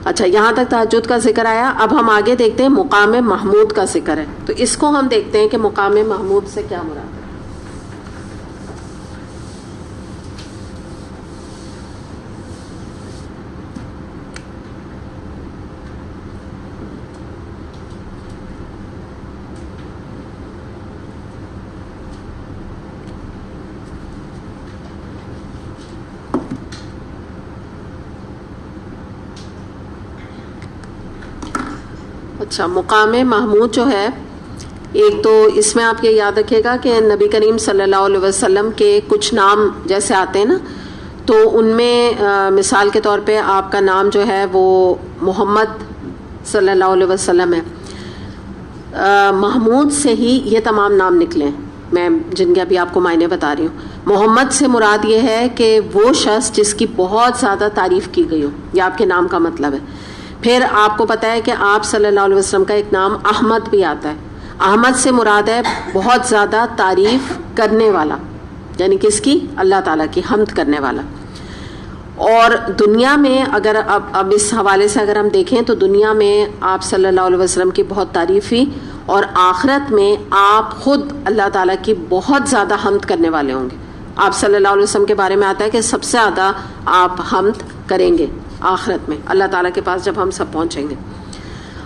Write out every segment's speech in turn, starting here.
اچھا یہاں تک تہجد کا ذکر آیا. اب ہم آگے دیکھتے ہیں مقام محمود کا ذکر ہے. تو اس کو ہم دیکھتے ہیں کہ مقام محمود سے کیا مراد ہے. اچھا مقام محمود جو ہے، ایک تو اس میں آپ یہ یاد رکھیے گا کہ نبی کریم صلی اللہ علیہ وسلم کے کچھ نام جیسے آتے ہیں نا، تو ان میں مثال کے طور پہ آپ کا نام جو ہے وہ محمد صلی اللہ علیہ وسلم ہے. محمود سے ہی یہ تمام نام نکلے ہیں، میں جن کے ابھی آپ کو معنی بتا رہی ہوں. محمد سے مراد یہ ہے کہ وہ شخص جس کی بہت زیادہ تعریف کی گئی ہو، یہ آپ کے نام کا مطلب ہے. پھر آپ کو پتہ ہے کہ آپ صلی اللہ علیہ وسلم کا ایک نام احمد بھی آتا ہے. احمد سے مراد ہے بہت زیادہ تعریف کرنے والا، یعنی کس کی؟ اللہ تعالیٰ کی، حمد کرنے والا. اور دنیا میں اگر اب اس حوالے سے اگر ہم دیکھیں تو دنیا میں آپ صلی اللہ علیہ وسلم کی بہت تعریف ہوئی، اور آخرت میں آپ خود اللہ تعالیٰ کی بہت زیادہ حمد کرنے والے ہوں گے. آپ صلی اللہ علیہ وسلم کے بارے میں آتا ہے کہ سب سے زیادہ آپ حمد کریں گے آخرت میں اللہ تعالیٰ کے پاس جب ہم سب پہنچیں گے.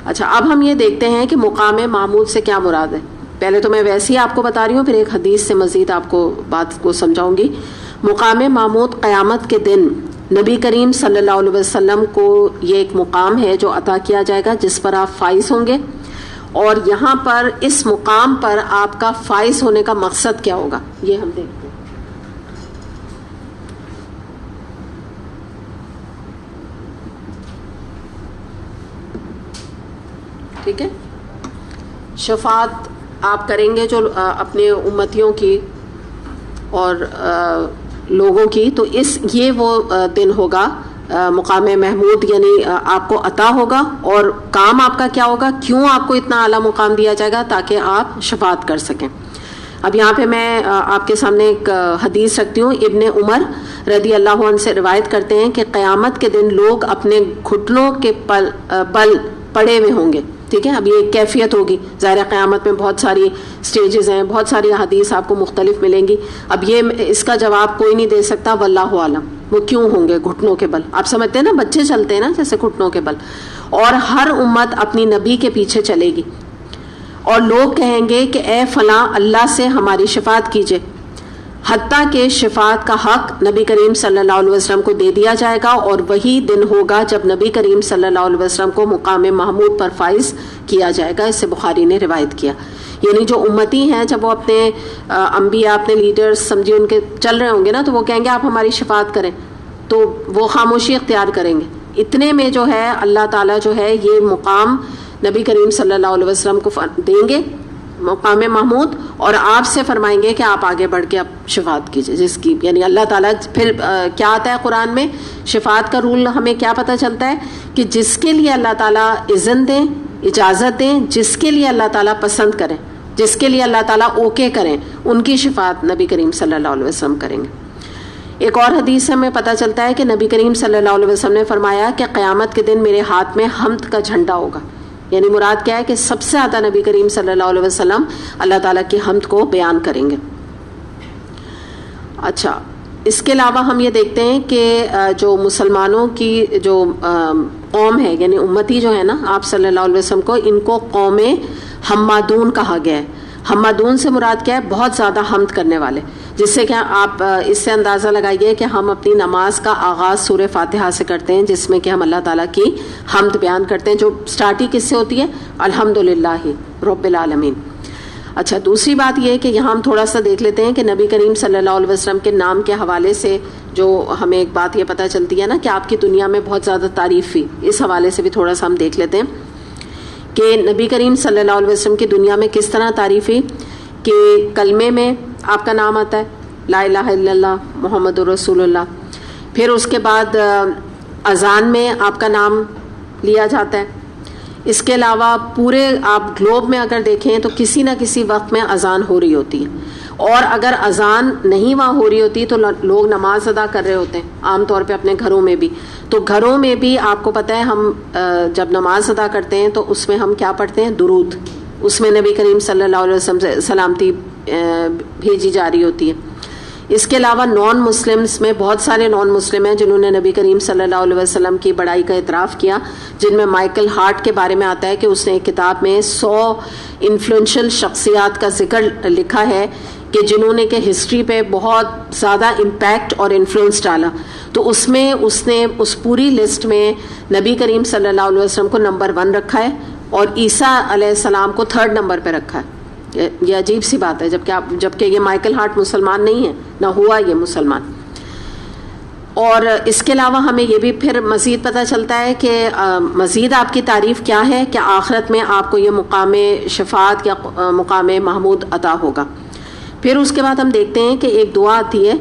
اچھا اب ہم یہ دیکھتے ہیں کہ مقام محمود سے کیا مراد ہے. پہلے تو میں ویسے ہی آپ کو بتا رہی ہوں، پھر ایک حدیث سے مزید آپ کو بات کو سمجھاؤں گی. مقام محمود قیامت کے دن نبی کریم صلی اللہ علیہ وسلم کو یہ ایک مقام ہے جو عطا کیا جائے گا جس پر آپ فائز ہوں گے. اور یہاں پر اس مقام پر آپ کا فائز ہونے کا مقصد کیا ہوگا یہ ہم دیکھتے ہیں. ٹھیک ہے، شفاعت آپ کریں گے جو اپنے امتیوں کی اور لوگوں کی. تو یہ وہ دن ہوگا مقام محمود، یعنی آپ کو عطا ہوگا. اور کام آپ کا کیا ہوگا؟ کیوں آپ کو اتنا اعلیٰ مقام دیا جائے گا؟ تاکہ آپ شفاعت کر سکیں. اب یہاں پہ میں آپ کے سامنے ایک حدیث رکھتی ہوں. ابن عمر رضی اللہ عنہ سے روایت کرتے ہیں کہ قیامت کے دن لوگ اپنے گھٹنوں کے بل پڑے ہوئے ہوں گے. ٹھیک ہے، اب یہ ایک کیفیت ہوگی. ظاہر قیامت میں بہت ساری سٹیجز ہیں، بہت ساری حدیث آپ کو مختلف ملیں گی. اب یہ اس کا جواب کوئی نہیں دے سکتا، واللہ عالم وہ کیوں ہوں گے گھٹنوں کے بل. آپ سمجھتے ہیں نا، بچے چلتے ہیں نا جیسے گھٹنوں کے بل. اور ہر امت اپنی نبی کے پیچھے چلے گی، اور لوگ کہیں گے کہ اے فلاں اللہ سے ہماری شفاعت کیجئے، حتیٰ کہ شفاعت کا حق نبی کریم صلی اللہ علیہ وسلم کو دے دیا جائے گا. اور وہی دن ہوگا جب نبی کریم صلی اللہ علیہ وسلم کو مقام محمود پر فائز کیا جائے گا. اس سے بخاری نے روایت کیا. یعنی جو امتی ہیں جب وہ اپنے انبیاء، اپنے لیڈرز سمجھے ان کے چل رہے ہوں گے نا، تو وہ کہیں گے آپ ہماری شفاعت کریں، تو وہ خاموشی اختیار کریں گے. اتنے میں جو ہے اللہ تعالیٰ جو ہے یہ مقام نبی کریم صلی اللہ علیہ وسلم کو دیں گے، مقام محمود. اور آپ سے فرمائیں گے کہ آپ آگے بڑھ کے اب شفاعت کیجئے، جس کی یعنی اللہ تعالیٰ. پھر کیا آتا ہے قرآن میں شفاعت کا رول؟ ہمیں کیا پتہ چلتا ہے کہ جس کے لیے اللہ تعالیٰ اذن دیں، اجازت دیں، جس کے لیے اللہ تعالیٰ پسند کریں، جس کے لیے اللہ تعالیٰ اوکے کریں، ان کی شفاعت نبی کریم صلی اللہ علیہ وسلم کریں گے. ایک اور حدیث سے ہمیں پتہ چلتا ہے کہ نبی کریم صلی اللہ علیہ وسلم نے فرمایا کہ قیامت کے دن میرے ہاتھ میں حمد کا جھنڈا ہوگا. یعنی مراد کیا ہے کہ سب سے زیادہ نبی کریم صلی اللہ علیہ وسلم اللہ تعالیٰ کی حمد کو بیان کریں گے. اچھا اس کے علاوہ ہم یہ دیکھتے ہیں کہ جو مسلمانوں کی جو قوم ہے، یعنی امتی جو ہے نا آپ صلی اللہ علیہ وسلم کو، ان کو قوم حمادون کہا گیا ہے. حمادون سے مراد کیا ہے؟ بہت زیادہ حمد کرنے والے. جس سے کہ آپ اس سے اندازہ لگائیے کہ ہم اپنی نماز کا آغاز سورہ فاتحہ سے کرتے ہیں، جس میں کہ ہم اللہ تعالیٰ کی حمد بیان کرتے ہیں، جو سٹارٹ ہی کس سے ہوتی ہے؟ الحمدللہ رب العالمین. اچھا دوسری بات یہ ہے کہ یہاں ہم تھوڑا سا دیکھ لیتے ہیں کہ نبی کریم صلی اللہ علیہ وسلم کے نام کے حوالے سے جو ہمیں ایک بات یہ پتہ چلتی ہے نا کہ آپ کی دنیا میں بہت زیادہ تعریف ہوئی. اس حوالے سے بھی تھوڑا سا ہم دیکھ لیتے ہیں کہ نبی کریم صلی اللہ علیہ وسلم کی دنیا میں کس طرح تعریف ہوئی. کہ کلمے میں آپ کا نام آتا ہے، لا الہ الا اللہ محمد رسول اللہ. پھر اس کے بعد اذان میں آپ کا نام لیا جاتا ہے. اس کے علاوہ پورے آپ گلوب میں اگر دیکھیں تو کسی نہ کسی وقت میں اذان ہو رہی ہوتی ہے, اور اگر اذان نہیں وہاں ہو رہی ہوتی تو لوگ نماز ادا کر رہے ہوتے ہیں عام طور پہ اپنے گھروں میں بھی. تو گھروں میں بھی آپ کو پتہ ہے ہم جب نماز ادا کرتے ہیں تو اس میں ہم کیا پڑھتے ہیں؟ درود. اس میں نبی کریم صلی اللہ علیہ وسلم سے سلامتی بھیجی جا رہی ہوتی ہے. اس کے علاوہ نان مسلمز میں بہت سارے نان مسلم ہیں جنہوں نے نبی کریم صلی اللہ علیہ وسلم کی بڑائی کا اعتراف کیا, جن میں مائیکل ہارٹ کے بارے میں آتا ہے کہ اس نے ایک کتاب میں 100 انفلوئنشل شخصیات کا ذکر لکھا ہے کہ جنہوں نے کہ ہسٹری پہ بہت زیادہ امپیکٹ اور انفلوئنس ڈالا. تو اس میں اس نے اس پوری لسٹ میں نبی کریم صلی اللہ علیہ وسلم کو نمبر 1 رکھا ہے اور عیسیٰ علیہ السلام کو 3rd نمبر پہ رکھا ہے. یہ عجیب سی بات ہے, جبکہ یہ مائیکل ہارٹ مسلمان نہیں ہے, نہ ہوا یہ مسلمان. اور اس کے علاوہ ہمیں یہ بھی پھر مزید پتہ چلتا ہے کہ مزید آپ کی تعریف کیا ہے کہ آخرت میں آپ کو یہ مقام شفاعت یا مقام محمود عطا ہوگا. پھر اس کے بعد ہم دیکھتے ہیں کہ ایک دعا آتی ہے,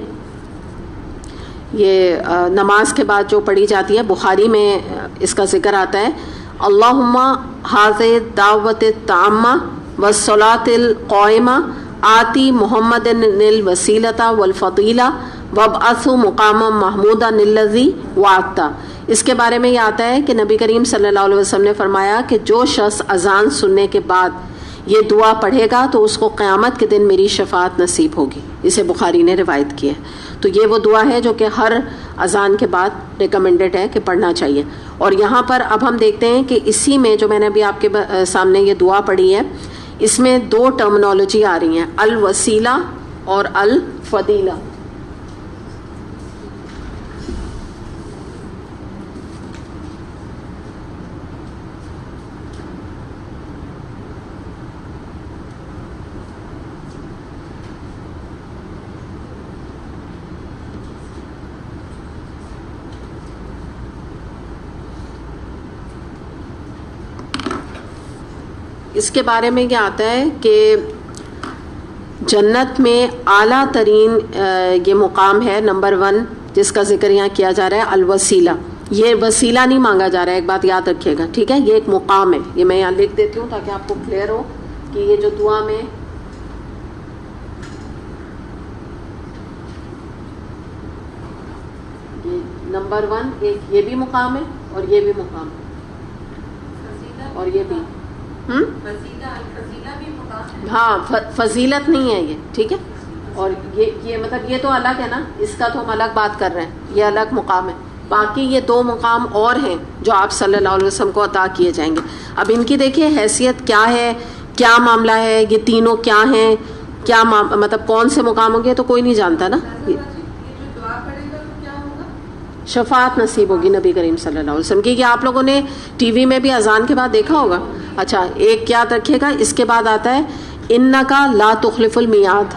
یہ نماز کے بعد جو پڑھی جاتی ہے, بخاری میں اس کا ذکر آتا ہے, اللہم ھذہ دعوت التامہ والصلاۃ القائمہ آتی محمد الوسیلۃ والفضیلہ وابعثہ مقاما محمودا الذی وعدتہ. اس کے بارے میں یہ آتا ہے کہ نبی کریم صلی اللہ علیہ وسلم نے فرمایا کہ جو شخص اذان سننے کے بعد یہ دعا پڑھے گا تو اس کو قیامت کے دن میری شفاعت نصیب ہوگی. اسے بخاری نے روایت کی ہے. تو یہ وہ دعا ہے جو کہ ہر اذان کے بعد ریکمینڈڈ ہے کہ پڑھنا چاہیے. اور یہاں پر اب ہم دیکھتے ہیں کہ اسی میں جو میں نے ابھی آپ کے سامنے یہ دعا پڑھی ہے, اس میں 2 ٹرمنالوجی آ رہی ہیں, الوسیلہ اور الفضیلہ. اس کے بارے میں یہ آتا ہے کہ جنت میں اعلیٰ ترین یہ مقام ہے نمبر 1 جس کا ذکر یہاں کیا جا رہا ہے, الوسیلہ. یہ وسیلہ نہیں مانگا جا رہا ہے, ایک بات یاد رکھیے گا, ٹھیک ہے؟ یہ ایک مقام ہے. یہ میں یہاں لکھ دیتی ہوں تاکہ آپ کو کلیئر ہو کہ یہ جو دعا میں یہ نمبر 1 ایک یہ بھی مقام ہے اور یہ بھی مقام ہے اور یہ بھی ہاں فضیلت نہیں ہے یہ, ٹھیک ہے؟ اور یہ مطلب یہ تو الگ ہے نا, اس کا تو ہم الگ بات کر رہے ہیں, یہ الگ مقام ہے. باقی یہ 2 مقام اور ہیں جو آپ صلی اللہ علیہ وسلم کو عطا کیے جائیں گے. اب ان کی دیکھیے حیثیت کیا ہے, کیا معاملہ ہے, یہ تینوں کیا ہیں, کیا مطلب کون سے مقام ہوں گے تو کوئی نہیں جانتا نا. شفاعت نصیب ہوگی نبی کریم صلی اللہ علیہ وسلم کی. کہ آپ لوگوں نے ٹی وی میں بھی اذان کے بعد دیکھا ہوگا. اچھا ایک یاد رکھیے گا, اس کے بعد آتا ہے انکا لا تخلف المیعاد.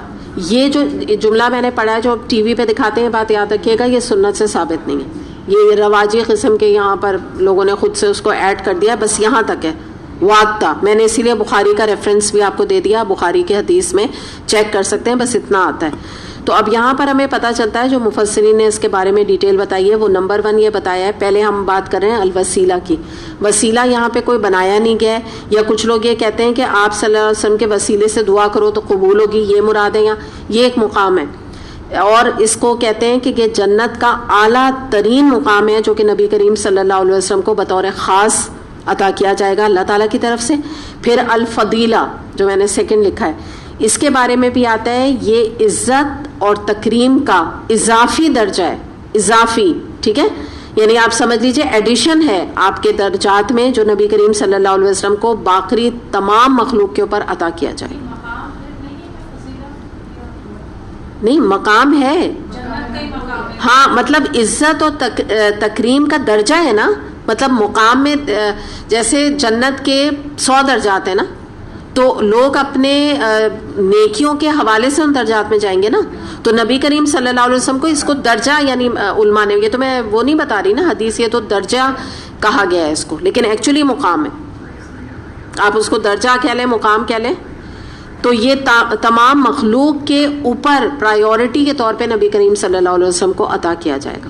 یہ جو جملہ میں نے پڑھا ہے جو ٹی وی پہ دکھاتے ہیں, بات یاد رکھیے گا, یہ سنت سے ثابت نہیں ہے. یہ رواجی قسم کے یہاں پر لوگوں نے خود سے اس کو ایڈ کر دیا, بس یہاں تک ہے. وعدتہ میں نے اسی لیے بخاری کا ریفرنس بھی آپ کو دے دیا, بخاری کے حدیث میں چیک کر سکتے ہیں, بس اتنا آتا ہے. تو اب یہاں پر ہمیں پتہ چلتا ہے جو مفسرین نے اس کے بارے میں ڈیٹیل بتائی ہے وہ نمبر 1 یہ بتایا ہے. پہلے ہم بات کر رہے ہیں الوسیلہ کی. وسیلہ یہاں پہ کوئی بنایا نہیں گیا ہے, یا کچھ لوگ یہ کہتے ہیں کہ آپ صلی اللہ علیہ وسلم کے وسیلے سے دعا کرو تو قبول ہوگی, یہ مراد ہے. یہ ایک مقام ہے اور اس کو کہتے ہیں کہ یہ جنت کا اعلیٰ ترین مقام ہے جو کہ نبی کریم صلی اللہ علیہ وسلم کو بطور خاص عطا کیا جائے گا اللہ تعالیٰ کی طرف سے. پھر الفضیلہ جو میں نے 2 لکھا ہے, اس کے بارے میں بھی آتا ہے یہ عزت اور تکریم کا اضافی درجہ ہے, اضافی, ٹھیک ہے؟ یعنی آپ سمجھ لیجئے ایڈیشن ہے آپ کے درجات میں جو نبی کریم صلی اللہ علیہ وسلم کو باقی تمام مخلوق کے اوپر عطا کیا جائے. نہیں مقام ہے, ہاں مطلب عزت اور تکریم کا درجہ ہے نا. مطلب مقام میں جیسے جنت کے 100 درجات ہیں نا, تو لوگ اپنے نیکیوں کے حوالے سے ان درجات میں جائیں گے نا. تو نبی کریم صلی اللہ علیہ وسلم کو اس کو درجہ, یعنی علماء نے, یہ تو میں وہ نہیں بتا رہی نا حدیث, یہ تو درجہ کہا گیا ہے اس کو, لیکن ایکچولی مقام ہے. آپ اس کو درجہ کہہ لیں, مقام کہہ لیں, تو یہ تمام مخلوق کے اوپر پرائیورٹی کے طور پہ نبی کریم صلی اللہ علیہ وسلم کو عطا کیا جائے گا.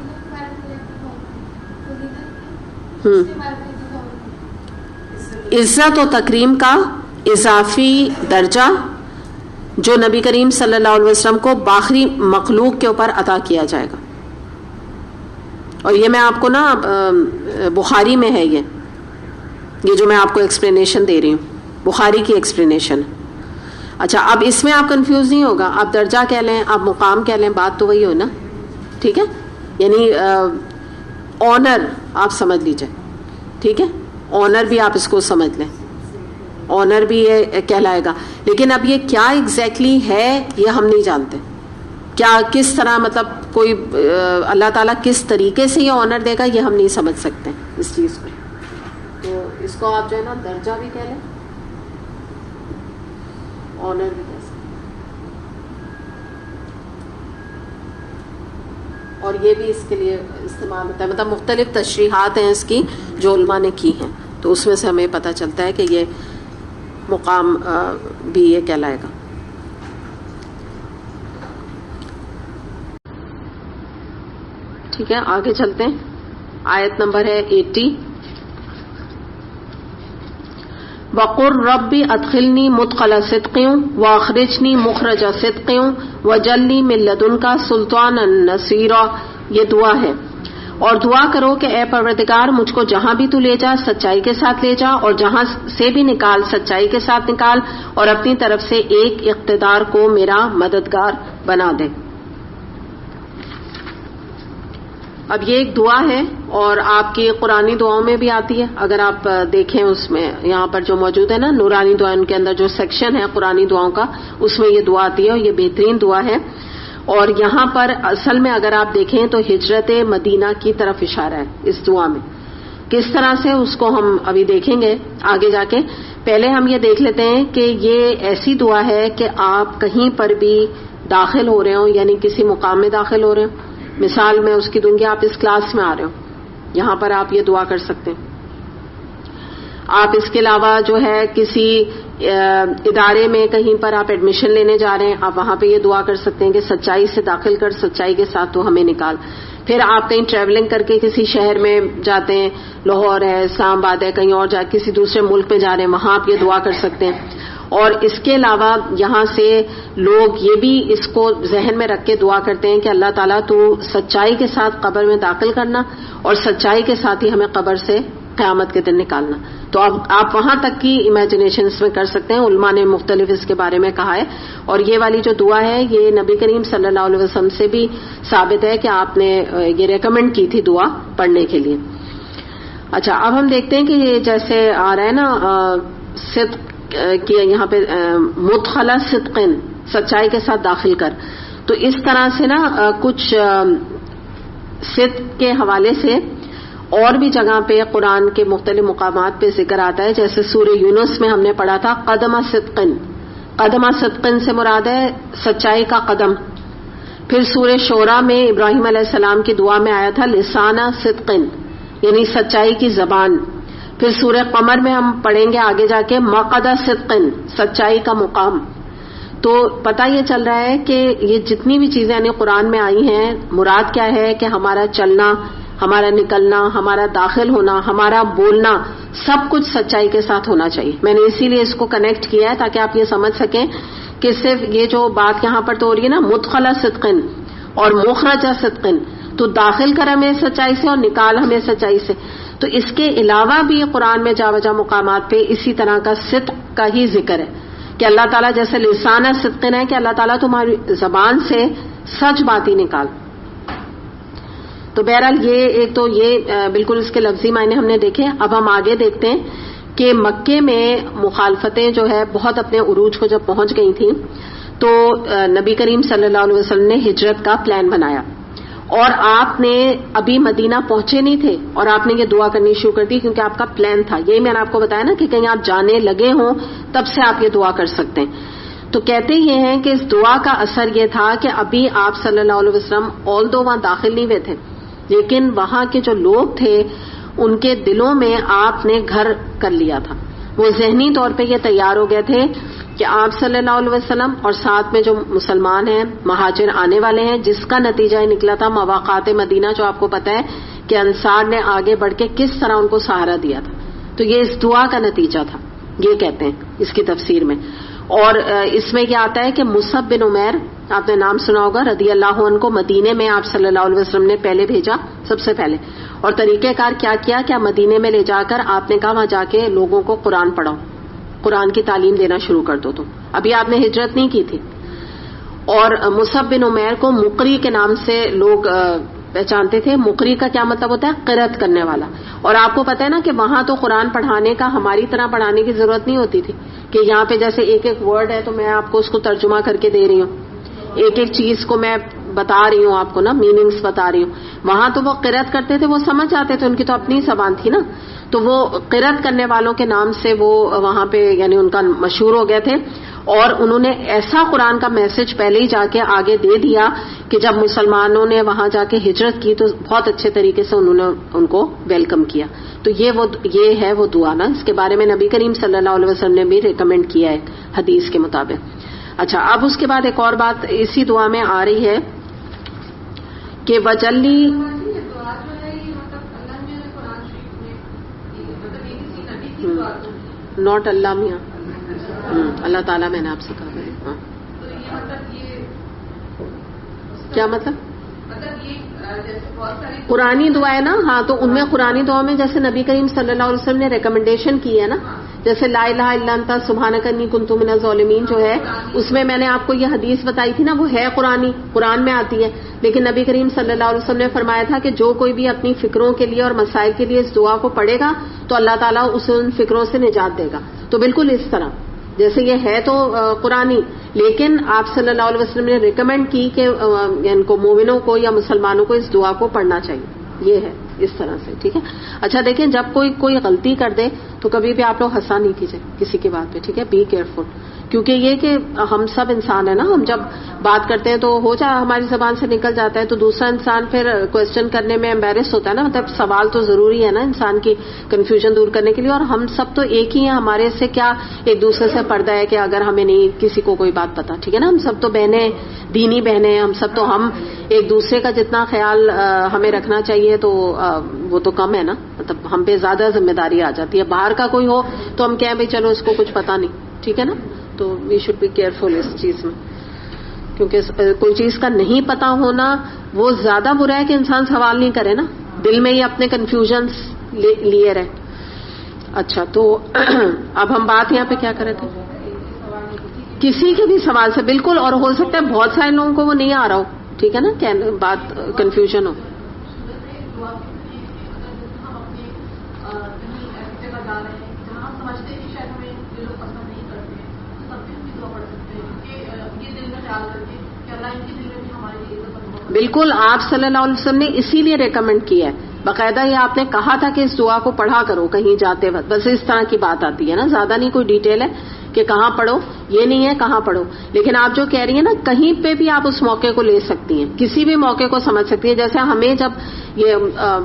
عزت و تکریم کا اضافی درجہ جو نبی کریم صلی اللہ علیہ وسلم کو باخری مخلوق کے اوپر عطا کیا جائے گا. اور یہ میں آپ کو نا بخاری میں ہے یہ جو میں آپ کو ایکسپلینیشن دے رہی ہوں بخاری کی ایکسپلینیشن. اچھا اب اس میں آپ کنفیوز نہیں ہوگا, آپ درجہ کہہ لیں آپ مقام کہہ لیں, بات تو وہی ہو نا, ٹھیک ہے, یعنی آنر آپ سمجھ لیجئے, ٹھیک ہے, آنر بھی آپ اس کو سمجھ لیں, آنر بھی یہ کہلائے گا. لیکن اب یہ کیا ایگزیکٹلی ہے یہ ہم نہیں جانتے, کیا کس طرح مطلب کوئی اللہ تعالیٰ کس طریقے سے یہ آنر دے گا یہ ہم نہیں سمجھ سکتے اس چیز کو. تو اس کو آپ جو ہے نا درجہ بھی کہہ لیں, آنر بھی کہہ سکتے, اور یہ بھی اس کے لیے استعمال ہوتا ہے, مطلب مختلف تشریحات ہیں اس کی جو علماء نے کی ہیں, تو اس میں سے ہمیں پتہ چلتا ہے کہ یہ مقام بھی یہ کہلائے گا. ٹھیک ہے, آگے چلتے ہیں. آیت نمبر ہے 80. وَقُلْ رَبِّ أَدْخِلْنِي مُدْخَلَ صِدْقٍ وَأَخْرِجْنِي مُخْرَجَ صِدْقٍ وَاجْعَلْ لِي مِن لَّدُنْكَ سُلْطَانًا نَصِيرًا. یہ دعا ہے. اور دعا کرو کہ اے پروردگار مجھ کو جہاں بھی تو لے جا سچائی کے ساتھ لے جا, اور جہاں سے بھی نکال سچائی کے ساتھ نکال, اور اپنی طرف سے ایک اقتدار کو میرا مددگار بنا دے. اب یہ ایک دعا ہے اور آپ کی قرآنی دعاؤں میں بھی آتی ہے. اگر آپ دیکھیں اس میں یہاں پر جو موجود ہے نا نورانی دعا کے اندر جو سیکشن ہے قرآنی دعاؤں کا, اس میں یہ دعا آتی ہے اور یہ بہترین دعا ہے. اور یہاں پر اصل میں اگر آپ دیکھیں تو ہجرت مدینہ کی طرف اشارہ ہے اس دعا میں. کس طرح سے اس کو ہم ابھی دیکھیں گے آگے جا کے. پہلے ہم یہ دیکھ لیتے ہیں کہ یہ ایسی دعا ہے کہ آپ کہیں پر بھی داخل ہو رہے ہوں, یعنی کسی مقام میں داخل ہو رہے ہوں. مثال میں اس کی دوں گی, آپ اس کلاس میں آ رہے ہو, یہاں پر آپ یہ دعا کر سکتے ہیں. آپ اس کے علاوہ جو ہے کسی ادارے میں کہیں پر آپ ایڈمیشن لینے جا رہے ہیں, آپ وہاں پہ یہ دعا کر سکتے ہیں کہ سچائی سے داخل کر, سچائی کے ساتھ تو ہمیں نکال. پھر آپ کہیں ٹریولنگ کر کے کسی شہر میں جاتے ہیں, لاہور ہے, اسلام آباد ہے, کہیں اور جا کسی دوسرے ملک میں جا رہے ہیں, وہاں آپ یہ دعا کر سکتے ہیں. اور اس کے علاوہ یہاں سے لوگ یہ بھی اس کو ذہن میں رکھ کے دعا کرتے ہیں کہ اللہ تعالیٰ تو سچائی کے ساتھ قبر میں داخل کرنا, اور سچائی کے ساتھ ہی ہمیں قبر سے قیامت کے دن نکالنا. تو اب آپ وہاں تک کی امیجنیشن اس میں کر سکتے ہیں. علماء نے مختلف اس کے بارے میں کہا ہے. اور یہ والی جو دعا ہے یہ نبی کریم صلی اللہ علیہ وسلم سے بھی ثابت ہے کہ آپ نے یہ ریکمینڈ کی تھی دعا پڑھنے کے لیے. اچھا اب ہم دیکھتے ہیں کہ یہ جیسے آ رہا ہے نا صدق کہ یہاں پہ مدخلہ صدقن, سچائی کے ساتھ داخل کر, تو اس طرح سے نا کچھ صدق کے حوالے سے اور بھی جگہ پہ قرآن کے مختلف مقامات پہ ذکر آتا ہے. جیسے سورہ یونس میں ہم نے پڑھا تھا قدمہ صدقن, قدمہ صدقن سے مراد ہے سچائی کا قدم. پھر سورہ شورا میں ابراہیم علیہ السلام کی دعا میں آیا تھا لسانہ صدقن, یعنی سچائی کی زبان. پھر سورہ قمر میں ہم پڑھیں گے آگے جا کے مقعد صدقن, سچائی کا مقام. تو پتہ یہ چل رہا ہے کہ یہ جتنی بھی چیزیں یعنی قرآن میں آئی ہیں, مراد کیا ہے کہ ہمارا چلنا, ہمارا نکلنا, ہمارا داخل ہونا, ہمارا بولنا سب کچھ سچائی کے ساتھ ہونا چاہیے. میں نے اسی لیے اس کو کنیکٹ کیا ہے تاکہ آپ یہ سمجھ سکیں کہ صرف یہ جو بات یہاں پر تو ہو رہی ہے نا مدخلہ صدقن اور مخرجہ صدقن, تو داخل کر ہمیں سچائی سے اور نکال ہمیں سچائی سے. تو اس کے علاوہ بھی قرآن میں جا بجا مقامات پہ اسی طرح کا صدق کا ہی ذکر ہے کہ اللہ تعالیٰ جیسے لسانہ صدقن ہے کہ اللہ تعالیٰ تمہاری زبان سے سچ بات ہی نکال. تو بہرحال یہ ایک تو یہ بالکل اس کے لفظی معنی ہم نے دیکھے. اب ہم آگے دیکھتے ہیں کہ مکے میں مخالفتیں جو ہے بہت اپنے عروج کو جب پہنچ گئی تھیں تو نبی کریم صلی اللہ علیہ وسلم نے ہجرت کا پلان بنایا, اور آپ نے ابھی مدینہ پہنچے نہیں تھے اور آپ نے یہ دعا کرنی شروع کر دی کیونکہ آپ کا پلان تھا. یہی میں نے آپ کو بتایا نا کہ کہیں آپ جانے لگے ہوں تب سے آپ یہ دعا کر سکتے ہیں. تو کہتے یہ ہیں کہ اس دعا کا اثر یہ تھا کہ ابھی آپ صلی اللہ علیہ وسلم آلدو وہاں داخل نہیں ہوئے تھے, لیکن وہاں کے جو لوگ تھے ان کے دلوں میں آپ نے گھر کر لیا تھا. وہ ذہنی طور پہ یہ تیار ہو گئے تھے کہ آپ صلی اللہ علیہ وسلم اور ساتھ میں جو مسلمان ہیں مہاجر آنے والے ہیں, جس کا نتیجہ یہ نکلا تھا مواقعات مدینہ, جو آپ کو پتہ ہے کہ انصار نے آگے بڑھ کے کس طرح ان کو سہارا دیا تھا. تو یہ اس دعا کا نتیجہ تھا، یہ کہتے ہیں اس کی تفسیر میں. اور اس میں کیا آتا ہے کہ مصعب بن عمیر، آپ نے نام سنا ہوگا، رضی اللہ عنہ کو مدینے میں آپ صلی اللہ علیہ وسلم نے پہلے بھیجا سب سے پہلے. اور طریقہ کار کیا مدینے میں لے جا کر آپ نے کہا وہاں جا کے لوگوں کو قرآن پڑھاؤ، قرآن کی تعلیم دینا شروع کر دو. تو ابھی آپ نے ہجرت نہیں کی تھی. اور مصعب بن عمیر کو مقری کے نام سے لوگ پہچانتے تھے. مقری کا کیا مطلب ہوتا ہے؟ قرأت کرنے والا. اور آپ کو پتہ ہے نا کہ وہاں تو قرآن پڑھانے کا ہماری طرح پڑھانے کی ضرورت نہیں ہوتی تھی کہ یہاں پہ جیسے ایک ایک ورڈ ہے تو میں آپ کو اس کو ترجمہ کر کے دے رہی ہوں، ایک ایک چیز کو میں بتا رہی ہوں آپ کو نا، میننگز بتا رہی ہوں. وہاں تو وہ قرأت کرتے تھے، وہ سمجھ جاتے تھے، ان کی تو اپنی زبان تھی نا. تو وہ قرأت کرنے والوں کے نام سے وہ وہاں پہ یعنی ان کا مشہور ہو گئے تھے. اور انہوں نے ایسا قرآن کا میسج پہلے ہی جا کے آگے دے دیا کہ جب مسلمانوں نے وہاں جا کے ہجرت کی تو بہت اچھے طریقے سے انہوں نے ان کو ویلکم کیا. تو یہ ہے وہ دعا نا، اس کے بارے میں نبی کریم صلی اللہ علیہ وسلم نے بھی ریکمینڈ کیا ہے حدیث کے مطابق. اچھا، اب اس کے بعد ایک اور بات اسی دعا میں آ رہی ہے کہ وجلی ناٹ اللہ میاں، اللہ تعالیٰ میں نے آپ سے کہا ہے. ہاں، کیا مطلب؟ قرآنی دعا ہے نا. ہاں، تو ان میں قرآنی دعا میں جیسے نبی کریم صلی اللہ علیہ وسلم نے ریکمنڈیشن کی ہے نا، جیسے لا الہ الا انت سبحانک انی کنت من الظالمین جو ہے، اس میں نے آپ کو یہ حدیث بتائی تھی نا، وہ ہے قرآن میں آتی ہے. لیکن نبی کریم صلی اللہ علیہ وسلم نے فرمایا تھا کہ جو کوئی بھی اپنی فکروں کے لیے اور مسائل کے لیے اس دعا کو پڑھے گا تو اللہ تعالیٰ اسے ان فکروں سے نجات دے گا. تو بالکل اس طرح جیسے یہ ہے تو قرآنی، لیکن آپ صلی اللہ علیہ وسلم نے ریکمینڈ کی کہ ان کو مومنوں کو یا مسلمانوں کو اس دعا کو پڑھنا چاہیے. یہ ہے اس طرح سے، ٹھیک ہے. اچھا دیکھیں، جب کوئی غلطی کر دے تو کبھی بھی آپ لوگ ہنسا نہیں کیجیے کسی کی بات پہ، ٹھیک ہے. بی کیئرفل، کیونکہ یہ کہ ہم سب انسان ہیں نا، ہم جب بات کرتے ہیں تو ہو جائے ہماری زبان سے نکل جاتا ہے تو دوسرا انسان پھر کوشچن کرنے میں امبیرس ہوتا ہے نا. مطلب سوال تو ضروری ہے نا انسان کی کنفیوژن دور کرنے کے لیے. اور ہم سب تو ایک ہی ہیں، ہمارے سے کیا ایک دوسرے سے پردہ ہے کہ اگر ہمیں نہیں کسی کو کوئی بات پتا، ٹھیک ہے نا. ہم سب تو بہنیں، دینی بہنیں، ہم سب تو ہم ایک دوسرے کا جتنا خیال ہمیں رکھنا چاہیے تو وہ تو کم ہے نا. مطلب ہم پہ زیادہ ذمہ داری آ جاتی ہے. باہر کا کوئی ہو تو ہم کہیں بھائی چلو اس کو کچھ پتا نہیں، ٹھیک ہے نا. تو وی شوڈ بی کیئرفل اس چیز میں، کیونکہ کوئی چیز کا نہیں پتا ہونا وہ زیادہ برا ہے کہ انسان سوال نہیں کرے نا، دل میں ہی اپنے کنفیوژنس لیے رہے. اچھا، تو اب ہم بات یہاں پہ کیا کر رہے تھے؟ کسی کے بھی سوال سے بالکل. اور ہو سکتا ہے بہت سارے لوگوں کو وہ نہیں آ رہا ہو، ٹھیک ہے نا، بات کنفیوژن ہو. بالکل، آپ صلی اللہ علیہ وسلم نے اسی لیے ریکمینڈ کیا ہے باقاعدہ. یہ آپ نے کہا تھا کہ اس دعا کو پڑھا کرو کہیں جاتے وقت. بس اس طرح کی بات آتی ہے نا، زیادہ نہیں کوئی ڈیٹیل ہے کہ کہاں پڑھو، یہ نہیں ہے کہاں پڑھو. لیکن آپ جو کہہ رہی ہیں نا، کہیں پہ بھی آپ اس موقع کو لے سکتی ہیں، کسی بھی موقع کو سمجھ سکتی ہیں. جیسے ہمیں جب یہ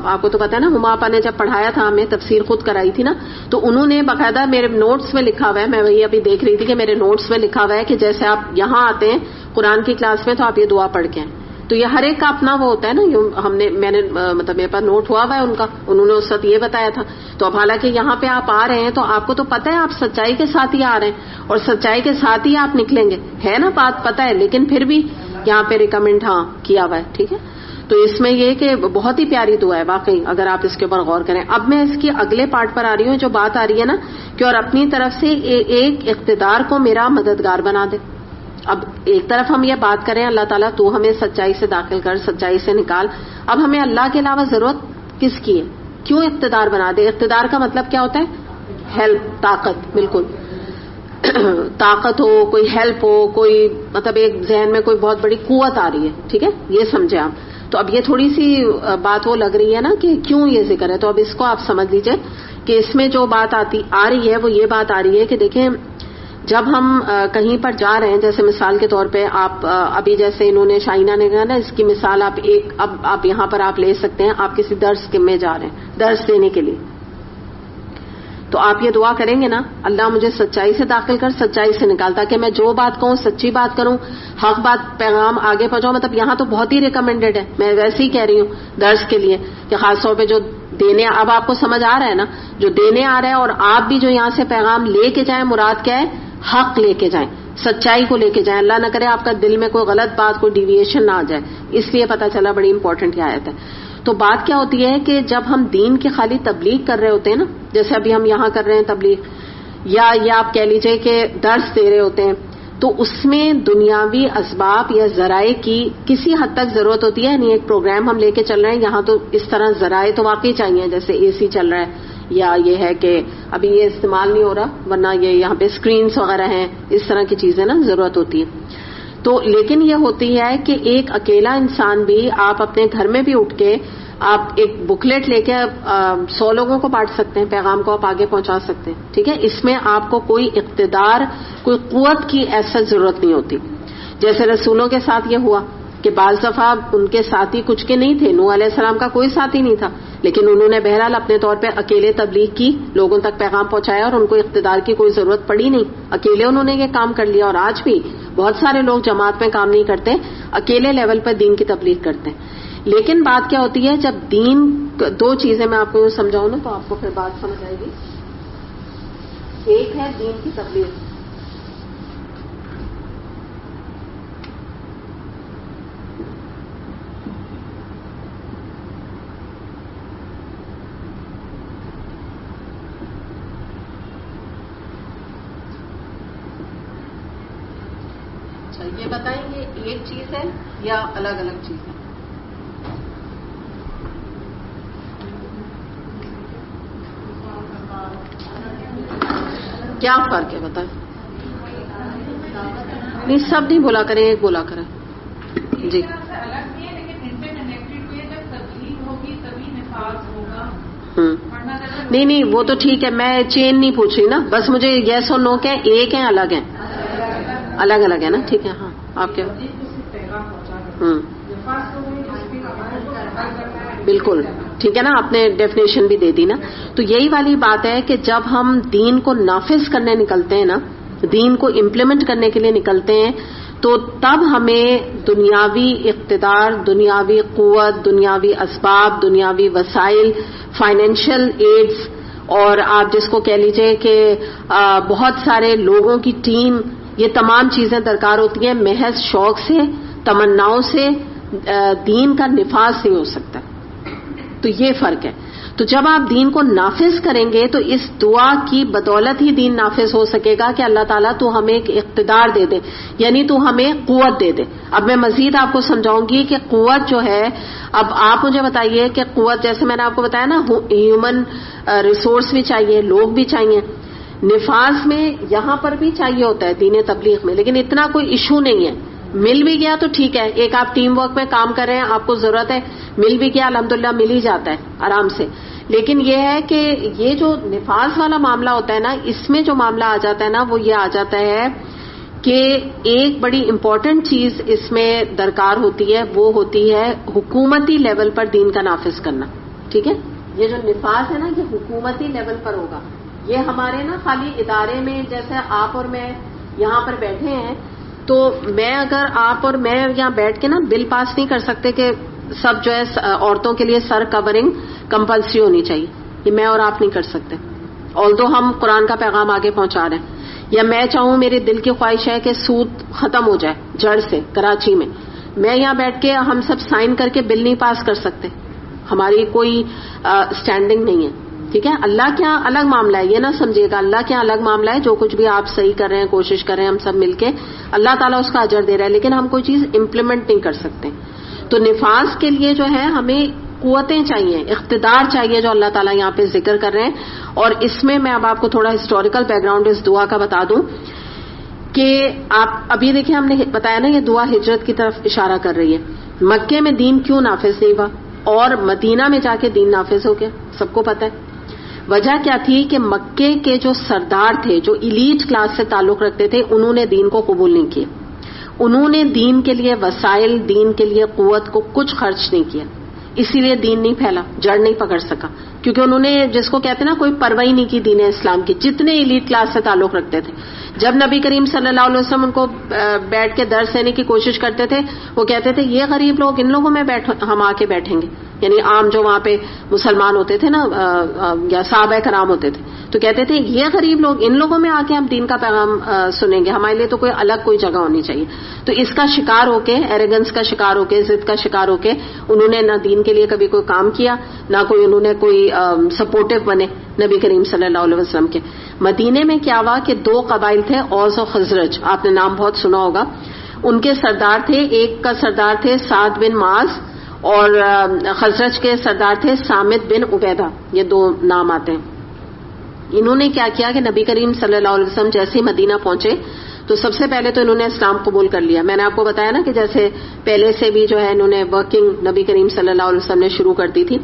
آپ کو تو پتا ہے نا، ہما آپا نے جب پڑھایا تھا ہمیں تفسیر خود کرائی تھی نا، تو انہوں نے باقاعدہ میرے نوٹس میں لکھا ہوا ہے، میں وہی ابھی دیکھ رہی تھی کہ میرے نوٹس میں لکھا ہوا ہے کہ جیسے آپ یہاں آتے ہیں قرآن کی کلاس میں تو آپ یہ دعا پڑھ کے آئیں. تو یہ ہر ایک کا اپنا وہ ہوتا ہے نا. میں نے مطلب میرے پاس نوٹ ہوا ہوا ہے ان کا، انہوں نے اس وقت یہ بتایا تھا. تو اب حالانکہ یہاں پہ آپ آ رہے ہیں تو آپ کو تو پتہ ہے آپ سچائی کے ساتھ ہی آ رہے ہیں اور سچائی کے ساتھ ہی آپ نکلیں گے، ہے نا بات پتہ ہے. لیکن پھر بھی یہاں پہ ریکمینڈ کیا ہوا ہے، ٹھیک ہے. تو اس میں یہ کہ بہت ہی پیاری دعا ہے واقعی، اگر آپ اس کے اوپر غور کریں. اب میں اس کی اگلے پارٹ پر آ رہی ہوں، جو بات آ رہی ہے نا کہ اور اپنی طرف سے ایک اقتدار کو میرا مددگار بنا دے. اب ایک طرف ہم یہ بات کریں اللہ تعالیٰ تو ہمیں سچائی سے داخل کر، سچائی سے نکال. اب ہمیں اللہ کے علاوہ ضرورت کس کی ہے؟ کیوں اقتدار بنا دے؟ اقتدار کا مطلب کیا ہوتا ہے؟ ہیلپ، طاقت. بالکل طاقت ہو، کوئی ہیلپ ہو، کوئی مطلب ایک ذہن میں کوئی بہت بڑی قوت آ رہی ہے، ٹھیک ہے، یہ سمجھے آپ. تو اب یہ تھوڑی سی بات وہ لگ رہی ہے نا کہ کیوں یہ ذکر ہے. تو اب اس کو آپ سمجھ لیجئے کہ اس میں جو بات آ رہی ہے وہ یہ بات آ رہی ہے کہ دیکھیں جب ہم کہیں پر جا رہے ہیں، جیسے مثال کے طور پہ آپ ابھی جیسے انہوں نے شاہینہ نے کہا نا، اس کی مثال آپ یہاں پر آپ لے سکتے ہیں. آپ کسی درس میں جا رہے ہیں درس دینے کے لیے، تو آپ یہ دعا کریں گے نا، اللہ مجھے سچائی سے داخل کر، سچائی سے نکال، تاکہ میں جو بات کہوں سچی بات کروں، حق بات پیغام آگے پہنچاؤں. مطلب یہاں تو بہت ہی ریکمینڈیڈ ہے، میں ویسے ہی کہہ رہی ہوں درس کے لیے کہ خاص طور پہ جو دینے. اب آپ کو سمجھ آ رہا ہے نا, جو دینے آ رہا ہے, اور آپ بھی جو یہاں سے پیغام لے کے جائیں, مراد کیا ہے؟ حق لے کے جائیں, سچائی کو لے کے جائیں. اللہ نہ کرے آپ کا دل میں کوئی غلط بات, کوئی ڈیویشن نہ آ جائے. اس لیے پتہ چلا بڑی امپورٹنٹ یہ آیت ہے. تو بات کیا ہوتی ہے کہ جب ہم دین کی خالی تبلیغ کر رہے ہوتے ہیں نا, جیسے ابھی ہم یہاں کر رہے ہیں تبلیغ, یا آپ کہہ لیجئے کہ درس دے رہے ہوتے ہیں, تو اس میں دنیاوی اسباب یا ذرائع کی کسی حد تک ضرورت ہوتی ہے. یعنی ایک پروگرام ہم لے کے چل رہے ہیں, یہاں تو اس طرح ذرائع تو واقعی چاہیے, جیسے اے سی چل رہا ہے, یا یہ ہے کہ ابھی یہ استعمال نہیں ہو رہا, ورنہ یہ یہاں پہ اسکرینز وغیرہ ہیں, اس طرح کی چیزیں نا ضرورت ہوتی ہے. تو لیکن یہ ہوتی ہے کہ ایک اکیلا انسان بھی, آپ اپنے گھر میں بھی اٹھ کے آپ ایک بکلیٹ لے کے 100 لوگوں کو بانٹ سکتے ہیں, پیغام کو آپ آگے پہنچا سکتے ہیں. ٹھیک ہے, اس میں آپ کو کوئی اقتدار, کوئی قوت کی ایسا ضرورت نہیں ہوتی. جیسے رسولوں کے ساتھ یہ ہوا کہ بعض دفعہ ان کے ساتھی کچھ کے نہیں تھے, نوح علیہ السلام کا کوئی ساتھی نہیں تھا, لیکن انہوں نے بہرحال اپنے طور پہ اکیلے تبلیغ کی, لوگوں تک پیغام پہنچایا, اور ان کو اقتدار کی کوئی ضرورت پڑی نہیں, اکیلے انہوں نے یہ کام کر لیا. اور آج بھی بہت سارے لوگ جماعت میں کام نہیں کرتے, اکیلے لیول پر دین کی تبلیغ کرتے ہیں. لیکن بات کیا ہوتی ہے, جب دین, 2 چیزیں میں آپ کو سمجھاؤں نا تو آپ کو پھر بات سمجھ آئے گی. ایک ہے دین کی تبلیغ, یہ بتائیں گے ایک چیز ہے یا الگ الگ چیز ہے؟ کیا فرق ہے بتائیں؟ نہیں, سب نہیں بولا کریں, ایک بولا کریں. جی, نہیں وہ تو ٹھیک ہے, میں چین نہیں پوچھ رہی نا, بس مجھے یس اور نو کہ ایک ہیں الگ ہیں, الگ الگ ہے نا. ٹھیک ہے, ہاں آپ کیا؟ بالکل ٹھیک ہے نا, آپ نے ڈیفینیشن بھی دے دی نا. تو یہی والی بات ہے کہ جب ہم دین کو نافذ کرنے نکلتے ہیں نا, دین کو امپلیمنٹ کرنے کے لیے نکلتے ہیں, تو تب ہمیں دنیاوی اقتدار, دنیاوی قوت, دنیاوی اسباب, دنیاوی وسائل, فائنینشیل ایڈز, اور آپ جس کو کہہ لیجئے کہ بہت سارے لوگوں کی ٹیم, یہ تمام چیزیں درکار ہوتی ہیں. محض شوق سے, تمناؤں سے دین کا نفاذ نہیں ہو سکتا. تو یہ فرق ہے. تو جب آپ دین کو نافذ کریں گے تو اس دعا کی بدولت ہی دین نافذ ہو سکے گا کہ اللہ تعالیٰ تو ہمیں ایک اقتدار دے دے, یعنی تو ہمیں قوت دے دے. اب میں مزید آپ کو سمجھاؤں گی کہ قوت جو ہے, اب آپ مجھے بتائیے کہ قوت, جیسے میں نے آپ کو بتایا نا, ہیومن ریسورس بھی چاہیے, لوگ بھی چاہیے. نفاذ میں یہاں پر بھی چاہیے ہوتا ہے دین تبلیغ میں, لیکن اتنا کوئی ایشو نہیں ہے. مل بھی گیا تو ٹھیک ہے, ایک آپ ٹیم ورک میں کام کر رہے ہیں, آپ کو ضرورت ہے, مل بھی گیا الحمدللہ, مل ہی جاتا ہے آرام سے. لیکن یہ ہے کہ یہ جو نفاذ والا معاملہ ہوتا ہے نا, اس میں جو معاملہ آ جاتا ہے نا, وہ یہ آ جاتا ہے کہ ایک بڑی امپورٹنٹ چیز اس میں درکار ہوتی ہے, وہ ہوتی ہے حکومتی لیول پر دین کا نافذ کرنا. ٹھیک ہے, یہ جو نفاذ ہے نا, یہ حکومتی لیول پر ہوگا. یہ ہمارے نا خالی ادارے میں, جیسے آپ اور میں یہاں پر بیٹھے ہیں, تو میں اگر آپ اور میں یہاں بیٹھ کے نا بل پاس نہیں کر سکتے کہ سب جو ہے عورتوں کے لیے سر کورنگ کمپلسری ہونی چاہیے, یہ میں اور آپ نہیں کر سکتے, آلدو ہم قرآن کا پیغام آگے پہنچا رہے ہیں. یا میں چاہوں, میرے دل کی خواہش ہے کہ سود ختم ہو جائے جڑ سے کراچی میں یہاں بیٹھ کے ہم سب سائن کر کے بل نہیں پاس کر سکتے, ہماری کوئی اسٹینڈنگ نہیں ہے. ٹھیک ہے, اللہ کیا الگ معاملہ ہے, یہ نہ سمجھیے گا, اللہ کیا الگ معاملہ ہے. جو کچھ بھی آپ صحیح کر رہے ہیں, کوشش کر رہے ہیں, ہم سب مل کے, اللہ تعالیٰ اس کا اجر دے رہا ہے, لیکن ہم کوئی چیز امپلیمنٹ نہیں کر سکتے. تو نفاذ کے لیے جو ہے ہمیں قوتیں چاہیے, اقتدار چاہیے, جو اللہ تعالیٰ یہاں پہ ذکر کر رہے ہیں. اور اس میں میں اب آپ کو تھوڑا ہسٹوریکل بیک گراؤنڈ اس دعا کا بتا دوں کہ آپ ابھی دیکھیں, ہم نے بتایا نا یہ دعا ہجرت کی طرف اشارہ کر رہی ہے. مکے میں دین کیوں نافذ نہیں ہوا اور مدینہ میں جا کے دین نافذ ہو گیا, سب کو پتہ ہے. وجہ کیا تھی کہ مکے کے جو سردار تھے, جو ایلیٹ کلاس سے تعلق رکھتے تھے, انہوں نے دین کو قبول نہیں کیا. انہوں نے دین کے لیے وسائل, دین کے لیے قوت کو کچھ خرچ نہیں کیا, اسی لیے دین نہیں پھیلا, جڑ نہیں پکڑ سکا. کیونکہ انہوں نے جس کو کہتے ہیں نا کوئی پرواہ نہیں کی دین اسلام کی، جتنے ایلیٹ کلاس سے تعلق رکھتے تھے. جب نبی کریم صلی اللہ علیہ وسلم ان کو بیٹھ کے درس دینے کی کوشش کرتے تھے، وہ کہتے تھے یہ غریب لوگ، ان لوگوں میں ہم آ کے بیٹھیں گے. یعنی عام جو وہاں پہ مسلمان ہوتے تھے نا یا صحابہ کرام ہوتے تھے، تو کہتے تھے یہ غریب لوگ، ان لوگوں میں آ کے ہم دین کا پیغام سنیں گے، ہمارے لیے تو کوئی الگ کوئی جگہ ہونی چاہیے. تو اس کا شکار ہو کے، ایروگنس کا شکار ہو کے، ضد کا شکار ہو کے انہوں نے نہ دین کے لیے کبھی کوئی کام کیا، نہ کوئی انہوں نے کوئی سپورٹو بنے نبی کریم صلی اللہ علیہ وسلم کے. مدینے میں کیا ہوا کہ 2 قبائل تھے، اوس اور خزرج، آپ نے نام بہت سنا ہوگا. ان کے سردار تھے، ایک کا سردار تھے سعد بن معاذ اور خزرج کے سردار تھے سامد بن عبیدہ، یہ 2 نام آتے ہیں. انہوں نے کیا کیا کہ نبی کریم صلی اللہ علیہ وسلم جیسے ہی مدینہ پہنچے تو سب سے پہلے تو انہوں نے اسلام قبول کر لیا. میں نے آپ کو بتایا نا کہ جیسے پہلے سے بھی جو ہے انہوں نے ورکنگ نبی کریم صلی اللہ علیہ وسلم نے شروع کر دی تھی.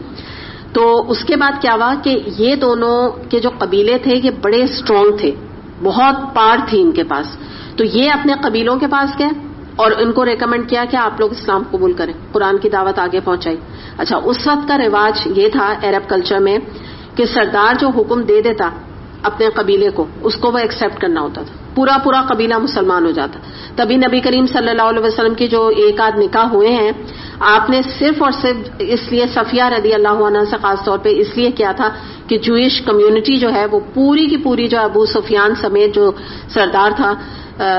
تو اس کے بعد کیا ہوا کہ یہ دونوں کے جو قبیلے تھے یہ بڑے اسٹرانگ تھے، بہت پار تھی ان کے پاس. تو یہ اپنے قبیلوں کے پاس گئے اور ان کو ریکمینڈ کیا کہ آپ لوگ اسلام قبول کریں، قرآن کی دعوت آگے پہنچائی. اچھا، اس وقت کا رواج یہ تھا عرب کلچر میں کہ سردار جو حکم دے دیتا اپنے قبیلے کو، اس کو وہ ایکسپٹ کرنا ہوتا تھا، پورا قبیلہ مسلمان ہو جاتا. تبھی نبی کریم صلی اللہ علیہ وسلم کی جو 1 آدھ نکاح ہوئے ہیں، آپ نے صرف اور صرف اس لیے صفیہ رضی اللہ عنہا سے خاص طور پہ اس لیے کیا تھا کہ جوئش کمیونٹی جو ہے وہ پوری کی پوری جو ابو سفیان سمیت جو سردار تھا،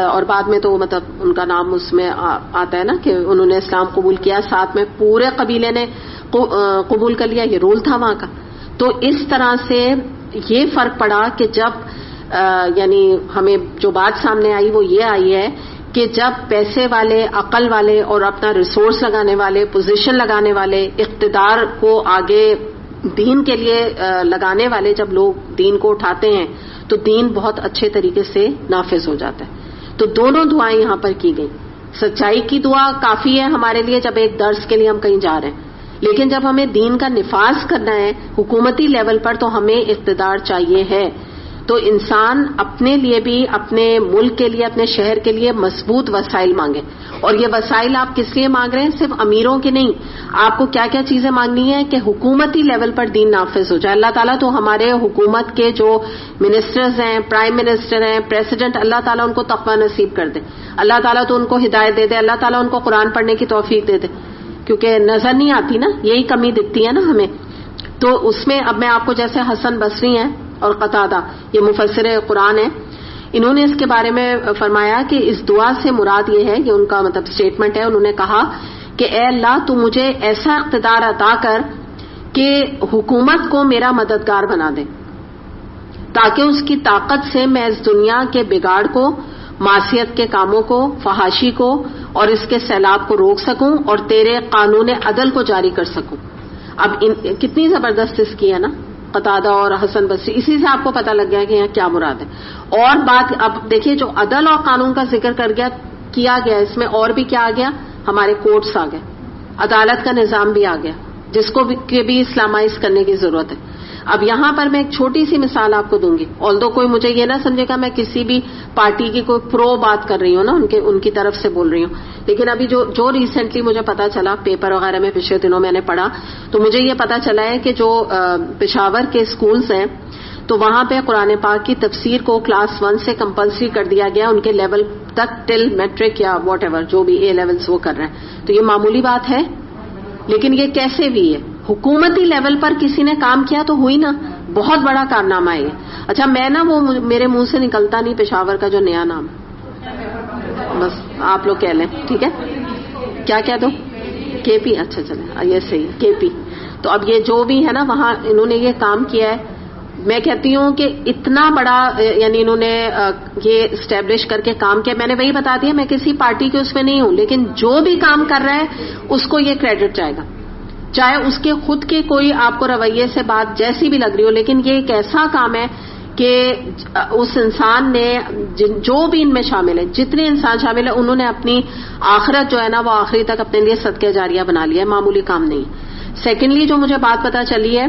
اور بعد میں تو مطلب ان کا نام اس میں آتا ہے نا کہ انہوں نے اسلام قبول کیا، ساتھ میں پورے قبیلے نے قبول کر لیا، یہ رول تھا وہاں کا. تو اس طرح سے یہ فرق پڑا کہ جب یعنی ہمیں جو بات سامنے آئی وہ یہ آئی ہے کہ جب پیسے والے، عقل والے اور اپنا ریسورس لگانے والے، پوزیشن لگانے والے، اقتدار کو آگے دین کے لیے لگانے والے جب لوگ دین کو اٹھاتے ہیں تو دین بہت اچھے طریقے سے نافذ ہو جاتا ہے. تو دونوں دعائیں یہاں پر کی گئی. سچائی کی دعا کافی ہے ہمارے لیے جب ایک درس کے لیے ہم کہیں جا رہے ہیں، لیکن جب ہمیں دین کا نفاذ کرنا ہے حکومتی لیول پر تو ہمیں اقتدار چاہیے ہے. تو انسان اپنے لیے بھی، اپنے ملک کے لیے، اپنے شہر کے لیے مضبوط وسائل مانگے. اور یہ وسائل آپ کس لیے مانگ رہے ہیں؟ صرف امیروں کے نہیں، آپ کو کیا کیا چیزیں مانگنی ہے کہ حکومتی لیول پر دین نافذ ہو جائے. اللہ تعالیٰ تو ہمارے حکومت کے جو منسٹرز ہیں، پرائم منسٹر ہیں، پریزیڈنٹ، اللہ تعالیٰ ان کو تقویٰ نصیب کر دے، اللہ تعالیٰ تو ان کو ہدایت دے دے، اللہ تعالیٰ ان کو قرآن پڑھنے کی توفیق دے دے، کیونکہ نظر نہیں آتی نا، یہی کمی دکھتی ہے نا ہمیں. تو اس میں اب میں آپ کو جیسے حسن بصری ہیں اور قتادہ، یہ مفسر قرآن ہیں، انہوں نے اس کے بارے میں فرمایا کہ اس دعا سے مراد یہ ہے، یہ ان کا مطلب سٹیٹمنٹ ہے، انہوں نے کہا کہ اے اللہ تو مجھے ایسا اقتدار عطا کر کہ حکومت کو میرا مددگار بنا دے، تاکہ اس کی طاقت سے میں اس دنیا کے بگاڑ کو، معصیت کے کاموں کو، فحاشی کو اور اس کے سیلاب کو روک سکوں اور تیرے قانون عدل کو جاری کر سکوں. اب کتنی زبردست اس کی ہے نا قتادہ اور حسن بصری، اسی سے آپ کو پتہ لگ گیا کہ یہاں کیا مراد ہے. اور بات اب دیکھیے، جو عدل اور قانون کا ذکر کیا گیا اس میں اور بھی کیا آ گیا؟ ہمارے کورٹس آ گئے، عدالت کا نظام بھی آ گیا، جس کو بھی اسلامائز کرنے کی ضرورت ہے. اب یہاں پر میں ایک چھوٹی سی مثال آپ کو دوں گی، آلدو کوئی مجھے یہ نہ سمجھے گا میں کسی بھی پارٹی کی کوئی پرو بات کر رہی ہوں نا، ان کی طرف سے بول رہی ہوں. لیکن ابھی جو ریسنٹلی مجھے پتا چلا، پیپر وغیرہ میں پچھلے دنوں میں نے پڑھا، تو مجھے یہ پتا چلا ہے کہ جو پشاور کے اسکولز ہیں تو وہاں پہ قرآن پاک کی تفسیر کو کلاس 1 سے کمپلسری کر دیا گیا، ان کے لیول تک ٹل میٹرک یا واٹ ایور جو بھی اے لیولز وہ کر رہے ہیں. تو یہ معمولی بات ہے، لیکن یہ کیسے بھی ہے؟ حکومتی لیول پر کسی نے کام کیا تو ہوئی نا، بہت بڑا کارنامہ ہے. اچھا میں نا وہ میرے منہ سے نکلتا نہیں پشاور کا جو نیا نام، بس آپ لوگ کہہ لیں، ٹھیک ہے؟ کیا کہہ دو؟ کے پی. اچھا چلیں، یہ صحیح، کے پی. تو اب یہ جو بھی ہے نا وہاں انہوں نے یہ کام کیا ہے، میں کہتی ہوں کہ اتنا بڑا یعنی انہوں نے یہ اسٹیبلش کر کے کام کیا. میں نے وہی بتا دیا، میں کسی پارٹی کے اس میں نہیں ہوں، لیکن جو بھی کام کر رہا ہے اس کو یہ کریڈٹ جائے گا، چاہے اس کے خود کے کوئی آپ کو رویے سے بات جیسی بھی لگ رہی ہو. لیکن یہ ایک ایسا کام ہے کہ اس انسان نے جو بھی ان میں شامل ہے، جتنے انسان شامل ہیں، انہوں نے اپنی آخرت جو ہے نا وہ آخری تک اپنے لیے صدقہ جاریہ بنا لیا ہے، معمولی کام نہیں. سیکنڈلی جو مجھے بات پتہ چلی ہے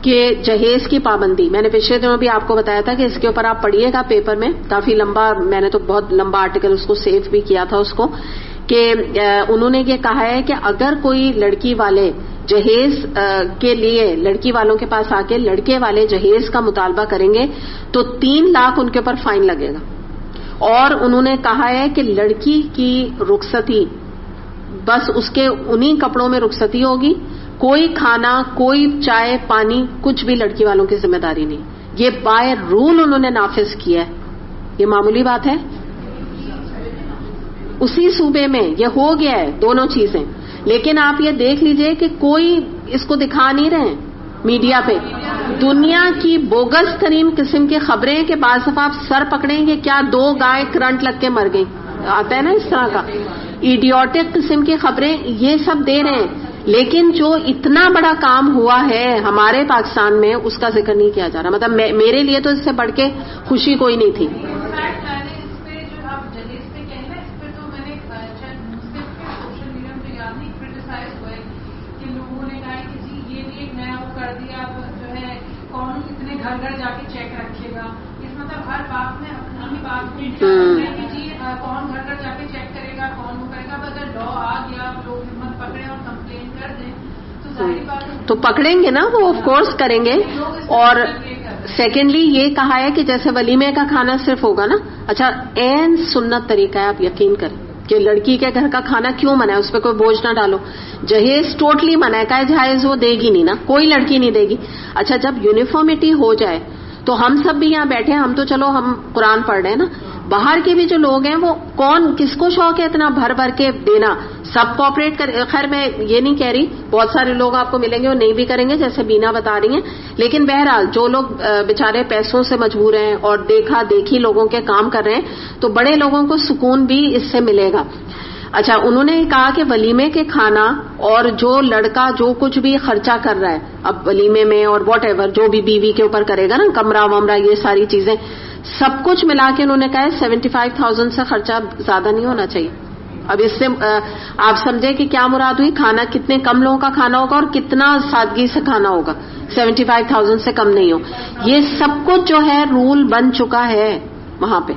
کہ جہیز کی پابندی، میں نے پچھلے دنوں بھی آپ کو بتایا تھا کہ اس کے اوپر آپ پڑھیے گا پیپر میں، کافی لمبا، میں نے تو بہت لمبا آرٹیکل اس کو سیو بھی کیا تھا اس کو، کہ انہوں نے یہ کہا ہے کہ اگر کوئی لڑکی والے جہیز کے لیے لڑکی والوں کے پاس آ کے لڑکے والے جہیز کا مطالبہ کریں گے تو 3 لاکھ ان کے اوپر فائن لگے گا. اور انہوں نے کہا ہے کہ لڑکی کی رخصتی بس اس کے انہی کپڑوں میں رخصتی ہوگی, کوئی کھانا, کوئی چائے پانی, کچھ بھی لڑکی والوں کی ذمہ داری نہیں. یہ بائی رول انہوں نے نافذ کیا ہے. یہ معمولی بات ہے؟ اسی صوبے میں یہ ہو گیا ہے دونوں چیزیں. لیکن آپ یہ دیکھ لیجئے کہ کوئی اس کو دکھا نہیں رہے میڈیا پہ. دنیا کی بوگس ترین قسم کی خبریں کہ بعض دفعہ آپ سر پکڑیں گے کیا 2 گائے کرنٹ لگ کے مر گئی, آتا ہے نا اس طرح کا ایڈیوٹک قسم کی خبریں, یہ سب دے رہے ہیں. لیکن جو اتنا بڑا کام ہوا ہے ہمارے پاکستان میں اس کا ذکر نہیں کیا جا رہا. مطلب میرے لیے تو اس سے بڑھ کے خوشی کوئی نہیں تھی. گھر گھر جا کے چیک رکھے گا, اس مطلب ہر باپ نے اپنی ہی بات کہ جی کون گھر گھر جا کے چیک کرے گا, کون وہ کرے گا. اگر لا آ گیا لوگ ہمت پکڑے اور کمپلین کر دیں تو ظاہری بات تو پکڑیں گے نا, وہ آف کورس کریں گے. اور سیکنڈلی یہ کہا ہے کہ جیسے ولیمے کا کھانا صرف ہوگا نا, اچھا عین سنت طریقہ ہے, آپ یقین کریں کہ لڑکی کے گھر کا کھانا کیوں منع ہے, اس پہ کوئی بوجھ نہ ڈالو. جہیز ٹوٹلی منع ہے, کا جہیز وہ دے گی نہیں نا, کوئی لڑکی نہیں دے گی. اچھا جب یونیفارمٹی ہو جائے تو ہم سب بھی یہاں بیٹھے ہیں, ہم تو چلو ہم قرآن پڑھ رہے ہیں نا, باہر کے بھی جو لوگ ہیں وہ کون کس کو شوق ہے اتنا بھر بھر کے دینا, سب کوآپریٹ کر. خیر میں یہ نہیں کہہ رہی, بہت سارے لوگ آپ کو ملیں گے وہ نہیں بھی کریں گے جیسے بینا بتا رہی ہیں, لیکن بہرحال جو لوگ بےچارے پیسوں سے مجبور ہیں اور دیکھا دیکھی لوگوں کے کام کر رہے ہیں تو بڑے لوگوں کو سکون بھی اس سے ملے گا. اچھا انہوں نے کہا کہ ولیمے کے کھانا اور جو لڑکا جو کچھ بھی خرچہ کر رہا ہے اب ولیمے میں اور واٹ ایور جو بھی بیوی کے اوپر کرے گا نا, کمرہ ومرہ یہ ساری چیزیں سب کچھ ملا کے انہوں نے کہا 75,000 سے خرچہ زیادہ نہیں ہونا چاہیے. اب اس سے آپ سمجھے کہ کیا مراد ہوئی, کھانا کتنے کم لوگوں کا کھانا ہوگا اور کتنا سادگی سے کھانا ہوگا, 75,000 سے کم نہیں ہو. یہ سب کچھ جو ہے رول بن چکا ہے وہاں پہ.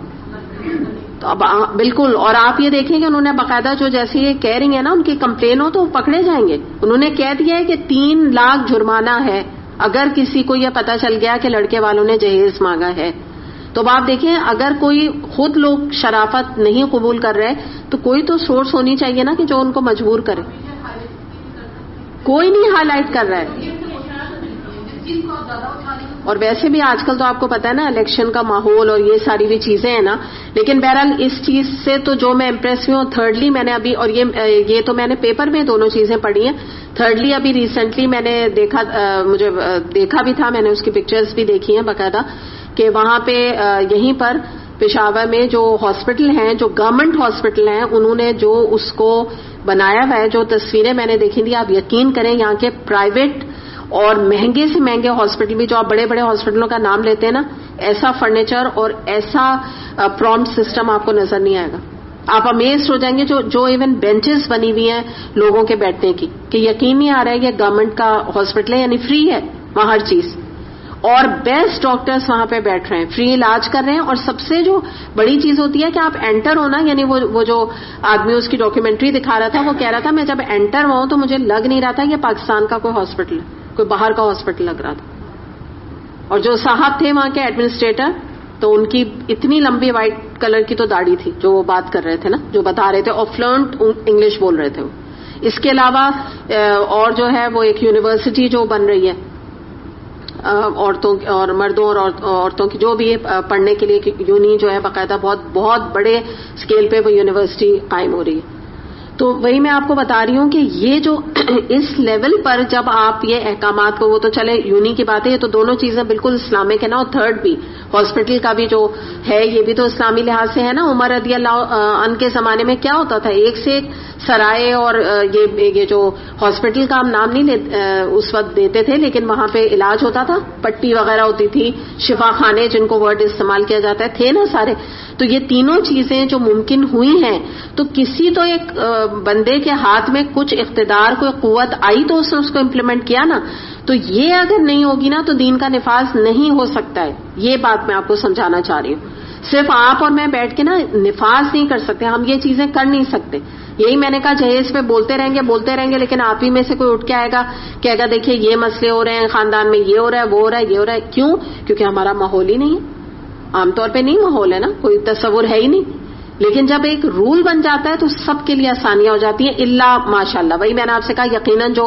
تو اب بالکل, اور آپ یہ دیکھیں کہ انہوں نے باقاعدہ جو جیسے یہ کہہ رہی ہیں نا ان کی کمپلین ہو تو وہ پکڑے جائیں گے. انہوں نے کہہ دیا ہے کہ 3 لاکھ جرمانہ ہے اگر کسی کو یہ پتا چل گیا کہ لڑکے والوں نے جہیز مانگا ہے. تو اب آپ دیکھیں اگر کوئی خود لوگ شرافت نہیں قبول کر رہے تو کوئی تو سورس ہونی چاہیے نا کہ جو ان کو مجبور کرے. کوئی نہیں ہائی لائٹ کر رہا ہے. اور ویسے بھی آج کل تو آپ کو پتا ہے نا الیکشن کا ماحول اور یہ ساری بھی چیزیں ہیں نا, لیکن بہرحال اس چیز سے تو جو میں امپریس ہوئی ہوں. تھرڈلی میں نے ابھی, اور یہ تو میں نے پیپر میں دونوں چیزیں پڑھی ہیں. تھرڈلی ابھی ریسنٹلی میں نے دیکھا, مجھے دیکھا بھی تھا, میں نے اس کی پکچرز بھی دیکھی ہیں باقاعدہ, کہ وہاں پہ یہیں پر پشاور میں جو ہاسپٹل ہیں, جو گورنمنٹ ہاسپٹل ہیں, انہوں نے جو اس کو بنایا ہوا ہے, جو تصویریں میں نے دیکھی تھی, آپ یقین کریں یہاں کے پرائیویٹ اور مہنگے سے مہنگے ہاسپٹل بھی, جو آپ بڑے بڑے ہاسپٹلوں کا نام لیتے ہیں نا, ایسا فرنیچر اور ایسا پرومپٹ سسٹم آپ کو نظر نہیں آئے گا. آپ امیزڈ ہو جائیں گے. جو ایون بینچز بنی ہوئی ہیں لوگوں کے بیٹھنے کی, کہ یقین نہیں آ رہا ہے یہ گورنمنٹ کا ہاسپٹل ہے, یعنی فری ہے وہاں ہر چیز, اور بیسٹ ڈاکٹرز وہاں پہ بیٹھ رہے ہیں, فری علاج کر رہے ہیں. اور سب سے جو بڑی چیز ہوتی ہے کہ آپ انٹر ہونا, یعنی وہ جو آدمی اس کی ڈاکیومنٹری دکھا رہا تھا وہ کہہ رہا تھا میں جب انٹر ہوا ہوں تو مجھے لگ نہیں رہا تھا یہ پاکستان کا کوئی ہاسپٹل ہے, کوئی باہر کا ہاسپٹل لگ رہا تھا. اور جو صاحب تھے وہاں کے ایڈمنسٹریٹر, تو ان کی اتنی لمبی وائٹ کلر کی تو داڑھی تھی, جو وہ بات کر رہے تھے نا, جو بتا رہے تھے, اور فلوئنٹ انگلش بول رہے تھے وہ. اس کے علاوہ اور جو ہے وہ ایک یونیورسٹی جو بن رہی ہے عورتوں اور مردوں اور عورتوں کی جو بھی پڑھنے کے لیے یونی جو ہے باقاعدہ بہت بڑے اسکیل پہ وہ یونیورسٹی قائم ہو رہی ہے. تو وہی میں آپ کو بتا رہی ہوں کہ یہ جو اس لیول پر جب آپ یہ احکامات کو, وہ تو چلے یونی کی بات ہے, یہ تو دونوں چیزیں بالکل اسلامک ہے نا. اور تھرڈ بھی ہاسپٹل کا بھی جو ہے یہ بھی تو اسلامی لحاظ سے ہے نا. عمر رضی اللہ عنہ کے زمانے میں کیا ہوتا تھا, ایک سے ایک سرائے, اور یہ جو ہاسپٹل کا ہم نام نہیں اس وقت دیتے تھے, لیکن وہاں پہ علاج ہوتا تھا, پٹی وغیرہ ہوتی تھی, شفا خانے جن کو ورڈ استعمال کیا جاتا ہے, تھے نا سارے. تو یہ تینوں چیزیں جو ممکن ہوئی ہیں, تو کسی تو ایک بندے کے ہاتھ میں کچھ اقتدار, کوئی قوت آئی تو اس نے اس کو امپلیمنٹ کیا نا. تو یہ اگر نہیں ہوگی نا تو دین کا نفاذ نہیں ہو سکتا ہے. یہ بات میں آپ کو سمجھانا چاہ رہی ہوں. صرف آپ اور میں بیٹھ کے نا نفاذ نہیں کر سکتے, ہم یہ چیزیں کر نہیں سکتے. یہی میں نے کہا جہیز پہ بولتے رہیں گے, لیکن آپ ہی میں سے کوئی اٹھ کے آئے گا کہے گا دیکھیے یہ مسئلے ہو رہے ہیں خاندان میں, یہ ہو رہا ہے, وہ ہو رہا ہے, یہ ہو رہا ہے. کیوں؟ کیونکہ ہمارا ماحول ہی نہیں ہے, عام طور پہ نہیں ماحول ہے نا, کوئی تصور ہے ہی نہیں. لیکن جب ایک رول بن جاتا ہے تو سب کے لیے آسانیاں ہو جاتی ہیں, اللہ ماشاءاللہ. وہی میں نے آپ سے کہا یقیناً جو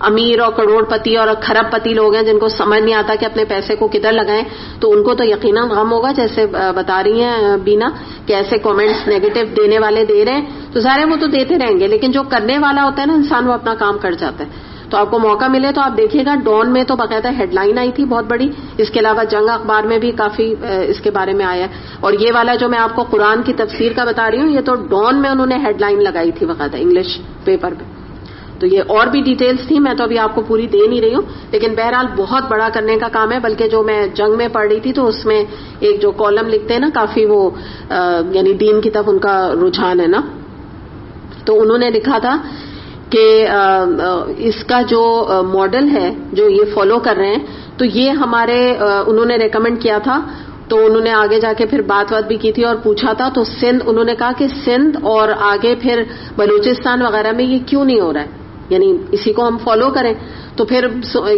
امیر اور کروڑ پتی اور کھرب پتی لوگ ہیں جن کو سمجھ نہیں آتا کہ اپنے پیسے کو کدھر لگائیں, تو ان کو تو یقیناً غم ہوگا, جیسے بتا رہی ہیں بینا کہ ایسے کامنٹس نیگیٹو دینے والے دے رہے ہیں تو ظاہر ہے وہ تو دیتے رہیں گے, لیکن جو کرنے والا ہوتا ہے نا انسان, وہ اپنا کام کر جاتا ہے. تو آپ کو موقع ملے تو آپ دیکھیے گا, ڈان میں تو باقاعدہ ہیڈ لائن آئی تھی بہت بڑی, اس کے علاوہ جنگ اخبار میں بھی کافی اس کے بارے میں آیا ہے. اور یہ والا جو میں آپ کو قرآن کی تفسیر کا بتا رہی ہوں, یہ تو ڈان میں انہوں نے ہیڈ لائن لگائی تھی باقاعدہ انگلش پیپر پہ. تو یہ اور بھی ڈیٹیلز تھی, میں تو ابھی آپ کو پوری دے نہیں رہی ہوں, لیکن بہرحال بہت بڑا کرنے کا کام ہے. بلکہ جو میں جنگ میں پڑھ رہی تھی تو اس میں ایک جو کالم لکھتے ہیں نا, کافی وہ یعنی دین کی طرف ان کا رجحان ہے نا, تو انہوں نے لکھا تھا کہ اس کا جو ماڈل ہے جو یہ فالو کر رہے ہیں, تو یہ ہمارے انہوں نے ریکمینڈ کیا تھا. تو انہوں نے آگے جا کے پھر بات بھی کی تھی اور پوچھا تھا, تو سندھ, انہوں نے کہا کہ سندھ اور آگے پھر بلوچستان وغیرہ میں یہ کیوں نہیں ہو رہا ہے, یعنی اسی کو ہم فالو کریں. تو پھر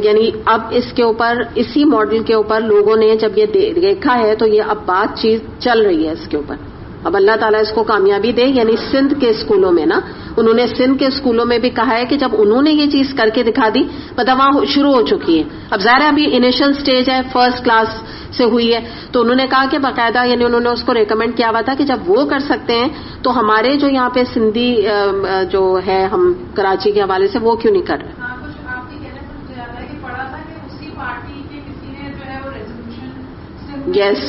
یعنی اب اس کے اوپر, اسی ماڈل کے اوپر لوگوں نے جب یہ دیکھا ہے تو یہ اب بات چیز چل رہی ہے اس کے اوپر. اب اللہ تعالیٰ اس کو کامیابی دے. یعنی سندھ کے اسکولوں میں نا, انہوں نے سندھ کے اسکولوں میں بھی کہا ہے کہ جب انہوں نے یہ چیز کر کے دکھا دی, پتہ وہاں شروع ہو چکی ہے. اب ظاہر ہے ابھی انیشل سٹیج ہے, فرسٹ کلاس سے ہوئی ہے, تو انہوں نے کہا کہ باقاعدہ یعنی انہوں نے اس کو ریکمینڈ کیا ہوا تھا کہ جب وہ کر سکتے ہیں تو ہمارے جو یہاں پہ سندھی جو ہے ہم کراچی کے حوالے سے وہ کیوں نہیں کر رہے. آپ کے کہنے سے مجھے یاد ہے کہ پڑھا تھا کہ اسی پارٹی کے کسی نے جو ہے وہ ریزولوشن یس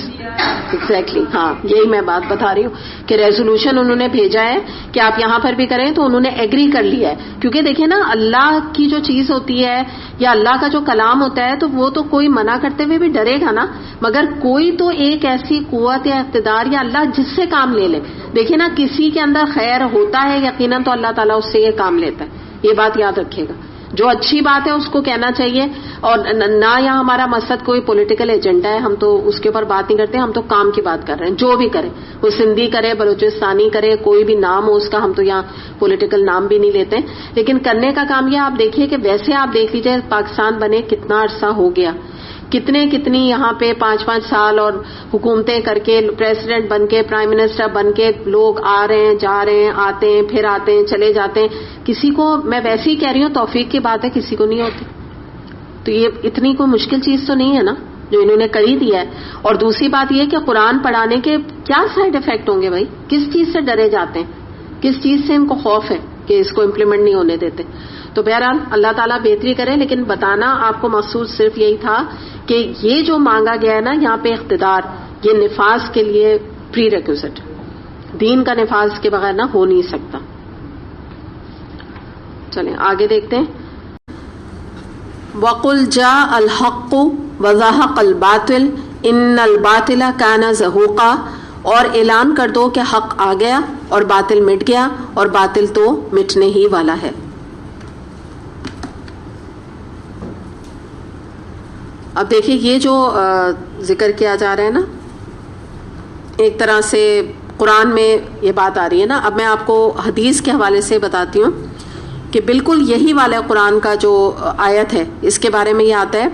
ایگزیکٹلی, ہاں یہی میں بات بتا رہی ہوں کہ ریزولوشن انہوں نے بھیجا ہے کہ آپ یہاں پر بھی کریں, تو انہوں نے ایگری کر لیا ہے. کیونکہ دیکھیں نا, اللہ کی جو چیز ہوتی ہے یا اللہ کا جو کلام ہوتا ہے, تو وہ تو کوئی منع کرتے ہوئے بھی ڈرے گا نا, مگر کوئی تو ایک ایسی قوت یا اقتدار یا اللہ جس سے کام لے لے. دیکھیں نا, کسی کے اندر خیر ہوتا ہے یقیناً تو اللہ تعالیٰ اس سے یہ کام لیتا ہے. یہ بات یاد رکھیے گا, جو اچھی بات ہے اس کو کہنا چاہیے. اور نہ یہاں ہمارا مقصد کوئی پولیٹیکل ایجنڈا ہے, ہم تو اس کے اوپر بات نہیں کرتے, ہم تو کام کی بات کر رہے ہیں. جو بھی کرے, وہ سندھی کرے, بلوچستانی کرے, کوئی بھی نام ہو اس کا, ہم تو یہاں پولیٹیکل نام بھی نہیں لیتے, لیکن کرنے کا کام یہ. آپ دیکھیے کہ ویسے آپ دیکھ لیجئے پاکستان بنے کتنا عرصہ ہو گیا, کتنی یہاں پہ 5-5 سال اور حکومتیں کر کے, پریزیڈنٹ بن کے, پرائم منسٹر بن کے لوگ آ رہے ہیں, جا رہے ہیں, آتے ہیں, پھر آتے ہیں, چلے جاتے ہیں. کسی کو, میں ویسے ہی کہہ رہی ہوں, توفیق کی بات ہے, کسی کو نہیں ہوتی. تو یہ اتنی کوئی مشکل چیز تو نہیں ہے نا جو انہوں نے کر ہی دیا ہے. اور دوسری بات یہ کہ قرآن پڑھانے کے کیا سائیڈ افیکٹ ہوں گے بھائی, کس چیز سے ڈرے جاتے ہیں, کس چیز سے ان کو خوف ہے کہ اس کو امپلیمنٹ نہیں ہونے دیتے. تو بہرحال اللہ تعالیٰ بہتری کرے, لیکن بتانا آپ کو مقصود صرف یہی تھا کہ یہ جو مانگا گیا ہے نا یہاں پہ اقتدار, یہ نفاذ کے لیے پری ریکوزٹ, دین کا نفاذ کے بغیر نہ ہو نہیں سکتا. چلیں آگے دیکھتے ہیں. وَقُلْ جَاءَ الْحَقُّ وَزَهَقَ الْبَاطِلُ إِنَّ الْبَاطِلَ كَانَ زَهُوقًا, اور اعلان کر دو کہ حق آ گیا اور باطل مٹ گیا, اور باطل تو مٹنے ہی والا ہے. اب دیکھیے یہ جو ذکر کیا جا رہا ہے نا, ایک طرح سے قرآن میں یہ بات آ رہی ہے نا. اب میں آپ کو حدیث کے حوالے سے بتاتی ہوں کہ بالکل یہی والا قرآن کا جو آیت ہے اس کے بارے میں یہ آتا ہے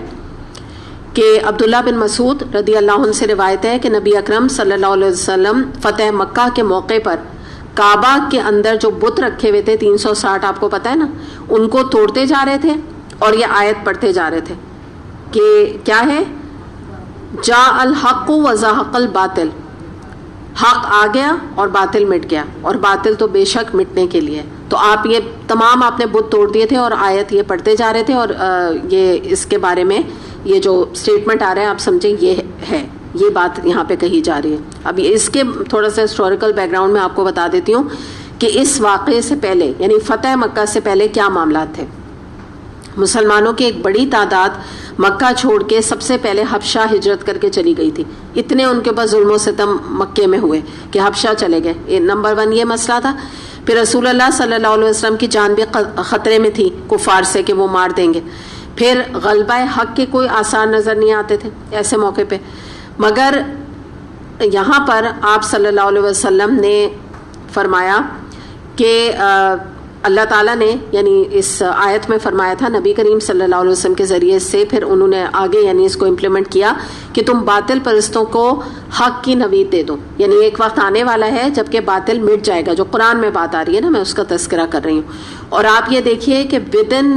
کہ عبداللہ بن مسعود رضی اللہ عنہ سے روایت ہے کہ نبی اکرم صلی اللہ علیہ وسلم فتح مکہ کے موقع پر کعبہ کے اندر جو بت رکھے ہوئے تھے 360, آپ کو پتہ ہے نا, ان کو توڑتے جا رہے تھے اور یہ آیت پڑھتے جا رہے تھے کہ کیا ہے, جاء الحق وزهق الباطل, حق آ گیا اور باطل مٹ گیا, اور باطل تو بے شک مٹنے کے لیے. تو آپ یہ تمام آپ نے بت توڑ دیے تھے اور آیت یہ پڑھتے جا رہے تھے, اور یہ اس کے بارے میں یہ جو اسٹیٹمنٹ آ رہا ہے آپ سمجھیں یہ ہے, یہ بات یہاں پہ کہی جا رہی ہے. اب اس کے تھوڑا سا ہسٹوریکل بیک گراؤنڈ میں آپ کو بتا دیتی ہوں کہ اس واقعے سے پہلے یعنی فتح مکہ سے پہلے کیا معاملات تھے. مسلمانوں کی ایک بڑی تعداد مکہ چھوڑ کے سب سے پہلے حبشہ ہجرت کر کے چلی گئی تھی. اتنے ان کے پاس ظلم و ستم مکے میں ہوئے کہ حبشہ چلے گئے. نمبر 1 یہ مسئلہ تھا. پھر رسول اللہ صلی اللہ علیہ وسلم کی جان بھی خطرے میں تھی کفار سے کہ وہ مار دیں گے. پھر غلبہ حق کے کوئی آثار نظر نہیں آتے تھے ایسے موقع پہ, مگر یہاں پر آپ صلی اللہ علیہ وسلم نے فرمایا کہ اللہ تعالیٰ نے یعنی اس آیت میں فرمایا تھا نبی کریم صلی اللہ علیہ وسلم کے ذریعے سے، پھر انہوں نے آگے یعنی اس کو امپلیمنٹ کیا کہ تم باطل پرستوں کو حق کی نوید دے دو. یعنی ایک وقت آنے والا ہے جب کہ باطل مٹ جائے گا، جو قرآن میں بات آ رہی ہے نا، میں اس کا تذکرہ کر رہی ہوں. اور آپ یہ دیکھیے کہ ودن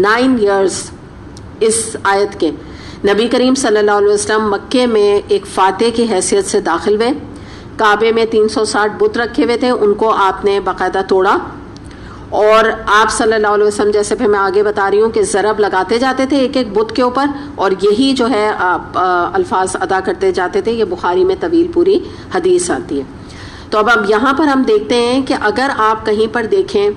9 years اس آیت کے نبی کریم صلی اللہ علیہ وسلم مکے میں ایک فاتح کی حیثیت سے داخل ہوئے. کعبے میں 360 بت رکھے ہوئے تھے، ان کو آپ نے باقاعدہ توڑا، اور آپ صلی اللہ علیہ وسلم جیسے پھر میں آگے بتا رہی ہوں کہ ضرب لگاتے جاتے تھے ایک ایک بت کے اوپر، اور یہی جو ہے الفاظ ادا کرتے جاتے تھے. یہ بخاری میں طویل پوری حدیث آتی ہے. تو اب یہاں پر ہم دیکھتے ہیں کہ اگر آپ کہیں پر دیکھیں،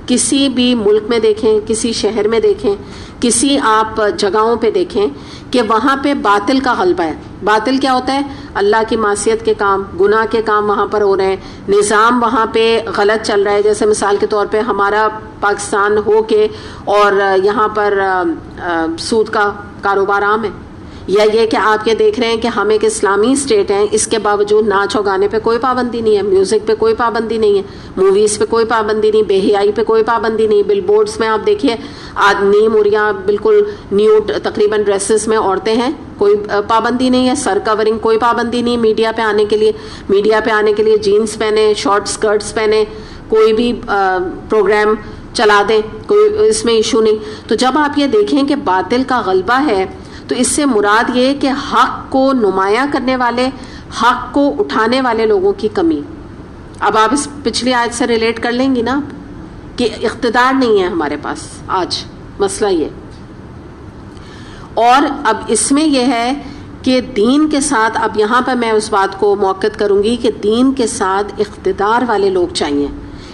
کسی بھی ملک میں دیکھیں، کسی شہر میں دیکھیں، کسی آپ جگہوں پہ دیکھیں کہ وہاں پہ باطل کا غلبہ ہے. باطل کیا ہوتا ہے؟ اللہ کی معصیت کے کام، گناہ کے کام وہاں پر ہو رہے ہیں، نظام وہاں پہ غلط چل رہا ہے. جیسے مثال کے طور پہ ہمارا پاکستان ہو کے اور یہاں پر سود کا کاروبار عام ہے، یا یہ کہ آپ یہ دیکھ رہے ہیں کہ ہم ایک اسلامی اسٹیٹ ہیں، اس کے باوجود ناچ و گانے پہ کوئی پابندی نہیں ہے، میوزک پہ کوئی پابندی نہیں ہے، موویز پہ کوئی پابندی نہیں، بے حیائی پہ کوئی پابندی نہیں. بل بورڈز میں آپ دیکھیے آدمی مریاں بالکل نیوڈ تقریباً ڈریسز میں عورتیں ہیں، کوئی پابندی نہیں ہے. سر کورنگ کوئی پابندی نہیں میڈیا پہ آنے کے لیے. میڈیا پہ آنے کے لیے جینس پہنے، شارٹ سکرٹس پہنے، کوئی بھی پروگرام چلا دیں، کوئی اس میں ایشو نہیں. تو جب آپ یہ دیکھیں کہ باطل کا غلبہ ہے تو اس سے مراد یہ کہ حق کو نمایاں کرنے والے، حق کو اٹھانے والے لوگوں کی کمی. اب آپ اس پچھلی آیت سے ریلیٹ کر لیں گی نا کہ اقتدار نہیں ہے ہمارے پاس آج، مسئلہ یہ. اور اب اس میں یہ ہے کہ دین کے ساتھ، اب یہاں پر میں اس بات کو موقع کروں گی کہ دین کے ساتھ اقتدار والے لوگ چاہیے،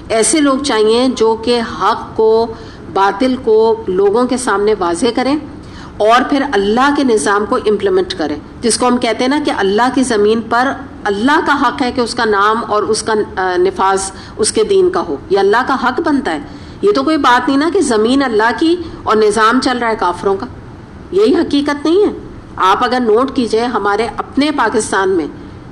ایسے لوگ چاہیے جو کہ حق کو، باطل کو لوگوں کے سامنے واضح کریں اور پھر اللہ کے نظام کو امپلیمنٹ کریں. جس کو ہم کہتے ہیں نا کہ اللہ کی زمین پر اللہ کا حق ہے کہ اس کا نام اور اس کا نفاذ اس کے دین کا ہو، یہ اللہ کا حق بنتا ہے. یہ تو کوئی بات نہیں نا کہ زمین اللہ کی اور نظام چل رہا ہے کافروں کا، یہی حقیقت نہیں ہے. آپ اگر نوٹ کیجئے ہمارے اپنے پاکستان میں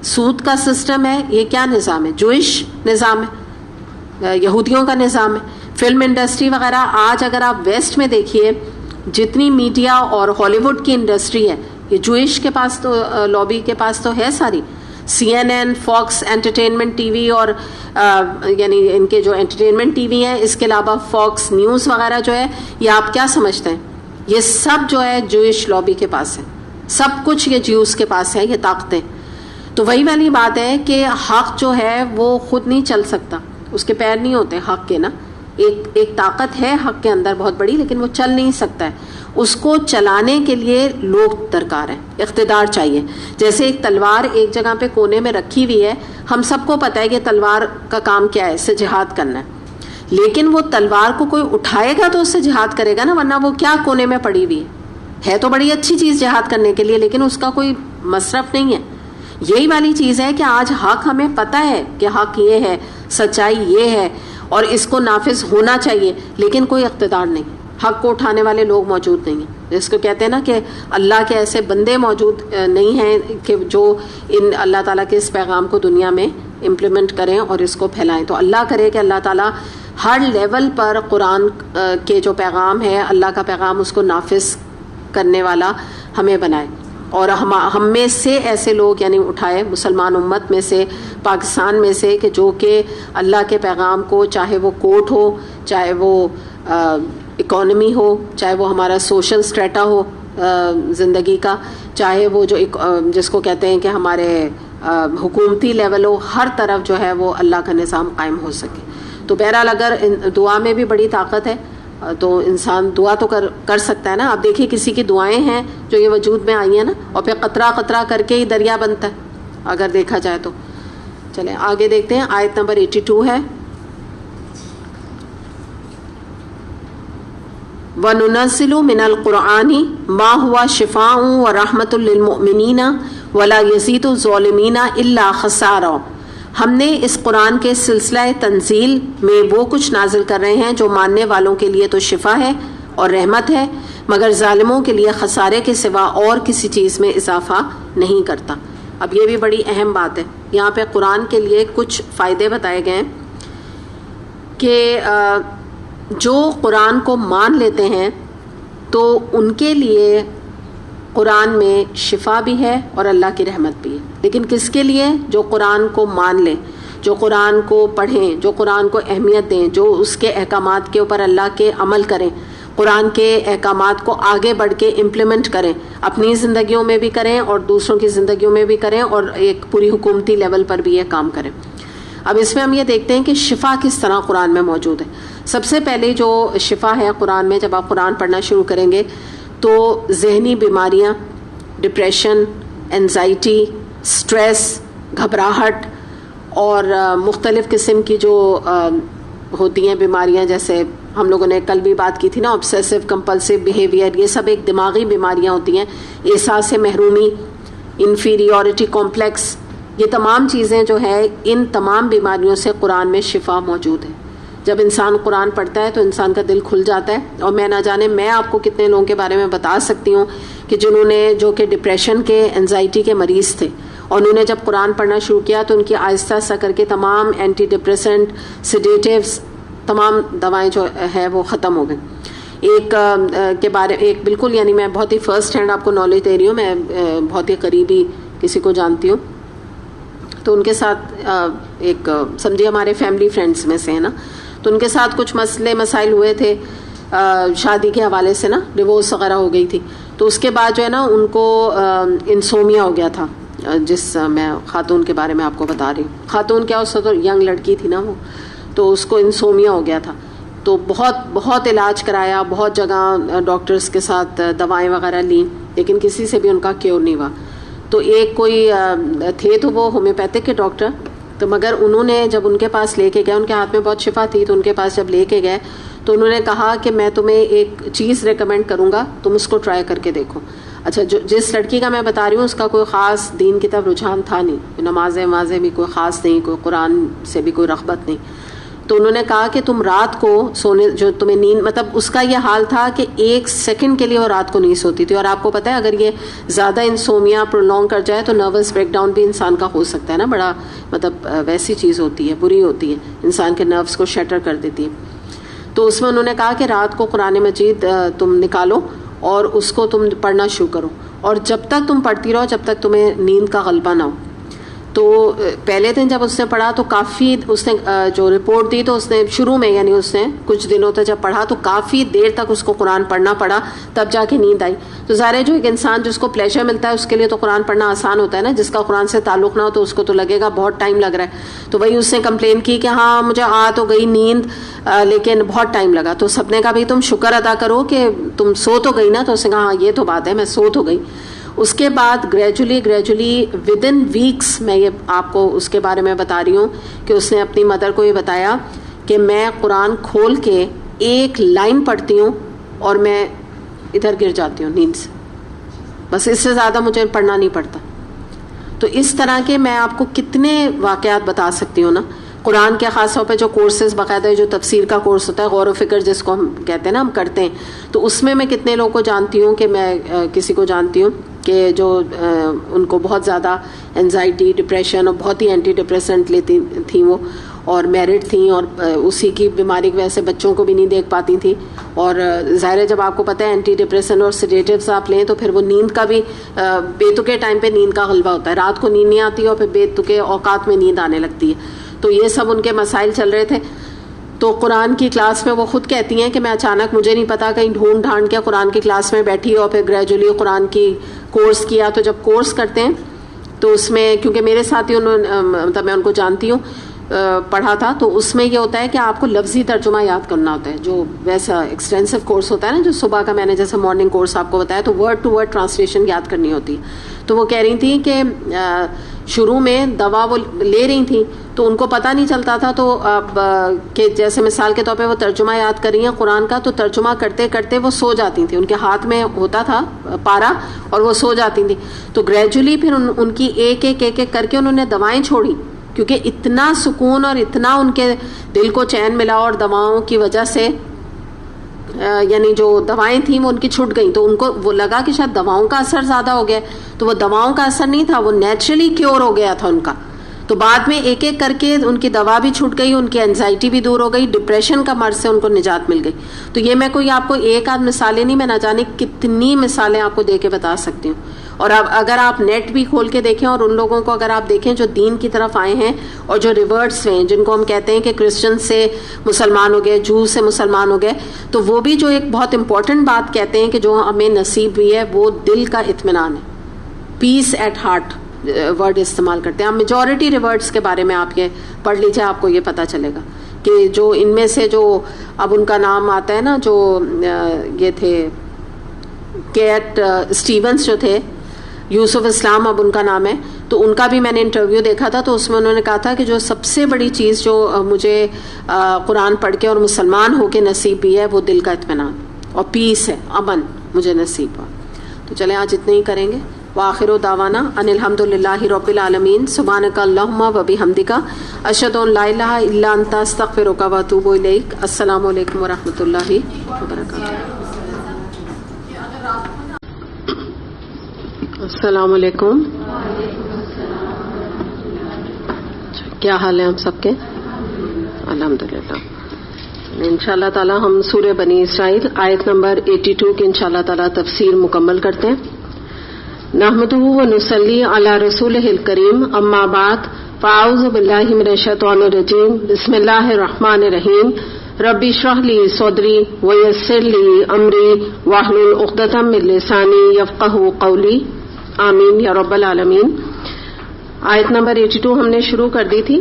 سود کا سسٹم ہے، یہ کیا نظام ہے؟ جوئش نظام ہے، یہودیوں کا نظام ہے. فلم انڈسٹری وغیرہ آج اگر آپ ویسٹ میں دیکھیے، جتنی میڈیا اور ہالی ووڈ کی انڈسٹری ہے یہ جوئش کے پاس تو، لابی کے پاس تو ہے ساری. CNN، Fox entertainment T V اور یعنی ان کے جو انٹرٹینمنٹ ٹی وی ہیں، اس کے علاوہ فاکس نیوز وغیرہ جو ہے، یہ آپ کیا سمجھتے ہیں؟ یہ سب جو ہے جوئش لابی کے پاس ہے، سب کچھ یہ جیوز کے پاس ہے، یہ طاقتیں. تو وہی والی بات ہے کہ حق جو ہے وہ خود نہیں چل سکتا، اس کے پیر نہیں ہوتے حق کے نا. ایک طاقت ہے حق کے اندر بہت بڑی، لیکن وہ چل نہیں سکتا ہے. اس کو چلانے کے لیے لوگ درکار ہیں، اقتدار چاہیے. جیسے ایک تلوار ایک جگہ پہ کونے میں رکھی ہوئی ہے، ہم سب کو پتہ ہے کہ تلوار کا کام کیا ہے، اس سے جہاد کرنا ہے. لیکن وہ تلوار کو کوئی اٹھائے گا تو اس سے جہاد کرے گا نا، ورنہ وہ کیا کونے میں پڑی ہوئی ہے تو بڑی اچھی چیز جہاد کرنے کے لیے، لیکن اس کا کوئی مصرف نہیں ہے. یہی والی چیز ہے کہ آج حق ہمیں پتہ ہے کہ حق یہ ہے، سچائی یہ ہے اور اس کو نافذ ہونا چاہیے، لیکن کوئی اقتدار نہیں، حق کو اٹھانے والے لوگ موجود نہیں ہیں. جس کو کہتے ہیں نا کہ اللہ کے ایسے بندے موجود نہیں ہیں کہ جو ان اللہ تعالیٰ کے اس پیغام کو دنیا میں امپلیمنٹ کریں اور اس کو پھیلائیں. تو اللہ کرے کہ اللہ تعالیٰ ہر لیول پر قرآن کے جو پیغام ہے، اللہ کا پیغام، اس کو نافذ کرنے والا ہمیں بنائے، اور ہم میں سے ایسے لوگ یعنی اٹھائے، مسلمان امت میں سے، پاکستان میں سے، کہ جو کہ اللہ کے پیغام کو، چاہے وہ کورٹ ہو، چاہے وہ اکانومی ہو، چاہے وہ ہمارا سوشل سٹریٹا ہو زندگی کا، چاہے وہ جو جس کو کہتے ہیں کہ ہمارے حکومتی لیول ہو، ہر طرف جو ہے وہ اللہ کا نظام قائم ہو سکے. تو بہرحال اگر دعا میں بھی بڑی طاقت ہے تو انسان دعا تو کر سکتا ہے نا. آپ دیکھیے کسی کی دعائیں ہیں جو یہ وجود میں آئی ہیں نا، اور پھر قطرہ قطرہ کر کے ہی دریا بنتا ہے اگر دیکھا جائے تو. چلیں آگے دیکھتے ہیں، آیت نمبر 82 ہے. وَنُنَزِّلُ مِنَ الْقُرْآنِ مَا هُوَ شِفَاءٌ وَرَحْمَةٌ لِّلْمُؤْمِنِينَ وَلَا يَزِيدُ الظَّالِمِينَ إِلَّا خَسَارًا. ہم نے اس قرآن کے سلسلہ تنزیل میں وہ کچھ نازل کر رہے ہیں جو ماننے والوں کے لیے تو شفا ہے اور رحمت ہے، مگر ظالموں کے لیے خسارے کے سوا اور کسی چیز میں اضافہ نہیں کرتا. اب یہ بھی بڑی اہم بات ہے، یہاں پہ قرآن کے لیے کچھ فائدے بتائے گئے ہیں کہ جو قرآن کو مان لیتے ہیں تو ان کے لیے قرآن میں شفا بھی ہے اور اللہ کی رحمت بھی ہے. لیکن کس کے لیے؟ جو قرآن کو مان لیں، جو قرآن کو پڑھیں، جو قرآن کو اہمیت دیں، جو اس کے احکامات کے اوپر اللہ کے عمل کریں، قرآن کے احکامات کو آگے بڑھ کے امپلیمنٹ کریں، اپنی زندگیوں میں بھی کریں اور دوسروں کی زندگیوں میں بھی کریں، اور ایک پوری حکومتی لیول پر بھی یہ کام کریں. اب اس میں ہم یہ دیکھتے ہیں کہ شفا کس طرح قرآن میں موجود ہے. سب سے پہلے جو شفا ہے قرآن میں، جب آپ قرآن پڑھنا شروع کریں گے تو ذہنی بیماریاں، ڈپریشن، انزائٹی، سٹریس، گھبراہٹ اور مختلف قسم کی جو ہوتی ہیں بیماریاں، جیسے ہم لوگوں نے کل بھی بات کی تھی نا، obsessive compulsive behavior، یہ سب ایک دماغی بیماریاں ہوتی ہیں. احساس محرومی، انفیریورٹی کمپلیکس، یہ تمام چیزیں جو ہے، ان تمام بیماریوں سے قرآن میں شفا موجود ہے. جب انسان قرآن پڑھتا ہے تو انسان کا دل کھل جاتا ہے. اور میں نہ جانے میں آپ کو کتنے لوگوں کے بارے میں بتا سکتی ہوں کہ جنہوں نے، جو کہ ڈپریشن کے، انزائٹی کے مریض تھے، اور انہوں نے جب قرآن پڑھنا شروع کیا تو ان کی آہستہ آہستہ کر کے تمام اینٹی ڈپریسنٹ، سیڈیٹیوز، تمام دوائیں جو ہے وہ ختم ہو گئیں. ایک کے بارے، ایک بالکل، یعنی میں بہت ہی فرسٹ ہینڈ آپ کو نالج دے رہی ہوں، میں بہت ہی قریبی کسی کو جانتی ہوں، تو ان کے ساتھ ایک سمجھیے ہمارے فیملی فرینڈس میں سے ہے نا، تو ان کے ساتھ کچھ مسائل ہوئے تھے شادی کے حوالے سے نا، ڈیورس وغیرہ ہو گئی تھی. تو اس کے بعد جو ہے نا ان کو انسومیا ہو گیا تھا، جس میں خاتون کے بارے میں آپ کو بتا رہی ہوں. خاتون کیا، اس وقت ینگ لڑکی تھی نا وہ، تو اس کو انسومیا ہو گیا تھا. تو بہت علاج کرایا، بہت جگہ ڈاکٹرز کے ساتھ دوائیں وغیرہ لیں، لیکن کسی سے بھی ان کا کیور نہیں ہوا. تو ایک کوئی تھے تو وہ ہومیوپیتھک کے ڈاکٹر، تو مگر انہوں نے جب ان کے پاس لے کے گئے، ان کے ہاتھ میں بہت شفا تھی، تو ان کے پاس جب لے کے گئے تو انہوں نے کہا کہ میں تمہیں ایک چیز ریکمینڈ کروں گا، تم اس کو ٹرائی کر کے دیکھو. اچھا، جس لڑکی کا میں بتا رہی ہوں اس کا کوئی خاص دین کی طرف رجحان تھا نہیں، نمازیں بھی کوئی خاص نہیں، کوئی قرآن سے بھی کوئی رغبت نہیں. تو انہوں نے کہا کہ تم رات کو سونے، جو تمہیں نیند، مطلب اس کا یہ حال تھا کہ 1 سیکنڈ کے لیے وہ رات کو نہیں سوتی تھی. اور آپ کو پتہ ہے اگر یہ زیادہ انسومیا پرولونگ کر جائے تو نروس بریک ڈاؤن بھی انسان کا ہو سکتا ہے نا، بڑا مطلب ویسی چیز ہوتی ہے، بری ہوتی ہے، انسان کے نروس کو شیٹر کر دیتی ہے. تو اس میں انہوں نے کہا کہ رات کو قرآن مجید تم نکالو اور اس کو تم پڑھنا شروع کرو، اور جب تک تم پڑھتی رہو جب تک تمہیں نیند کا غلبہ نہ ہو. تو پہلے دن جب اس نے پڑھا تو کافی، اس نے جو رپورٹ دی تو اس نے شروع میں، یعنی اس نے کچھ دنوں تک جب پڑھا تو کافی دیر تک اس کو قرآن پڑھنا پڑا، تب جا کے نیند آئی. تو ظاہر ہے جو ایک انسان جس کو پلیجر ملتا ہے اس کے لیے تو قرآن پڑھنا آسان ہوتا ہے نا، جس کا قرآن سے تعلق نہ ہو تو اس کو تو لگے گا بہت ٹائم لگ رہا ہے. تو وہی اس نے کمپلین کی کہ ہاں مجھے آ تو گئی نیند لیکن بہت ٹائم لگا. تو سب نے کہا بھائی تم شکر ادا کرو کہ تم سو تو گئی نا. تو اس نے کہا ہاں یہ تو بات ہے، میں سو تو گئی. اس کے بعد گریجولی ود ان ویکس، میں یہ آپ کو اس کے بارے میں بتا رہی ہوں کہ اس نے اپنی مدر کو یہ بتایا کہ میں قرآن کھول کے ایک لائن پڑھتی ہوں اور میں ادھر گر جاتی ہوں نیند سے، بس اس سے زیادہ مجھے پڑھنا نہیں پڑتا. تو اس طرح کے میں آپ کو کتنے واقعات بتا سکتی ہوں نا. قرآن کے خاص طور پہ جو کورسز باقاعدہ جو تفسیر کا کورس ہوتا ہے، غور و فکر جس کو ہم کہتے ہیں نا، ہم کرتے ہیں، تو اس میں کتنے لوگوں کو جانتی ہوں کہ میں کسی کو جانتی ہوں کہ جو ان کو بہت زیادہ انزائٹی، ڈپریشن اور بہت ہی اینٹی ڈپریسنٹ لیتی تھیں وہ، اور میرڈ تھیں اور اسی کی بیماری کی وجہ سے بچوں کو بھی نہیں دیکھ پاتی تھیں. اور ظاہر ہے جب آپ کو پتہ ہے اینٹی ڈپریسنٹ اور سیڈیٹیوز آپ لیں تو پھر وہ نیند کا بھی بے تکے ٹائم پہ نیند کا غلبہ ہوتا ہے، رات کو نیند نہیں آتی اور پھر بے تکے اوقات میں نیند آنے لگتی ہے. تو یہ سب ان کے مسائل چل رہے تھے. تو قرآن کی کلاس میں وہ خود کہتی ہیں کہ میں اچانک، مجھے نہیں پتا، کہیں ڈھونڈ ڈھانڈ کے قرآن کی کلاس میں بیٹھی اور پھر گریجولی قرآن کی کورس کیا. تو جب کورس کرتے ہیں تو اس میں، کیونکہ میرے ساتھ ہی مطلب میں ان کو جانتی ہوں، پڑھا تھا، تو اس میں یہ ہوتا ہے کہ آپ کو لفظی ترجمہ یاد کرنا ہوتا ہے، جو ویسا ایکسٹینسو کورس ہوتا ہے نا، جو صبح کا میں نے جیسے مارننگ کورس آپ کو بتایا، تو ورڈ ٹو ورڈ ٹرانسلیشن یاد کرنی ہوتی ہے. تو وہ کہہ رہی تھیں کہ شروع میں دوا وہ لے رہی تھیں تو ان کو پتہ نہیں چلتا تھا، تو اب کہ جیسے مثال کے طور پہ وہ ترجمہ یاد کر رہی ہیں قرآن کا، تو ترجمہ کرتے کرتے وہ سو جاتی تھیں، ان کے ہاتھ میں ہوتا تھا پارا اور وہ سو جاتی تھیں. تو گریجولی پھر ان کی ایک ایک کر کے انہوں نے دوائیں چھوڑی، کیونکہ اتنا سکون اور اتنا ان کے دل کو چین ملا، اور دواؤں کی وجہ سے یعنی جو دوائیں تھیں وہ ان کی چھٹ گئیں، تو ان کو وہ لگا کہ شاید دواؤں کا اثر زیادہ ہو گیا، تو وہ دواؤں کا اثر نہیں تھا، وہ نیچرلی کیور ہو گیا تھا ان کا. تو بعد میں ایک ایک کر کے ان کی دوا بھی چھوٹ گئی، ان کی اینزائٹی بھی دور ہو گئی، ڈپریشن کا مرض سے ان کو نجات مل گئی. تو یہ میں کوئی آپ کو ایک آدھ مثالیں نہیں، میں نہ جانے کتنی مثالیں آپ کو دے کے بتا سکتی ہوں. اور اب اگر آپ نیٹ بھی کھول کے دیکھیں اور ان لوگوں کو اگر آپ دیکھیں جو دین کی طرف آئے ہیں اور جو ریورٹس ہیں، جن کو ہم کہتے ہیں کہ کرسچن سے مسلمان ہو گئے، جو سے مسلمان ہو گئے، تو وہ بھی جو ایک بہت امپورٹنٹ بات کہتے ہیں کہ جو ہمیں نصیب ہوئی ہے وہ دل کا اطمینان ہے. پیس ایٹ ہارٹ ورڈ استعمال کرتے ہیں. آپ میجورٹی ریورٹس کے بارے میں آپ یہ پڑھ لیجیے، آپ کو یہ پتہ چلے گا کہ جو ان میں سے جو اب ان کا نام آتا ہے نا، جو یہ تھے کیٹ اسٹیونس جو تھے، یوسف اسلام اب ان کا نام ہے، تو ان کا بھی میں نے انٹرویو دیکھا تھا، تو اس میں انہوں نے کہا تھا کہ جو سب سے بڑی چیز جو مجھے قرآن پڑھ کے اور مسلمان ہو کے نصیب بھی ہے وہ دل کا اطمینان اور پیس ہے، امن مجھے نصیب ہوا. تو چلیں آج اتنے ہی کریں گے. وآخر دعوانا ان الحمد للہ رب العالمین. سبحانک اللہم و بحمدک، اشہد ان لا الہ الا انت، استغفرک و اتوب الیک. السلام علیکم ورحمۃ اللہ وبرکاتہ. السلام علیکم. کیا حال ہے ہم سب کے؟ الحمدللہ. انشاءاللہ تعالی ہم سورہ بنی اسرائیل آیت نمبر 82 کی انشاءاللہ تعالی تفسیر مکمل کرتے ہیں. نحمدہ و نصلی علی رسولہ الکریم، اما بعد، فاعوذ باللہ من الشیطان الرجیم، بسم اللہ الرحمن الرحیم. رب اشرح لی صدری ویسر لی امری واحلل عقدۃ من لسانی یفقہوا قولی. آمین یا رب العالمین. آیت نمبر 82 ہم نے شروع کر دی تھی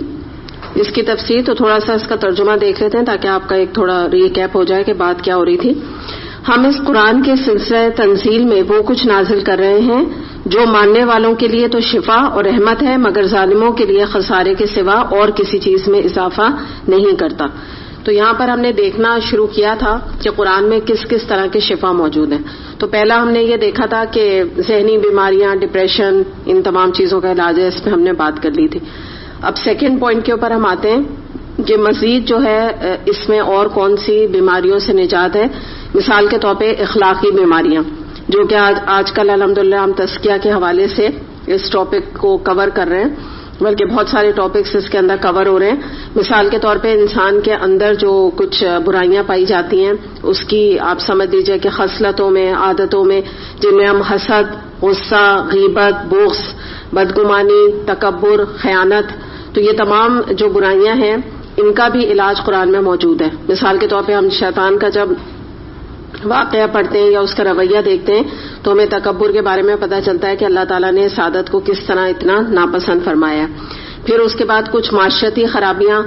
اس کی تفسیر، تو تھوڑا سا اس کا ترجمہ دیکھ لیتے ہیں تاکہ آپ کا ایک تھوڑا ریکیپ ہو جائے کہ بات کیا ہو رہی تھی. ہم اس قرآن کے سلسلہ تنزیل میں وہ کچھ نازل کر رہے ہیں جو ماننے والوں کے لیے تو شفا اور رحمت ہے، مگر ظالموں کے لیے خسارے کے سوا اور کسی چیز میں اضافہ نہیں کرتا. تو یہاں پر ہم نے دیکھنا شروع کیا تھا کہ قرآن میں کس کس طرح کے شفا موجود ہیں. تو پہلا ہم نے یہ دیکھا تھا کہ ذہنی بیماریاں، ڈپریشن، ان تمام چیزوں کا علاج ہے، اس پہ ہم نے بات کر لی تھی. اب سیکنڈ پوائنٹ کے اوپر ہم آتے ہیں کہ مزید جو ہے اس میں اور کون سی بیماریوں سے نجات ہے. مثال کے طور پہ اخلاقی بیماریاں، جو کہ آج کل الحمدللہ ہم تزکیہ کے حوالے سے اس ٹاپک کو کور کر رہے ہیں، بلکہ بہت سارے ٹاپکس اس کے اندر کور ہو رہے ہیں. مثال کے طور پہ انسان کے اندر جو کچھ برائیاں پائی جاتی ہیں اس کی آپ سمجھ لیجئے کہ خصلتوں میں، عادتوں میں، جن میں ہم حسد، غصہ، غیبت، بغض، بدگمانی، تکبر، خیانت، تو یہ تمام جو برائیاں ہیں ان کا بھی علاج قرآن میں موجود ہے. مثال کے طور پہ ہم شیطان کا جب واقعہ پڑھتے ہیں یا اس کا رویہ دیکھتے ہیں تو ہمیں تکبر کے بارے میں پتہ چلتا ہے کہ اللہ تعالیٰ نے سعادت کو کس طرح اتنا ناپسند فرمایا ہے. پھر اس کے بعد کچھ معاشرتی خرابیاں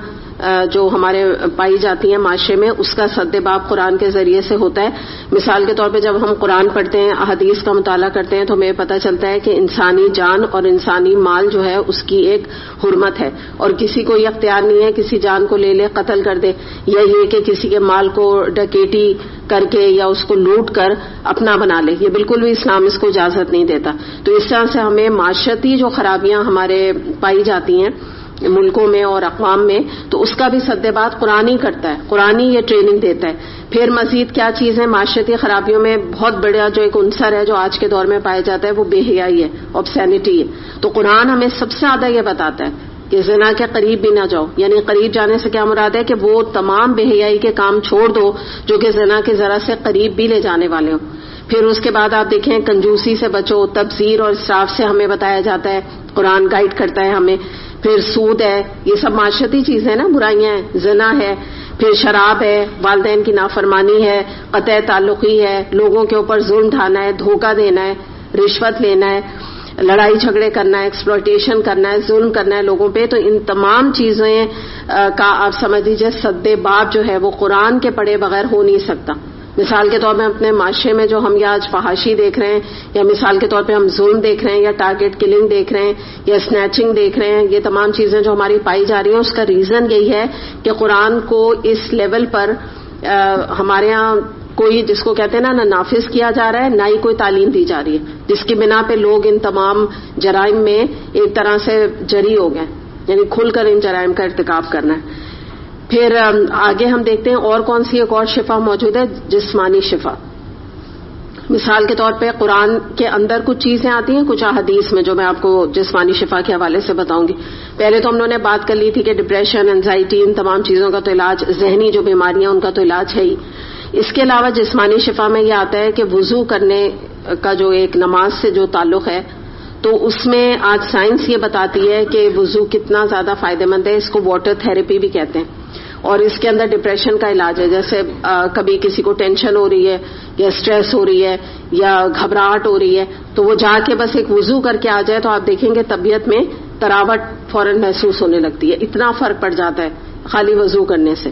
جو ہمارے پائی جاتی ہیں معاشرے میں، اس کا سد باب قرآن کے ذریعے سے ہوتا ہے. مثال کے طور پہ جب ہم قرآن پڑھتے ہیں، احادیث کا مطالعہ کرتے ہیں، تو ہمیں پتہ چلتا ہے کہ انسانی جان اور انسانی مال جو ہے اس کی ایک حرمت ہے، اور کسی کو یہ اختیار نہیں ہے کسی جان کو لے لے، قتل کر دے، یا یہ کہ کسی کے مال کو ڈکیٹی کر کے یا اس کو لوٹ کر اپنا بنا لے. یہ بالکل بھی اسلام اس کو اجازت نہیں دیتا. تو اس طرح سے ہمیں معاشرتی جو خرابیاں ہمارے پائی جاتی ہیں ملکوں میں اور اقوام میں، تو اس کا بھی سدباب قرآن ہی کرتا ہے، قرآن ہی یہ ٹریننگ دیتا ہے. پھر مزید کیا چیز ہے معاشرتی خرابیوں میں؟ بہت بڑا جو ایک عنصر ہے جو آج کے دور میں پایا جاتا ہے وہ بے حیائی ہے، obscenity ہے. تو قرآن ہمیں سب سے زیادہ یہ بتاتا ہے کہ زنا کے قریب بھی نہ جاؤ. یعنی قریب جانے سے کیا مراد ہے کہ وہ تمام بے حیائی کے کام چھوڑ دو جو کہ زنا کے ذرا سے قریب بھی لے جانے والے ہوں. پھر اس کے بعد آپ دیکھیں کنجوسی سے بچو، تبذیر اور اسراف سے ہمیں بتایا جاتا ہے، قرآن گائیڈ کرتا ہے ہمیں. پھر سود ہے، یہ سب معاشرتی چیزیں نا، برائیاں ہیں، زنا ہے. پھر شراب ہے، والدین کی نافرمانی ہے، قطع تعلقی ہے، لوگوں کے اوپر ظلم ڈھانا ہے، دھوکہ دینا ہے، رشوت لینا ہے، لڑائی جھگڑے کرنا ہے، ایکسپلوٹیشن کرنا ہے، ظلم کرنا ہے لوگوں پہ. تو ان تمام چیزیں کا آپ سمجھ لیجیے سد باب جو ہے وہ قرآن کے پڑھے بغیر ہو نہیں سکتا. مثال کے طور پہ اپنے معاشرے میں جو ہم یا آج فحاشی دیکھ رہے ہیں، یا مثال کے طور پہ ہم ظلم دیکھ رہے ہیں، یا ٹارگٹ کلنگ دیکھ رہے ہیں، یا اسنیچنگ دیکھ رہے ہیں، یہ تمام چیزیں جو ہماری پائی جا رہی ہیں، اس کا ریزن یہی ہے کہ قرآن کو اس لیول پر ہمارے ہاں کوئی جس کو کہتے ہیں نا نافذ کیا جا رہا ہے، نہ ہی کوئی تعلیم دی جا رہی ہے، جس کی بنا پہ لوگ ان تمام جرائم میں ایک طرح سے جری ہو گئے، یعنی کھل کر ان جرائم کا ارتکاب کرنا ہے. پھر آگے ہم دیکھتے ہیں اور کون سی ایک اور شفا موجود ہے، جسمانی شفا. مثال کے طور پہ قرآن کے اندر کچھ چیزیں آتی ہیں، کچھ احادیث میں جو میں آپ کو جسمانی شفا کے حوالے سے بتاؤں گی. پہلے تو ہم نے بات کر لی تھی کہ ڈپریشن، انزائٹی، ان تمام چیزوں کا تو علاج، ذہنی جو بیماریاں ان کا تو علاج ہے ہی. اس کے علاوہ جسمانی شفا میں یہ آتا ہے کہ وضو کرنے کا جو ایک نماز سے جو تعلق ہے، تو اس میں آج سائنس یہ بتاتی ہے کہ وضو کتنا زیادہ فائدہ مند ہے. اس کو واٹر تھراپی بھی کہتے ہیں. اور اس کے اندر ڈپریشن کا علاج ہے. جیسے کبھی کسی کو ٹینشن ہو رہی ہے یا اسٹریس ہو رہی ہے یا گھبراہٹ ہو رہی ہے، تو وہ جا کے بس ایک وضو کر کے آ جائے تو آپ دیکھیں گے طبیعت میں تراوٹ فوراً محسوس ہونے لگتی ہے. اتنا فرق پڑ جاتا ہے خالی وضو کرنے سے.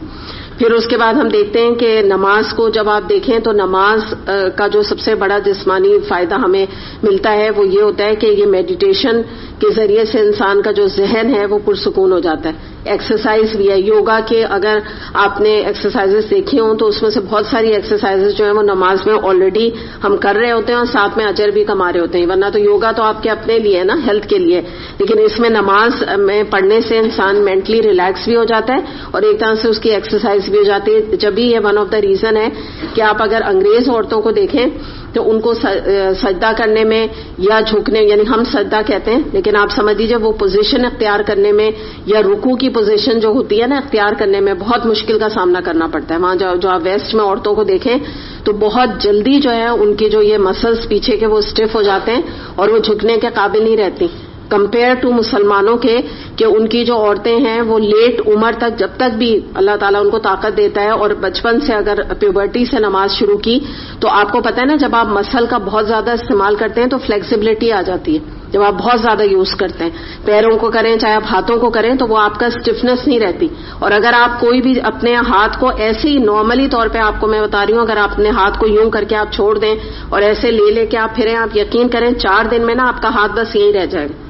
پھر اس کے بعد ہم دیکھتے ہیں کہ نماز کو جب آپ دیکھیں تو نماز کا جو سب سے بڑا جسمانی فائدہ ہمیں ملتا ہے وہ یہ ہوتا ہے کہ یہ میڈیٹیشن کے ذریعے سے انسان کا جو ذہن ہے وہ پرسکون ہو جاتا ہے. ایکسرسائز بھی ہے یوگا کے، اگر آپ نے ایکسرسائزز دیکھی ہوں تو اس میں سے بہت ساری ایکسرسائزز جو ہیں وہ نماز میں آلریڈی ہم کر رہے ہوتے ہیں اور ساتھ میں اجر بھی کما رہے ہوتے ہیں. ورنہ تو یوگا تو آپ کے اپنے لیے ہے نا، ہیلتھ کے لیے، لیکن اس میں نماز میں پڑھنے سے انسان مینٹلی ریلیکس بھی ہو جاتا ہے اور ایک طرح سے اس کی ایکسرسائز بھی ہو جاتی ہے. جب بھی یہ ون آف دا ریزن ہے کہ آپ اگر انگریز عورتوں کو دیکھیں تو ان کو سجدہ کرنے میں یا جھکنے، یعنی ہم سجدہ کہتے ہیں لیکن آپ سمجھ لیجیے وہ پوزیشن اختیار کرنے میں یا رکوع کی پوزیشن جو ہوتی ہے نا اختیار کرنے میں بہت مشکل کا سامنا کرنا پڑتا ہے. وہاں جو آپ ویسٹ میں عورتوں کو دیکھیں تو بہت جلدی جو ہے ان کی جو یہ مسلز پیچھے کے وہ اسٹف ہو جاتے ہیں اور وہ جھکنے کے قابل نہیں رہتی کمپیئر ٹو مسلمانوں کے، کہ ان کی جو عورتیں ہیں وہ لیٹ عمر تک، جب تک بھی اللہ تعالیٰ ان کو طاقت دیتا ہے اور بچپن سے اگر پیوبرٹی سے نماز شروع کی تو آپ کو پتہ ہے نا جب آپ مسل کا بہت زیادہ استعمال کرتے ہیں تو فلیکسیبلٹی آ جاتی ہے. جب آپ بہت زیادہ یوز کرتے ہیں پیروں کو کریں چاہے آپ ہاتھوں کو کریں تو وہ آپ کا اسٹفنس نہیں رہتی. اور اگر آپ کوئی بھی اپنے ہاتھ کو ایسے ہی نارملی طور پہ آپ کو میں بتا رہی ہوں، اگر آپ اپنے ہاتھ کو یوں کر کے آپ چھوڑ دیں اور ایسے لے کے آپ پھریں، آپ یقین کریں 4 دن میں نا آپ کا ہاتھ بس یہیں رہ جائے گا،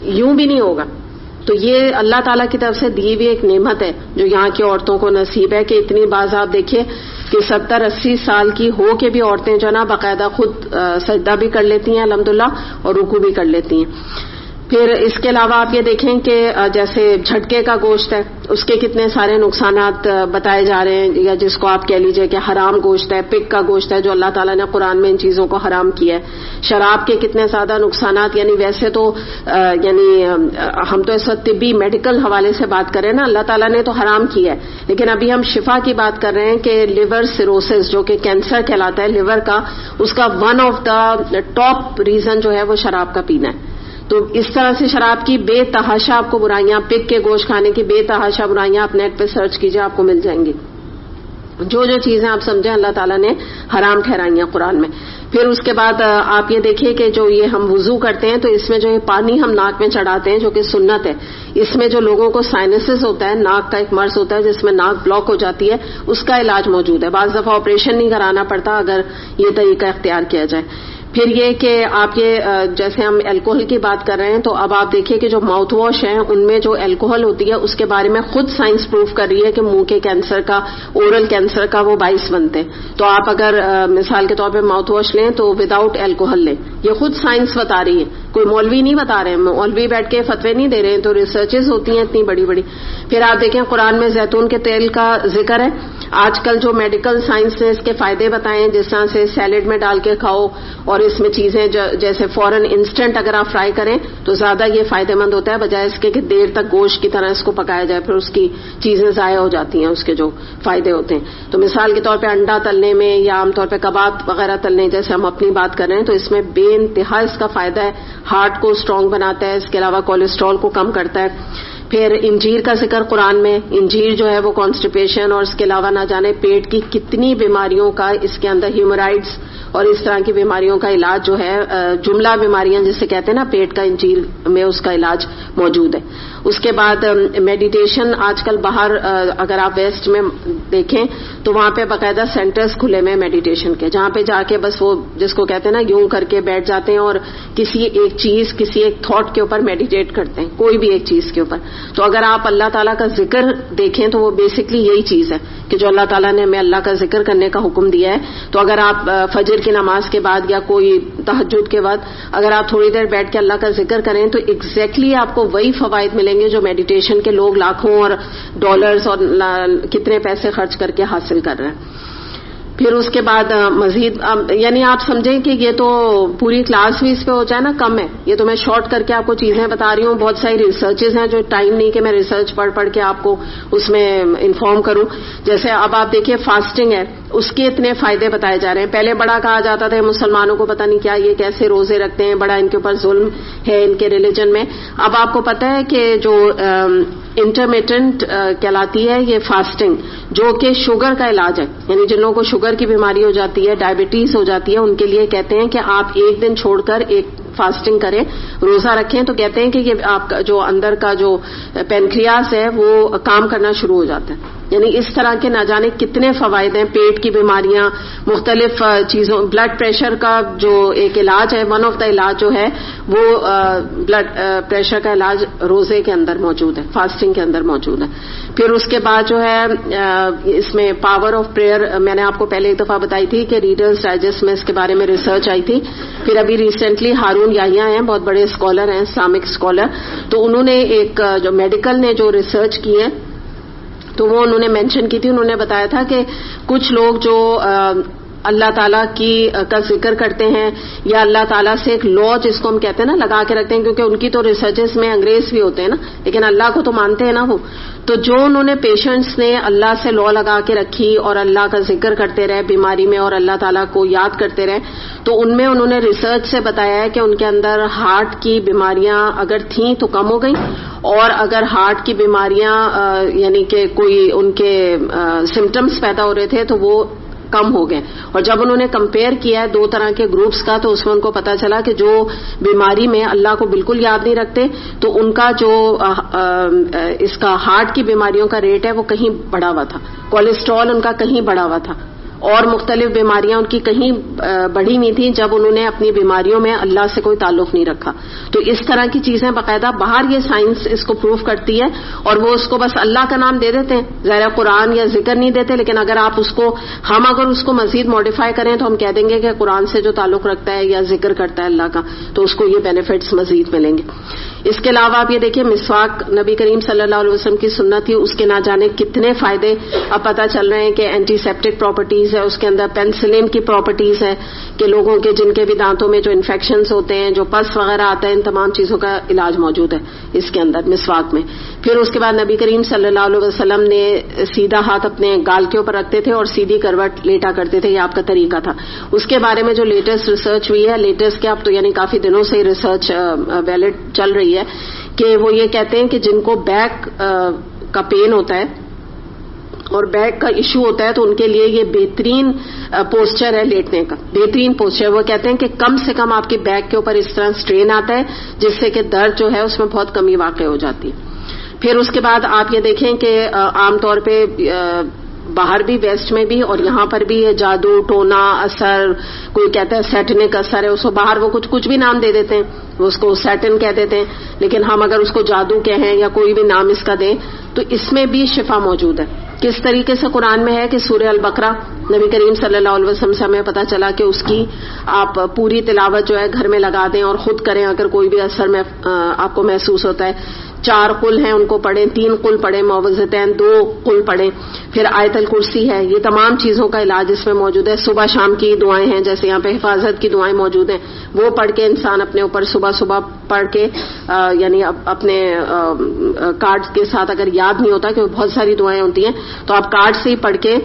یوں بھی نہیں ہوگا. تو یہ اللہ تعالیٰ کی طرف سے دی ہوئی ایک نعمت ہے جو یہاں کی عورتوں کو نصیب ہے کہ اتنی بعض آپ دیکھیے کہ 70-80 سال کی ہو کے بھی عورتیں جو نا باقاعدہ خود سجدہ بھی کر لیتی ہیں الحمدللہ اور رکوع بھی کر لیتی ہیں. پھر اس کے علاوہ آپ یہ دیکھیں کہ جیسے جھٹکے کا گوشت ہے، اس کے کتنے سارے نقصانات بتائے جا رہے ہیں، یا جس کو آپ کہہ لیجئے کہ حرام گوشت ہے، پک کا گوشت ہے جو اللہ تعالیٰ نے قرآن میں ان چیزوں کو حرام کیا ہے. شراب کے کتنے زیادہ نقصانات، یعنی ویسے تو ہم تو اس وقت طبی میڈیکل حوالے سے بات کر رہے ہیں نا، اللہ تعالیٰ نے تو حرام کیا ہے، لیکن ابھی ہم شفا کی بات کر رہے ہیں کہ لیور سیروسس جو کہ کینسر کہلاتا ہے لیور کا، اس کا one of the top reason جو ہے وہ شراب کا پینا ہے. تو اس طرح سے شراب کی بے تحاشا آپ کو برائیاں، پک کے گوشت کھانے کی بے تحاشا برائیاں آپ نیٹ پہ سرچ کیجئے آپ کو مل جائیں گی. جو چیزیں آپ سمجھیں اللہ تعالیٰ نے حرام ٹھہرائی ہیں قرآن میں. پھر اس کے بعد آپ یہ دیکھیے کہ جو یہ ہم وضو کرتے ہیں تو اس میں جو یہ پانی ہم ناک میں چڑھاتے ہیں جو کہ سنت ہے، اس میں جو لوگوں کو سائنسز ہوتا ہے، ناک کا ایک مرض ہوتا ہے جس میں ناک بلاک ہو جاتی ہے، اس کا علاج موجود ہے. بعض دفعہ آپریشن نہیں کرانا پڑتا اگر یہ طریقہ اختیار کیا جائے. پھر یہ کہ آپ یہ جیسے ہم الکوہل کی بات کر رہے ہیں تو اب آپ دیکھیے کہ جو ماؤتھ واش ہیں ان میں جو الکوہل ہوتی ہے اس کے بارے میں خود سائنس پروف کر رہی ہے کہ منہ کے کینسر کا، اورل کینسر کا وہ باعث بنتے ہیں. تو آپ اگر مثال کے طور پہ ماؤتھ واش لیں تو وداؤٹ الکوہل لیں، یہ خود سائنس بتا رہی ہے، کوئی مولوی نہیں بتا رہے ہیں، مولوی بیٹھ کے فتوے نہیں دے رہے ہیں، تو ریسرچز ہوتی ہیں اتنی بڑی بڑی. پھر آپ دیکھیں قرآن میں زیتون کے تیل کا ذکر ہے. آج کل جو میڈیکل سائنس نے اس کے فائدے بتائے ہیں، جس طرح سے سیلڈ میں ڈال کے کھاؤ اور اس میں چیزیں جیسے فوراً انسٹنٹ اگر آپ فرائی کریں تو زیادہ یہ فائدہ مند ہوتا ہے بجائے اس کے کہ دیر تک گوشت کی طرح اس کو پکایا جائے، پھر اس کی چیزیں ضائع ہو جاتی ہیں، اس کے جو فائدے ہوتے ہیں. تو مثال کے طور پہ انڈا تلنے میں یا عام طور پہ کباب وغیرہ تلنے جیسے ہم اپنی بات کر رہے ہیں تو اس میں بے انتہا اس کا فائدہ ہے. ہارٹ کو اسٹرانگ بناتا ہے، اس کے علاوہ کولیسٹرول کو کم کرتا ہے. پھر انجیر کا ذکر قرآن میں، انجیر جو ہے وہ کانسٹیپیشن اور اس کے علاوہ نہ جانے پیٹ کی کتنی بیماریوں کا، اس کے اندر ہیمورائڈز اور اس طرح کی بیماریوں کا علاج جو ہے، جملہ بیماریاں جسے کہتے ہیں نا پیٹ کا، انجیر میں اس کا علاج موجود ہے. اس کے بعد میڈیٹیشن آج کل باہر اگر آپ ویسٹ میں دیکھیں تو وہاں پہ باقاعدہ سینٹرز کھلے میں میڈیٹیشن کے، جہاں پہ جا کے بس وہ جس کو کہتے ہیں نا یوں کر کے بیٹھ جاتے ہیں اور کسی ایک چیز، کسی ایک تھاٹ کے اوپر میڈیٹیٹ کرتے ہیں، کوئی بھی ایک چیز کے اوپر. تو اگر آپ اللہ تعالیٰ کا ذکر دیکھیں تو وہ بیسکلی یہی چیز ہے کہ جو اللہ تعالیٰ نے ہمیں اللہ کا ذکر کرنے کا حکم دیا ہے. تو اگر آپ فجر کی نماز کے بعد یا کوئی تہجد کے بعد اگر آپ تھوڑی دیر بیٹھ کے اللہ کا ذکر کریں تو ایگزیکٹلی آپ کو وہی فوائد ملیں گے جو میڈیٹیشن کے لوگ لاکھوں اور ڈالرز اور کتنے پیسے خرچ کر کے حاصل کر رہے ہیں. پھر اس کے بعد مزید یعنی آپ سمجھیں کہ یہ تو پوری کلاس بھی اس پہ ہو جائے نا کم ہے. یہ تو میں شارٹ کر کے آپ کو چیزیں بتا رہی ہوں. بہت ساری ریسرچز ہیں جو ٹائم نہیں کہ میں ریسرچ پڑھ کے آپ کو اس میں انفارم کروں. جیسے اب آپ دیکھیے فاسٹنگ ہے, اس کے اتنے فائدے بتائے جا رہے ہیں. پہلے بڑا کہا جاتا تھا مسلمانوں کو پتہ نہیں کیا یہ کیسے روزے رکھتے ہیں, بڑا ان کے اوپر ظلم ہے ان کے ریلیجن میں. اب آپ کو پتہ ہے کہ جو انٹرمیٹنٹ کہلاتی ہے یہ فاسٹنگ, جو کہ شوگر کا علاج ہے, یعنی جن لوگوں کو شوگر کی بیماری ہو جاتی ہے, ڈائبٹیز ہو جاتی ہے, ان کے لیے کہتے ہیں کہ آپ ایک دن چھوڑ کر ایک فاسٹنگ کریں, روزہ رکھیں. تو کہتے ہیں کہ یہ آپ کا جو اندر کا جو پینکریاس ہے وہ کام کرنا شروع ہو جاتا ہے. یعنی اس طرح کے نہ جانے کتنے فوائد ہیں. پیٹ کی بیماریاں, مختلف چیزوں, بلڈ پریشر کا جو ایک علاج ہے, ون آف دا علاج جو ہے وہ بلڈ پریشر کا علاج روزے کے اندر موجود ہے, فاسٹنگ کے اندر موجود ہے. پھر اس کے بعد جو ہے اس میں پاور آف پریئر, میں نے آپ کو پہلے ایک دفعہ بتائی تھی کہ ریڈرز ڈائجسٹ میں اس کے بارے میں ریسرچ آئی تھی. پھر ابھی ریسنٹلی ہارون یحییٰ ہیں, بہت بڑے اسکالر ہیں, اسلامک اسکالر, تو انہوں نے ایک جو میڈیکل نے جو ریسرچ کی ہے تو وہ انہوں نے مینشن کی تھی. انہوں نے بتایا تھا کہ کچھ لوگ جو اللہ تعالیٰ کا ذکر کرتے ہیں یا اللہ تعالیٰ سے ایک لا جس کو ہم کہتے ہیں نا لگا کے رکھتے ہیں, کیونکہ ان کی تو ریسرچز میں انگریز بھی ہوتے ہیں نا, لیکن اللہ کو تو مانتے ہیں نا وہ. تو جو انہوں نے پیشنٹس نے اللہ سے لا لگا کے رکھی اور اللہ کا ذکر کرتے رہے بیماری میں اور اللہ تعالیٰ کو یاد کرتے رہے, تو ان میں انہوں نے ریسرچ سے بتایا ہے کہ ان کے اندر ہارٹ کی بیماریاں اگر تھیں تو کم ہو گئی, اور اگر ہارٹ کی بیماریاں یعنی کہ کوئی ان کے سمٹمز پیدا ہو رہے تھے تو وہ کم ہو گئے. اور جب انہوں نے کمپیئر کیا ہے دو طرح کے گروپس کا, تو اس میں ان کو پتا چلا کہ جو بیماری میں اللہ کو بالکل یاد نہیں رکھتے تو ان کا جو اس کا ہارٹ کی بیماریوں کا ریٹ ہے وہ کہیں بڑھا ہوا تھا, کولیسٹرول ان کا کہیں بڑھا ہوا تھا, اور مختلف بیماریاں ان کی کہیں بڑھی نہیں تھیں جب انہوں نے اپنی بیماریوں میں اللہ سے کوئی تعلق نہیں رکھا. تو اس طرح کی چیزیں باقاعدہ باہر یہ سائنس اس کو پروف کرتی ہے, اور وہ اس کو بس اللہ کا نام دے دیتے ہیں, ظاہر قرآن یا ذکر نہیں دیتے. لیکن اگر آپ اس کو ہم اگر اس کو مزید ماڈیفائی کریں تو ہم کہہ دیں گے کہ قرآن سے جو تعلق رکھتا ہے یا ذکر کرتا ہے اللہ کا, تو اس کو یہ بینیفٹس مزید ملیں گے. اس کے علاوہ آپ یہ دیکھیں مسواک نبی کریم صلی اللہ علیہ وسلم کی سنت تھی, اس کے نہ جانے کتنے فائدے اب پتہ چل رہے ہیں کہ اینٹی سیپٹک پراپرٹیز ہے, اس کے اندر پینسلین کی پراپرٹیز ہے کہ لوگوں کے جن کے بھی دانتوں میں جو انفیکشنز ہوتے ہیں, جو پس وغیرہ آتا ہے, ان تمام چیزوں کا علاج موجود ہے اس کے اندر مسواک میں. پھر اس کے بعد نبی کریم صلی اللہ علیہ وسلم نے سیدھا ہاتھ اپنے گال کے اوپر رکھتے تھے اور سیدھی کروٹ لیٹا کرتے تھے, یہ آپ کا طریقہ تھا. اس کے بارے میں جو لیٹسٹ ریسرچ ہوئی ہے, لیٹسٹ کیا اب تو یعنی کافی دنوں سے ریسرچ ویلڈ چل رہی ہے, کہ وہ یہ کہتے ہیں کہ جن کو بیک کا پین ہوتا ہے اور بیک کا ایشو ہوتا ہے تو ان کے لیے یہ بہترین پوسچر ہے لیٹنے کا, بہترین پوسچر. وہ کہتے ہیں کہ کم سے کم آپ کے بیک کے اوپر اس طرح اسٹرین آتا ہے جس سے کہ درد جو ہے اس میں بہت کمی واقع ہو جاتی ہے. پھر اس کے بعد آپ یہ دیکھیں کہ عام طور پہ باہر بھی ویسٹ میں بھی اور یہاں پر بھی یہ جادو ٹونا اثر, کوئی کہتا ہے سیٹنک اثر ہے, اس کو باہر وہ کچھ بھی نام دے دیتے ہیں, وہ اس کو سیٹن کہہ دیتے ہیں, لیکن ہم اگر اس کو جادو کہیں یا کوئی بھی نام اس کا دیں تو اس میں بھی شفا موجود ہے. کس طریقے سے قرآن میں ہے کہ سورہ البقرہ نبی کریم صلی اللہ علیہ وسلم سے ہمیں پتہ چلا کہ اس کی آپ پوری تلاوت جو ہے گھر میں لگا دیں اور خود کریں اگر کوئی بھی اثر میں آپ کو محسوس ہوتا ہے. 4 قل ہیں ان کو پڑھیں, 3 قل پڑھیں, معوذتین 2 قل پڑھیں, پھر آیت الکرسی ہے. یہ تمام چیزوں کا علاج اس میں موجود ہے. صبح شام کی دعائیں ہیں, جیسے یہاں پہ حفاظت کی دعائیں موجود ہیں, وہ پڑھ کے انسان اپنے اوپر صبح پڑھ کے یعنی اپنے کارڈ کے ساتھ اگر یاد نہیں ہوتا کہ بہت ساری دعائیں ہوتی ہیں تو آپ کارڈ سے ہی پڑھ کے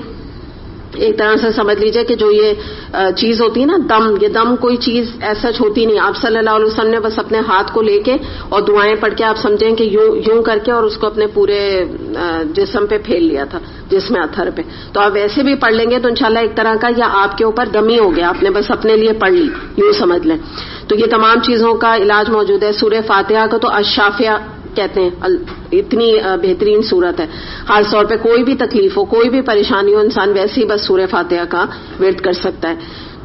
ایک طرح سے سمجھ لیجئے کہ جو یہ چیز ہوتی ہے نا دم, یہ دم کوئی چیز ایسا ہوتی نہیں. آپ صلی اللہ علیہ وسلم نے بس اپنے ہاتھ کو لے کے اور دعائیں پڑھ کے آپ سمجھیں کہ یوں کر کے اور اس کو اپنے پورے جسم پہ پھیل لیا تھا, جسم اتھر پہ. تو آپ ویسے بھی پڑھ لیں گے تو انشاءاللہ ایک طرح کا یا آپ کے اوپر دمی ہو گیا, آپ نے بس اپنے لیے پڑھ لی, یوں سمجھ لیں. تو یہ تمام چیزوں کا علاج موجود ہے. سورہ فاتحہ کو تو الشافیہ کہتے ہیں, اتنی بہترین صورت ہے. خاص طور پہ کوئی بھی تکلیف ہو, کوئی بھی پریشانی ہو, انسان ویسے ہی بس سورہ فاتحہ کا ورد کر سکتا ہے.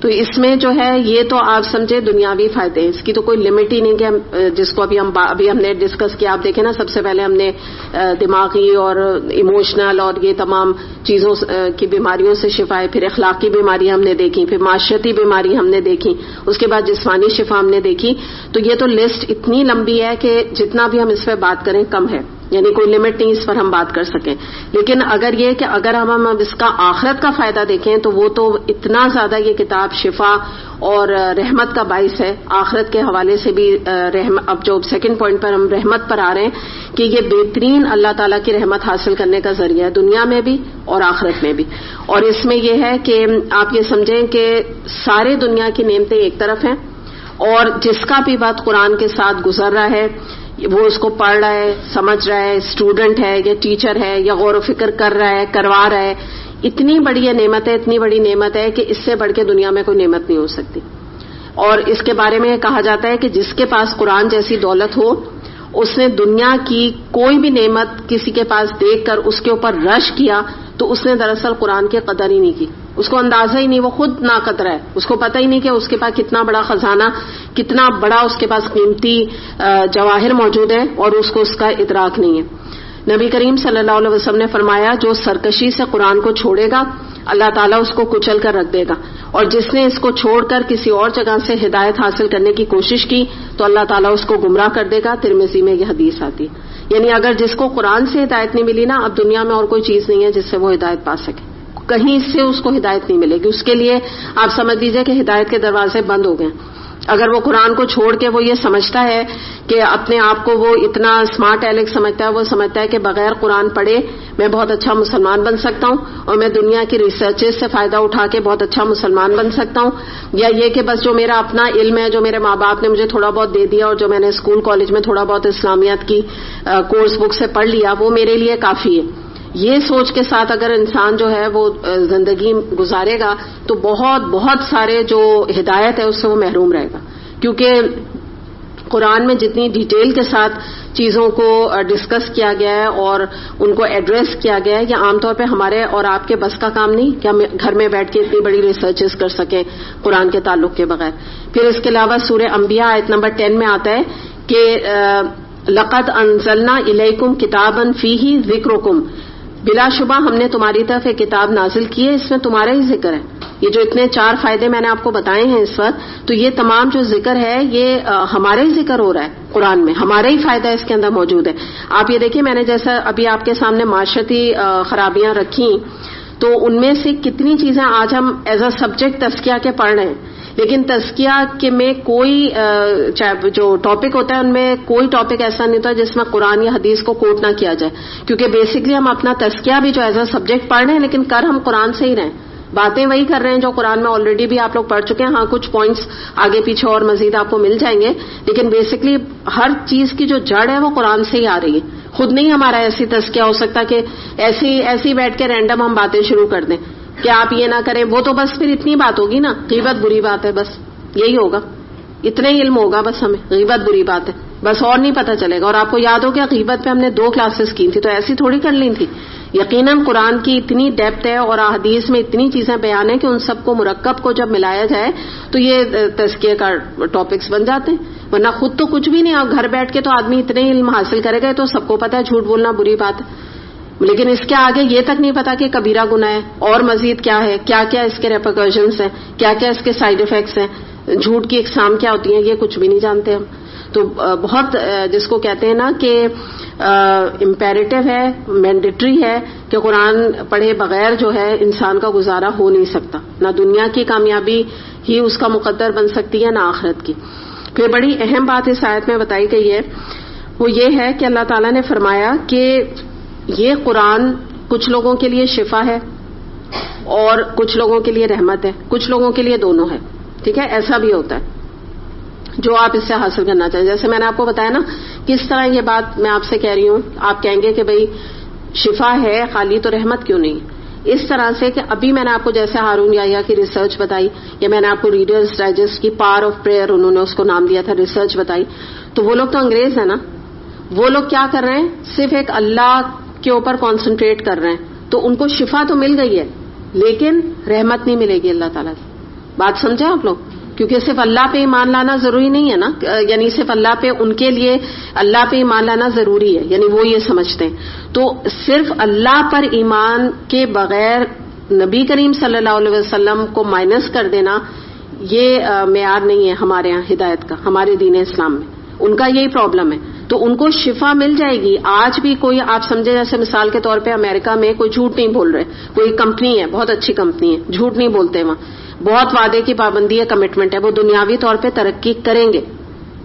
تو اس میں جو ہے یہ تو آپ سمجھے دنیاوی فائدے ہیں، اس کی تو کوئی لمٹ ہی نہیں کہ جس کو ابھی ہم نے ڈسکس کیا. آپ دیکھیں نا، سب سے پہلے ہم نے دماغی اور ایموشنل اور یہ تمام چیزوں کی بیماریوں سے شفا ہے، پھر اخلاقی بیماری ہم نے دیکھی، پھر معاشرتی بیماری ہم نے دیکھی، اس کے بعد جسمانی شفا ہم نے دیکھی. تو یہ تو لسٹ اتنی لمبی ہے کہ جتنا بھی ہم اس پہ بات کریں کم ہے، یعنی کوئی لمٹ نہیں اس پر ہم بات کر سکیں. لیکن اگر یہ کہ اگر ہم اس کا آخرت کا فائدہ دیکھیں تو وہ تو اتنا زیادہ یہ کتاب شفا اور رحمت کا باعث ہے. آخرت کے حوالے سے بھی اب جو سیکنڈ پوائنٹ پر ہم رحمت پر آ رہے ہیں کہ یہ بہترین اللہ تعالیٰ کی رحمت حاصل کرنے کا ذریعہ ہے، دنیا میں بھی اور آخرت میں بھی. اور اس میں یہ ہے کہ آپ یہ سمجھیں کہ سارے دنیا کی نعمتیں ایک طرف ہیں، اور جس کا بھی وقت قرآن کے ساتھ گزر رہا ہے، وہ اس کو پڑھ رہا ہے، سمجھ رہا ہے، اسٹوڈنٹ ہے یا ٹیچر ہے یا غور و فکر کر رہا ہے، کروا رہا ہے، اتنی بڑی یہ نعمت ہے، اتنی بڑی نعمت ہے کہ اس سے بڑھ کے دنیا میں کوئی نعمت نہیں ہو سکتی. اور اس کے بارے میں کہا جاتا ہے کہ جس کے پاس قرآن جیسی دولت ہو، اس نے دنیا کی کوئی بھی نعمت کسی کے پاس دیکھ کر اس کے اوپر رش کیا تو اس نے دراصل قرآن کی قدر ہی نہیں کی، اس کو اندازہ ہی نہیں، وہ خود ناقدر ہے، اس کو پتہ ہی نہیں کہ اس کے پاس کتنا بڑا خزانہ، کتنا بڑا اس کے پاس قیمتی جواہر موجود ہے، اور اس کو اس کا ادراک نہیں ہے. نبی کریم صلی اللہ علیہ وسلم نے فرمایا جو سرکشی سے قرآن کو چھوڑے گا اللہ تعالیٰ اس کو کچل کر رکھ دے گا، اور جس نے اس کو چھوڑ کر کسی اور جگہ سے ہدایت حاصل کرنے کی کوشش کی تو اللہ تعالیٰ اس کو گمراہ کر دے گا. ترمذی میں یہ حدیث آتی ہے. یعنی اگر جس کو قرآن سے ہدایت نہیں ملی نا، اب دنیا میں اور کوئی چیز نہیں ہے جس سے وہ ہدایت پا سکے، کہیں سے اس کو ہدایت نہیں ملے گی. اس کے لیے آپ سمجھ لیجئے کہ ہدایت کے دروازے بند ہو گئے. اگر وہ قرآن کو چھوڑ کے وہ یہ سمجھتا ہے کہ اپنے آپ کو وہ اتنا اسمارٹ ایلیک سمجھتا ہے، وہ سمجھتا ہے کہ بغیر قرآن پڑھے میں بہت اچھا مسلمان بن سکتا ہوں اور میں دنیا کی ریسرچز سے فائدہ اٹھا کے بہت اچھا مسلمان بن سکتا ہوں، یا یہ کہ بس جو میرا اپنا علم ہے، جو میرے ماں باپ نے مجھے تھوڑا بہت دے دیا اور جو میں نے اسکول کالج میں تھوڑا بہت اسلامیات کی کورس بک سے پڑھ لیا وہ میرے لیے کافی ہے. یہ سوچ کے ساتھ اگر انسان جو ہے وہ زندگی گزارے گا تو بہت بہت سارے جو ہدایت ہے اس سے وہ محروم رہے گا. کیونکہ قرآن میں جتنی ڈیٹیل کے ساتھ چیزوں کو ڈسکس کیا گیا ہے اور ان کو ایڈریس کیا گیا ہے، یہ عام طور پہ ہمارے اور آپ کے بس کا کام نہیں کہ ہم گھر میں بیٹھ کے اتنی بڑی ریسرچز کر سکیں قرآن کے تعلق کے بغیر. پھر اس کے علاوہ سورہ انبیاء آیت نمبر 10 میں آتا ہے کہ لقد انزلنا الیکم کتابا فیہ ذکرکم، بلا شبہ ہم نے تمہاری طرف ایک کتاب نازل کی ہے، اس میں تمہارا ہی ذکر ہے. یہ جو اتنے 4 فائدے میں نے آپ کو بتائے ہیں اس وقت، تو یہ تمام جو ذکر ہے یہ ہمارا ہی ذکر ہو رہا ہے قرآن میں، ہمارا ہی فائدہ اس کے اندر موجود ہے. آپ یہ دیکھیں، میں نے جیسا ابھی آپ کے سامنے معاشرتی خرابیاں رکھی تو ان میں سے کتنی چیزیں آج ہم ایز اے سبجیکٹ تزکیہ کے پڑھ رہے ہیں، لیکن تزکیہ کے میں کوئی جو ٹاپک ہوتا ہے ان میں کوئی ٹاپک ایسا نہیں ہوتا جس میں قرآن یا حدیث کو کوٹ نہ کیا جائے. کیونکہ بیسکلی ہم اپنا تزکیہ بھی جو ایز اے سبجیکٹ پڑھ رہے ہیں لیکن کر ہم قرآن سے ہی رہے ہیں، باتیں وہی کر رہے ہیں جو قرآن میں آلریڈی بھی آپ لوگ پڑھ چکے ہیں. ہاں کچھ پوائنٹس آگے پیچھے اور مزید آپ کو مل جائیں گے، لیکن بیسکلی ہر چیز کی جو جڑ ہے وہ قرآن سے ہی آ رہی ہے. خود نہیں ہمارا ایسی تزکیہ ہو سکتا کہ ایسی بیٹھ کے رینڈم ہم باتیں شروع کر دیں کہ آپ یہ نہ کریں، وہ تو بس پھر اتنی بات ہوگی نا، غیبت بری بات ہے، بس یہی ہوگا، اتنا ہی علم ہوگا بس ہمیں، غیبت بری بات ہے بس، اور نہیں پتہ چلے گا. اور آپ کو یاد ہو کہ غیبت پہ ہم نے 2 کلاسز کی تھی، تو ایسی تھوڑی کر لی تھی. یقیناً قرآن کی اتنی ڈیپتھ ہے اور حدیث میں اتنی چیزیں بیان ہیں کہ ان سب کو مرکب کو جب ملایا جائے تو یہ تزکیہ کا ٹاپکس بن جاتے ہیں. ورنہ خود تو کچھ بھی نہیں، اور گھر بیٹھ کے تو آدمی اتنے علم حاصل کرے گا، تو سب کو پتہ ہے جھوٹ بولنا بری بات ہے، لیکن اس کے آگے یہ تک نہیں پتا کہ کبیرہ گناہ ہے اور مزید کیا ہے، کیا کیا اس کے ریپرکشنز ہیں، کیا کیا اس کے سائیڈ ایفیکٹس ہیں، جھوٹ کی اقسام کیا ہوتی ہیں، یہ کچھ بھی نہیں جانتے ہم. تو بہت جس کو کہتے ہیں نا کہ امپیریٹو ہے، مینڈیٹری ہے کہ قرآن پڑھے بغیر جو ہے انسان کا گزارا ہو نہیں سکتا، نہ دنیا کی کامیابی ہی اس کا مقدر بن سکتی ہے نہ آخرت کی. پھر بڑی اہم بات اس آیت میں بتائی گئی ہے، وہ یہ ہے کہ اللہ تعالیٰ نے فرمایا کہ یہ قرآن کچھ لوگوں کے لیے شفا ہے اور کچھ لوگوں کے لیے رحمت ہے، کچھ لوگوں کے لیے دونوں ہے. ٹھیک ہے، ایسا بھی ہوتا ہے جو آپ اس سے حاصل کرنا چاہیں. جیسے میں نے آپ کو بتایا نا کس طرح یہ بات میں آپ سے کہہ رہی ہوں، آپ کہیں گے کہ بھئی شفا ہے خالی تو رحمت کیوں نہیں. اس طرح سے کہ ابھی میں نے آپ کو جیسے ہارون یحییٰ کی ریسرچ بتائی، یا میں نے آپ کو ریڈرز ڈائجسٹ کی پاور آف پریئر انہوں نے اس کو نام دیا تھا، ریسرچ بتائی، تو وہ لوگ تو انگریز ہیں نا، وہ لوگ کیا کر رہے ہیں، صرف ایک اللہ کے اوپر کانسنٹریٹ کر رہے ہیں، تو ان کو شفا تو مل گئی ہے لیکن رحمت نہیں ملے گی اللہ تعالیٰ سے. بات سمجھے آپ لوگ؟ کیونکہ صرف اللہ پہ ایمان لانا ضروری نہیں ہے نا، یعنی صرف اللہ پہ، ان کے لیے اللہ پہ ایمان لانا ضروری ہے، یعنی وہ یہ سمجھتے ہیں. تو صرف اللہ پر ایمان کے بغیر نبی کریم صلی اللہ علیہ وسلم کو مائنس کر دینا یہ معیار نہیں ہے ہمارے یہاں ہدایت کا، ہمارے دین اسلام میں. ان کا یہی پرابلم ہے. تو ان کو شفا مل جائے گی. آج بھی کوئی آپ سمجھے، جیسے مثال کے طور پہ امریکہ میں کوئی جھوٹ نہیں بول رہے، کوئی کمپنی ہے بہت اچھی کمپنی ہے، جھوٹ نہیں بولتے وہاں، بہت وعدے کی پابندی ہے، کمٹمنٹ ہے، وہ دنیاوی طور پہ ترقی کریں گے،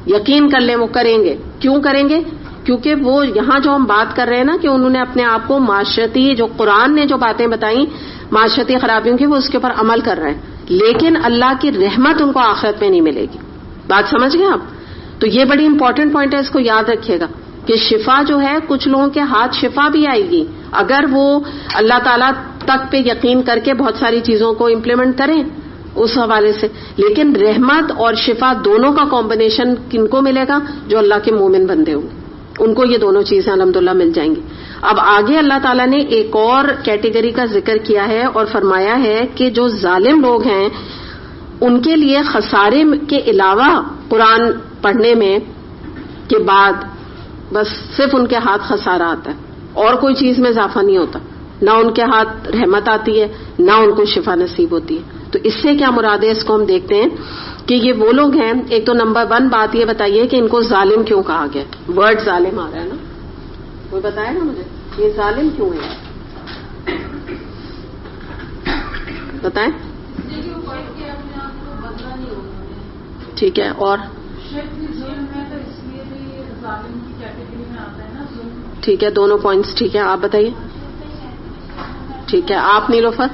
یقین کر لیں وہ کریں گے. کیوں کریں گے؟ کیونکہ وہ یہاں جو ہم بات کر رہے ہیں نا کہ انہوں نے اپنے آپ کو معاشرتی، جو قرآن نے جو باتیں بتائیں معاشرتی خرابیوں کی، وہ اس کے اوپر عمل کر رہے ہیں، لیکن اللہ کی رحمت ان کو آخرت میں نہیں ملے گی. بات سمجھ گئے آپ؟ تو یہ بڑی امپورٹنٹ پوائنٹ ہے، اس کو یاد رکھیے گا کہ شفا جو ہے کچھ لوگوں کے ہاتھ شفا بھی آئے گی اگر وہ اللہ تعالیٰ تک پہ یقین کر کے بہت ساری چیزوں کو امپلیمنٹ کریں اس حوالے سے. لیکن رحمت اور شفا دونوں کا کمبینیشن کن کو ملے گا؟ جو اللہ کے مومن بندے ہوں گے، ان کو یہ دونوں چیزیں الحمدللہ مل جائیں گی. اب آگے اللہ تعالیٰ نے ایک اور کیٹیگری کا ذکر کیا ہے اور فرمایا ہے کہ جو ظالم لوگ ہیں ان کے لیے خسارے کے علاوہ قرآن پڑھنے میں کے بعد بس صرف ان کے ہاتھ خسارہ آتا ہے، اور کوئی چیز میں اضافہ نہیں ہوتا. نہ ان کے ہاتھ رحمت آتی ہے، نہ ان کو شفا نصیب ہوتی ہے. تو اس سے کیا مراد ہے؟ اس کو ہم دیکھتے ہیں کہ یہ وہ لوگ ہیں. ایک تو نمبر 1 بات یہ بتائیے کہ ان کو ظالم کیوں کہا گیا؟ ورڈ ظالم آ رہا ہے نا، کوئی بتائے گا مجھے یہ ظالم کیوں ہے؟ بتائیں. ٹھیک ہے، اور ٹھیک ہے، دونوں پوائنٹس ٹھیک ہے. آپ بتائیے. ٹھیک ہے، آپ نیلوفر.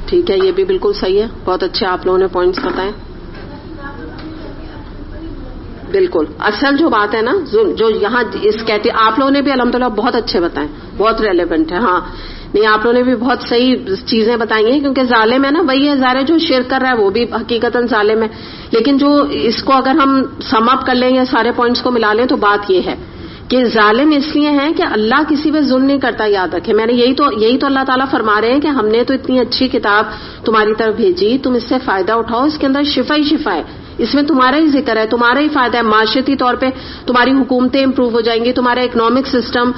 ٹھیک ہے، یہ بھی بالکل صحیح ہے، بہت اچھے آپ لوگوں نے پوائنٹس بتائے. بالکل اصل جو بات ہے نا، جو یہاں اس آپ لوگوں نے بھی الحمدللہ بہت اچھے بتائے، بہت ریلیونٹ ہے. ہاں نہیں، آپ لوگوں نے بھی بہت صحیح چیزیں بتائی ہیں، کیونکہ ظالم ہے نا وہی ہے ظاہر ہے جو شرک کر رہا ہے وہ بھی حقیقتاً ظالم ہے. لیکن جو اس کو اگر ہم سم اپ کر لیں یا سارے پوائنٹس کو ملا لیں تو بات یہ ہے کہ ظالم اس لیے ہیں کہ اللہ کسی پہ ظلم نہیں کرتا. یاد رکھیں، میں نے یہی تو اللہ تعالیٰ فرما رہے ہیں کہ ہم نے تو اتنی اچھی کتاب تمہاری طرف بھیجی، تم اس سے فائدہ اٹھاؤ، اس کے اندر شفا ہی شفا ہے، اس میں تمہارا ہی ذکر ہے، تمہارا ہی فائدہ ہے. معاشرتی طور پہ تمہاری حکومتیں امپروو ہو جائیں گی، تمہارا اکنامک سسٹم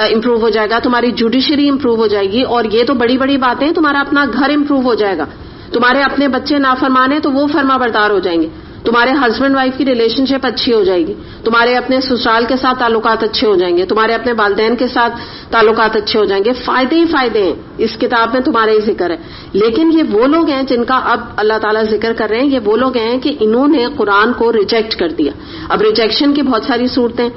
امپروو ہو جائے گا، تمہاری جوڈیشری امپروو ہو جائے گی، اور یہ تو بڑی بڑی باتیں ہیں. تمہارا اپنا گھر امپروو ہو جائے گا، تمہارے اپنے بچے نافرمان ہیں تو وہ فرما بردار ہو جائیں گے، تمہارے ہسبینڈ وائف کی ریلیشن شپ اچھی ہو جائے گی، تمہارے اپنے سسرال کے ساتھ تعلقات اچھے ہو جائیں گے، تمہارے اپنے والدین کے ساتھ تعلقات اچھے ہو جائیں گے. فائدے ہی فائدے ہیں، اس کتاب میں تمہارے ہی ذکر ہے. لیکن یہ وہ لوگ ہیں جن کا اب اللہ تعالیٰ ذکر کر رہے ہیں، یہ وہ لوگ ہیں کہ انہوں نے قرآن کو ریجیکٹ کر دیا. اب ریجیکشن کی بہت ساری صورتیں،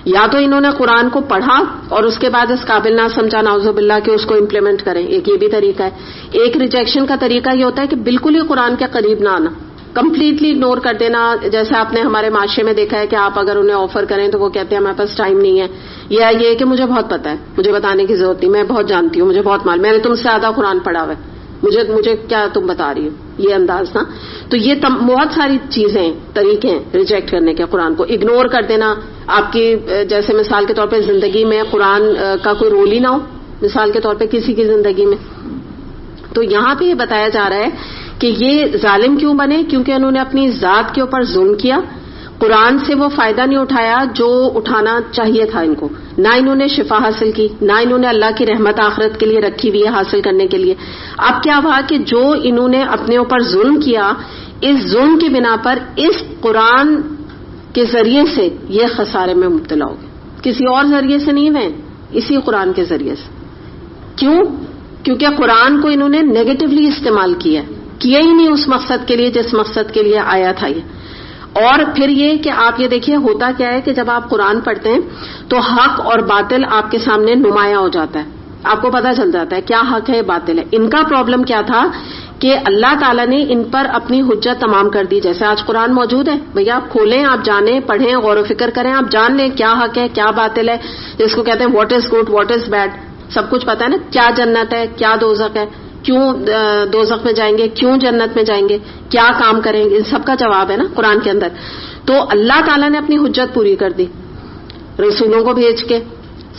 یا تو انہوں نے قرآن کو پڑھا اور اس کے بعد اس قابل نہ سمجھا نعوذ باللہ کہ اس کو امپلیمنٹ کریں، ایک یہ بھی طریقہ ہے. ایک ریجیکشن کا طریقہ یہ ہوتا ہے کہ بالکل ہی قرآن کے قریب نہ آنا، کمپلیٹلی اگنور کر دینا. جیسے آپ نے ہمارے معاشرے میں دیکھا ہے کہ آپ اگر انہیں آفر کریں تو وہ کہتے ہیں ہمارے پاس ٹائم نہیں ہے، یا یہ کہ مجھے بہت پتا ہے، مجھے بتانے کی ضرورت نہیں، میں بہت جانتی ہوں، مجھے بہت میں نے تم سے زیادہ قرآن پڑھا ہوا ہے، مجھے کیا تم بتا رہی ہو، یہ انداز نا. تو یہ بہت ساری چیزیں طریقے ہیں ریجیکٹ کرنے کے. قرآن کو اگنور کر دینا، آپ کی جیسے مثال کے طور پہ زندگی میں قرآن کا کوئی رول ہی نہ ہو، مثال کے طور پہ کسی کی زندگی میں. تو یہاں پہ یہ بتایا جا رہا ہے کہ یہ ظالم کیوں بنے؟ کیونکہ انہوں نے اپنی ذات کے اوپر ظلم کیا، قرآن سے وہ فائدہ نہیں اٹھایا جو اٹھانا چاہیے تھا ان کو، نہ انہوں نے شفا حاصل کی، نہ انہوں نے اللہ کی رحمت آخرت کے لیے رکھی ہوئی ہے حاصل کرنے کے لیے. اب کیا ہوا کہ جو انہوں نے اپنے اوپر ظلم کیا، اس ظلم کی بنا پر اس قرآن کے ذریعے سے یہ خسارے میں مبتلا ہو گئے. کسی اور ذریعے سے نہیں ہوئے، اسی قرآن کے ذریعے سے. کیوں؟ کیونکہ قرآن کو انہوں نے نیگیٹولی استعمال کیا ہی نہیں اس مقصد کے لیے جس مقصد کے لیے آیا تھا یہ. اور پھر یہ کہ آپ یہ دیکھیے ہوتا کیا ہے کہ جب آپ قرآن پڑھتے ہیں تو حق اور باطل آپ کے سامنے نمایاں ہو جاتا ہے، آپ کو پتہ چل جاتا ہے کیا حق ہے باطل ہے. ان کا پرابلم کیا تھا کہ اللہ تعالیٰ نے ان پر اپنی حجت تمام کر دی. جیسے آج قرآن موجود ہے، بھیا آپ کھولیں، آپ جانیں، پڑھیں، غور و فکر کریں، آپ جان لیں کیا حق ہے کیا باطل ہے. جس کو کہتے ہیں what is good what is bad, سب کچھ پتا ہے نا، کیا جنت ہے کیا دوزخ ہے، کیوں دوزخ میں جائیں گے، کیوں جنت میں جائیں گے، کیا کام کریں گے، ان سب کا جواب ہے نا قرآن کے اندر. تو اللہ تعالیٰ نے اپنی حجت پوری کر دی رسولوں کو بھیج کے،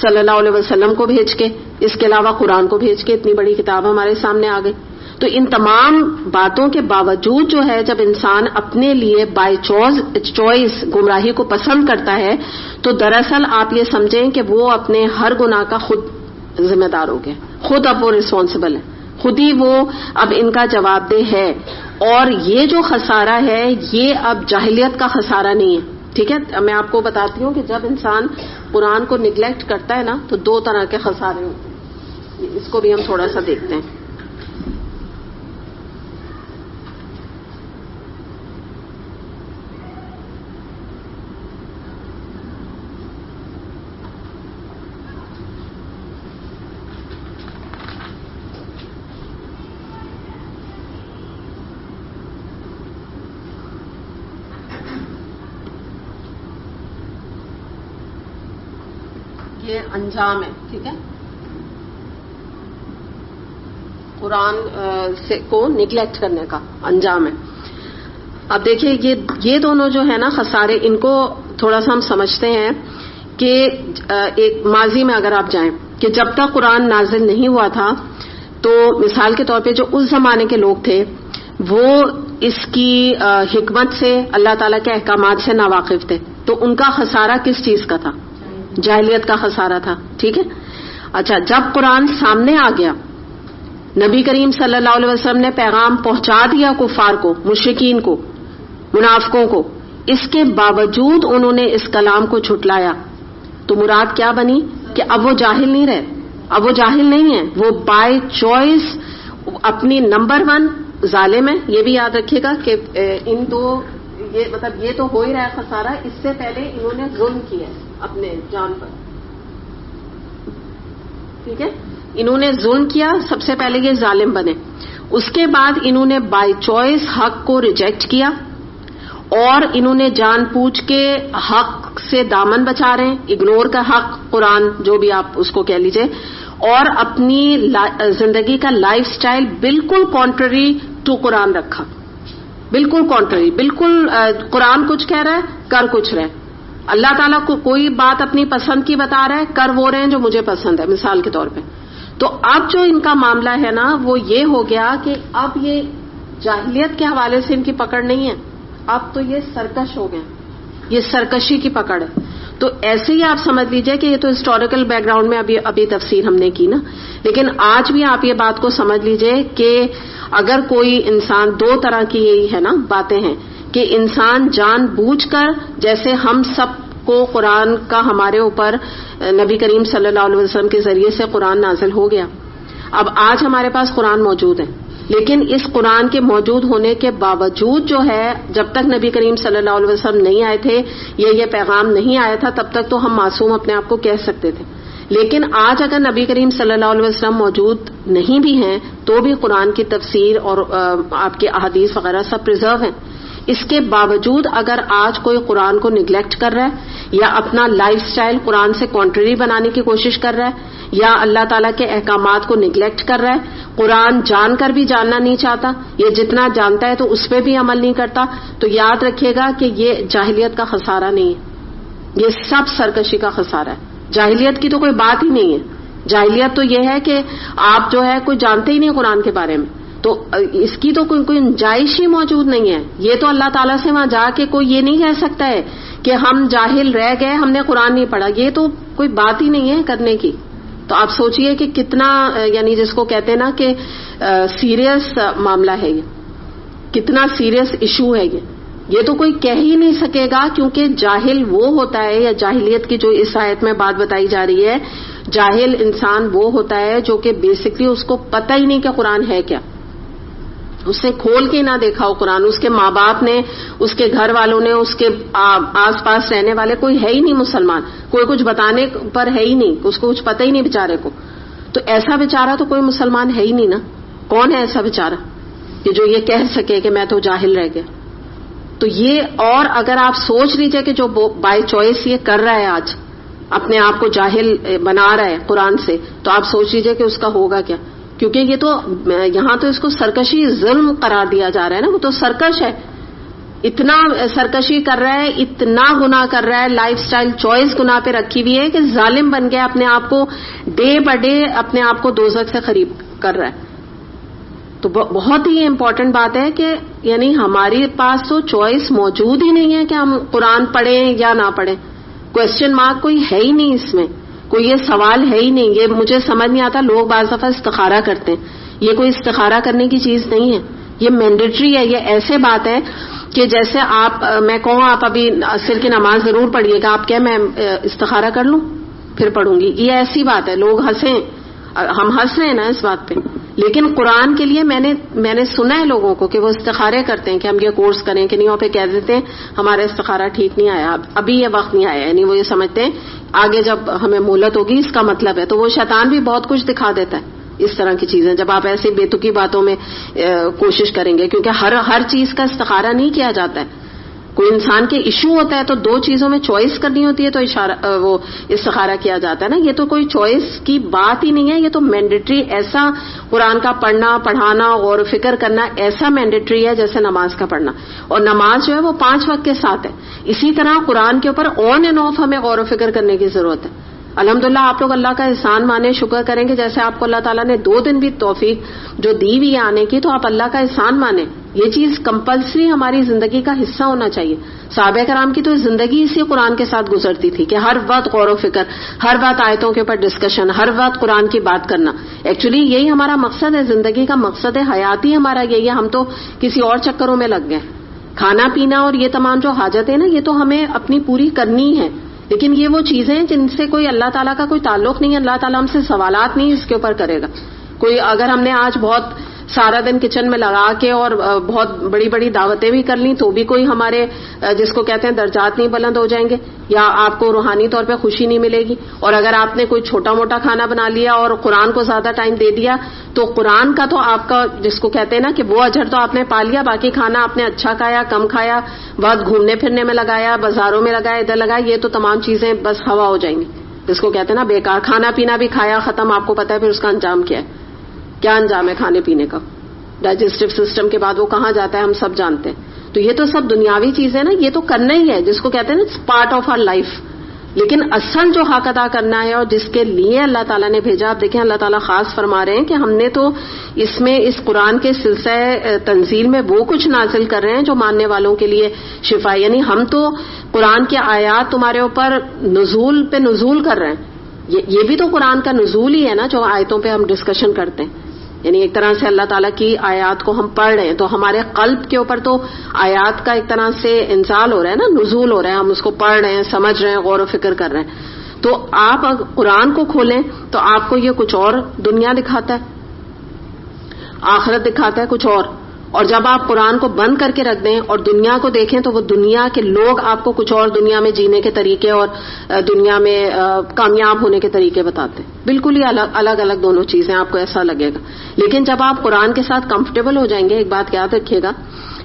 صلی اللہ علیہ وسلم کو بھیج کے، اس کے علاوہ قرآن کو بھیج کے. اتنی بڑی کتاب ہمارے سامنے آ گئی. تو ان تمام باتوں کے باوجود جو ہے جب انسان اپنے لیے بائی چوائس گمراہی کو پسند کرتا ہے تو دراصل آپ یہ سمجھیں کہ وہ اپنے ہر گناہ کا خود ذمہ دار ہو گیا، خود اب وہ ریسپانسبل ہے، خود ہی وہ اب ان کا جواب دہ ہے. اور یہ جو خسارہ ہے یہ اب جاہلیت کا خسارہ نہیں ہے. ٹھیک ہے، میں آپ کو بتاتی ہوں کہ جب انسان قرآن کو نیگلیکٹ کرتا ہے نا تو دو طرح کے خسارے ہوتے ہیں. اس کو بھی ہم تھوڑا سا دیکھتے ہیں. یہ انجام ہے. ٹھیک ہے، قرآن کو نیگلیکٹ کرنے کا انجام ہے. اب دیکھیے یہ دونوں جو ہے نا خسارے، ان کو تھوڑا سا ہم سمجھتے ہیں کہ ایک ماضی میں اگر آپ جائیں کہ جب تک قرآن نازل نہیں ہوا تھا تو مثال کے طور پہ جو اس زمانے کے لوگ تھے وہ اس کی حکمت سے، اللہ تعالیٰ کے احکامات سے ناواقف تھے. تو ان کا خسارہ کس چیز کا تھا؟ جاہلیت کا خسارہ تھا. ٹھیک ہے. اچھا، جب قرآن سامنے آ گیا، نبی کریم صلی اللہ علیہ وسلم نے پیغام پہنچا دیا کفار کو، مشرکین کو، منافقوں کو، اس کے باوجود انہوں نے اس کلام کو جھٹلایا. تو مراد کیا بنی کہ اب وہ جاہل نہیں رہے، اب وہ جاہل نہیں ہیں، وہ بائی چوائس اپنی نمبر 1 ظالم ہے. یہ بھی یاد رکھیے گا کہ ان دو یہ تو ہو ہی رہا ہے خسارہ، اس سے پہلے انہوں نے ظلم کیا اپنے جان پر. ٹھیک ہے، انہوں نے ظلم کیا، سب سے پہلے یہ ظالم بنے. اس کے بعد انہوں نے بائی چوائس حق کو ریجیکٹ کیا اور انہوں نے جان پوچھ کے حق سے دامن بچا رہے ہیں، اگنور کا حق، قرآن جو بھی آپ اس کو کہہ لیجئے، اور اپنی زندگی کا لائف سٹائل بالکل کانٹرری ٹو قرآن رکھا. بالکل کانٹرری، بالکل قرآن کچھ کہہ رہا ہے، کر کچھ رہے. اللہ تعالیٰ کو کوئی بات اپنی پسند کی بتا رہا ہے، کر وہ رہے ہیں جو مجھے پسند ہے، مثال کے طور پہ. تو اب جو ان کا معاملہ ہے نا وہ یہ ہو گیا کہ اب یہ جاہلیت کے حوالے سے ان کی پکڑ نہیں ہے، اب تو یہ سرکش ہو گئے، یہ سرکشی کی پکڑ ہے. تو ایسے ہی آپ سمجھ لیجئے کہ یہ تو ہسٹوریکل بیک گراؤنڈ میں ابھی تفسیر ہم نے کی نا، لیکن آج بھی آپ یہ بات کو سمجھ لیجئے کہ اگر کوئی انسان، دو طرح کی یہی ہے نا باتیں ہیں کہ انسان جان بوجھ کر، جیسے ہم سب کو قرآن کا ہمارے اوپر نبی کریم صلی اللہ علیہ وسلم کے ذریعے سے قرآن نازل ہو گیا. اب آج ہمارے پاس قرآن موجود ہے، لیکن اس قرآن کے موجود ہونے کے باوجود جو ہے، جب تک نبی کریم صلی اللہ علیہ وسلم نہیں آئے تھے یا یہ پیغام نہیں آیا تھا، تب تک تو ہم معصوم اپنے آپ کو کہہ سکتے تھے. لیکن آج اگر نبی کریم صلی اللہ علیہ وسلم موجود نہیں بھی ہیں تو بھی قرآن کی تفسیر اور آپ کے احادیث وغیرہ سب پرزرو ہیں. اس کے باوجود اگر آج کوئی قرآن کو نیگلیکٹ کر رہا ہے یا اپنا لائف سٹائل قرآن سے کانٹرری بنانے کی کوشش کر رہا ہے یا اللہ تعالیٰ کے احکامات کو نیگلیکٹ کر رہا ہے، قرآن جان کر بھی جاننا نہیں چاہتا یا جتنا جانتا ہے تو اس پہ بھی عمل نہیں کرتا، تو یاد رکھیے گا کہ یہ جاہلیت کا خسارہ نہیں ہے، یہ سب سرکشی کا خسارہ ہے. جاہلیت کی تو کوئی بات ہی نہیں ہے. جاہلیت تو یہ ہے کہ آپ جو ہے کوئی جانتے ہی نہیں قرآن کے بارے میں، تو اس کی تو کوئی گنجائش ہی موجود نہیں ہے. یہ تو اللہ تعالیٰ سے وہاں جا کے کوئی یہ نہیں کہہ سکتا ہے کہ ہم جاہل رہ گئے، ہم نے قرآن نہیں پڑھا. یہ تو کوئی بات ہی نہیں ہے کرنے کی. تو آپ سوچئے کہ کتنا، یعنی جس کو کہتے ہیں نا کہ سیریس معاملہ ہے، یہ کتنا سیریس ایشو ہے. یہ تو کوئی کہہ ہی نہیں سکے گا، کیونکہ جاہل وہ ہوتا ہے، یا جاہلیت کی جو اس آیت میں بات بتائی جا رہی ہے، جاہل انسان وہ ہوتا ہے جو کہ بیسکلی اس کو پتہ ہی نہیں کہ قرآن ہے کیا، اس نے کھول کے نہ دیکھا ہو قرآن، اس کے ماں باپ نے، اس کے گھر والوں نے، اس کے آس پاس رہنے والے کوئی ہے ہی نہیں مسلمان، کوئی کچھ بتانے پر ہے ہی نہیں، اس کو کچھ پتہ ہی نہیں بیچارے کو. تو ایسا بیچارہ تو کوئی مسلمان ہے ہی نہیں نا. کون ہے ایسا بیچارہ کہ جو یہ کہہ سکے کہ میں تو جاہل رہ گیا؟ تو یہ، اور اگر آپ سوچ لیجئے کہ جو بائی چوائس یہ کر رہا ہے آج، اپنے آپ کو جاہل بنا رہا ہے قرآن سے، تو آپ سوچ لیجئے کہ اس کا ہوگا کیا. کیونکہ یہ تو یہاں تو اس کو سرکشی، ظلم قرار دیا جا رہا ہے نا، وہ تو سرکش ہے، اتنا سرکشی کر رہا ہے، اتنا گناہ کر رہا ہے، لائف سٹائل چوائس گناہ پہ رکھی ہوئی ہے کہ ظالم بن گیا، اپنے آپ کو ڈے بائی ڈے اپنے آپ کو دوزخ سے قریب کر رہا ہے. تو بہت ہی امپورٹنٹ بات ہے کہ یعنی ہمارے پاس تو چوائس موجود ہی نہیں ہے کہ ہم قرآن پڑھیں یا نہ پڑھیں. کوشچن مارک کوئی ہے ہی نہیں اس میں, کوئی یہ سوال ہے ہی نہیں. یہ مجھے سمجھ نہیں آتا, لوگ بعض دفعہ استخارہ کرتے ہیں, یہ کوئی استخارہ کرنے کی چیز نہیں ہے, یہ مینڈیٹری ہے. یہ ایسے بات ہے کہ جیسے آپ, میں کہوں آپ ابھی عصر کی نماز ضرور پڑھیے گا, آپ کیا میں استخارہ کر لوں پھر پڑھوں گی, یہ ایسی بات ہے. لوگ ہنسیں, ہم ہنس رہے ہیں نا اس بات پہ, لیکن قرآن کے لیے میں نے سنا ہے لوگوں کو کہ وہ استخارے کرتے ہیں کہ ہم یہ کورس کریں کہ نہیں, اور پھر کہہ دیتے ہیں ہمارا استخارہ ٹھیک نہیں آیا, ابھی یہ وقت نہیں آیا. یعنی وہ یہ سمجھتے ہیں آگے جب ہمیں مہلت ہوگی اس کا مطلب ہے. تو وہ شیطان بھی بہت کچھ دکھا دیتا ہے اس طرح کی چیزیں جب آپ ایسی بے تکی باتوں میں کوشش کریں گے, کیونکہ ہر چیز کا استخارہ نہیں کیا جاتا ہے. کوئی انسان کے ایشو ہوتا ہے تو دو چیزوں میں چوائس کرنی ہوتی ہے تو وہ استخارہ کیا جاتا ہے نا. یہ تو کوئی چوائس کی بات ہی نہیں ہے, یہ تو مینڈیٹری, ایسا قرآن کا پڑھنا پڑھانا غور و فکر کرنا ایسا مینڈیٹری ہے جیسے نماز کا پڑھنا. اور نماز جو ہے وہ 5 وقت کے ساتھ ہے. اسی طرح قرآن کے اوپر آن اینڈ آف ہمیں غور و فکر کرنے کی ضرورت ہے. الحمدللہ آپ لوگ اللہ کا احسان مانے, شکر کریں گے جیسے آپ کو اللہ تعالیٰ نے 2 دن بھی توفیق جو دی ہوئی آنے کی, تو آپ اللہ کا احسان مانیں. یہ چیز کمپلسری ہماری زندگی کا حصہ ہونا چاہیے. صحابہ کرام کی تو زندگی اسی قرآن کے ساتھ گزرتی تھی کہ ہر وقت غور و فکر, ہر وقت آیتوں کے اوپر ڈسکشن, ہر وقت قرآن کی بات کرنا. ایکچولی یہی ہمارا مقصد ہے, زندگی کا مقصد ہے, حیاتی ہمارا یہی ہے. ہم تو کسی اور چکروں میں لگ گئے. کھانا پینا اور یہ تمام جو حاجتیں نا, یہ تو ہمیں اپنی پوری کرنی ہے, لیکن یہ وہ چیزیں جن سے کوئی اللہ تعالیٰ کا کوئی تعلق نہیں ہے. اللہ تعالیٰ ہم سے سوالات نہیں اس کے اوپر کرے گا. کوئی اگر ہم نے آج بہت سارا دن کچن میں لگا کے اور بہت بڑی بڑی دعوتیں بھی کر لیں تو بھی کوئی ہمارے جس کو کہتے ہیں درجات نہیں بلند ہو جائیں گے, یا آپ کو روحانی طور پہ خوشی نہیں ملے گی. اور اگر آپ نے کوئی چھوٹا موٹا کھانا بنا لیا اور قرآن کو زیادہ ٹائم دے دیا تو قرآن کا تو آپ کا جس کو کہتے ہیں نا کہ وہ اجر تو آپ نے پا لیا, باقی کھانا آپ نے اچھا کھایا کم کھایا, بہت گھومنے پھرنے میں لگایا, بازاروں میں لگایا, ادھر لگایا, یہ تو تمام چیزیں بس ہوا ہو جائیں گی. جس کو کہتے ہیں نا بیکار. کھانا پینا بھی کھایا ختم, آپ کو پتا ہے پھر اس کا انجام کیا ہے, کیا انجام ہے کھانے پینے کا. ڈائجسٹو سسٹم کے بعد وہ کہاں جاتا ہے ہم سب جانتے ہیں. تو یہ تو سب دنیاوی چیزیں نا, یہ تو کرنا ہی ہے جس کو کہتے ہیں نا it's part of our life. لیکن اصل جو حق ادا کرنا ہے اور جس کے لیے اللہ تعالیٰ نے بھیجا, آپ دیکھیں اللہ تعالیٰ خاص فرما رہے ہیں کہ ہم نے تو اس میں اس قرآن کے سلسلہ تنزیل میں وہ کچھ نازل کر رہے ہیں جو ماننے والوں کے لیے شفا. یعنی ہم تو قرآن کی آیات تمہارے اوپر نزول پہ نزول کر رہے ہیں. یہ بھی تو قرآن کا نزول ہی ہے نا جو آیتوں پہ ہم ڈسکشن کرتے ہیں. یعنی ایک طرح سے اللہ تعالیٰ کی آیات کو ہم پڑھ رہے ہیں تو ہمارے قلب کے اوپر تو آیات کا ایک طرح سے انزال ہو رہا ہے نا, نزول ہو رہا ہے. ہم اس کو پڑھ رہے ہیں, سمجھ رہے ہیں, غور و فکر کر رہے ہیں. تو آپ قرآن کو کھولیں تو آپ کو یہ کچھ اور دنیا دکھاتا ہے, آخرت دکھاتا ہے کچھ اور جب آپ قرآن کو بند کر کے رکھ دیں اور دنیا کو دیکھیں تو وہ دنیا کے لوگ آپ کو کچھ اور دنیا میں جینے کے طریقے اور دنیا میں کامیاب ہونے کے طریقے بتاتے ہیں. بالکل ہی الگ الگ دونوں چیزیں, آپ کو ایسا لگے گا. لیکن جب آپ قرآن کے ساتھ کمفرٹیبل ہو جائیں گے, ایک بات یاد رکھیے گا,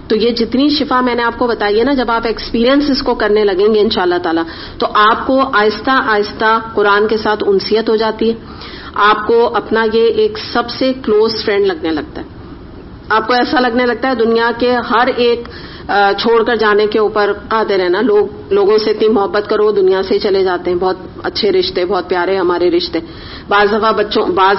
تو یہ جتنی شفا میں نے آپ کو بتائی ہے نا, جب آپ ایکسپیرینس اس کو کرنے لگیں گے انشاءاللہ تعالی, تو آپ کو آہستہ آہستہ قرآن کے ساتھ انسیت ہو جاتی ہے. آپ کو اپنا یہ ایک سب سے کلوز فرینڈ لگنے لگتا ہے. آپ کو ایسا لگنے لگتا ہے دنیا کے ہر ایک چھوڑ کر جانے کے اوپر قادر ہے نا. لوگوں سے اتنی محبت کرو دنیا سے ہی چلے جاتے ہیں. بہت اچھے رشتے, بہت پیارے ہمارے رشتے. بعض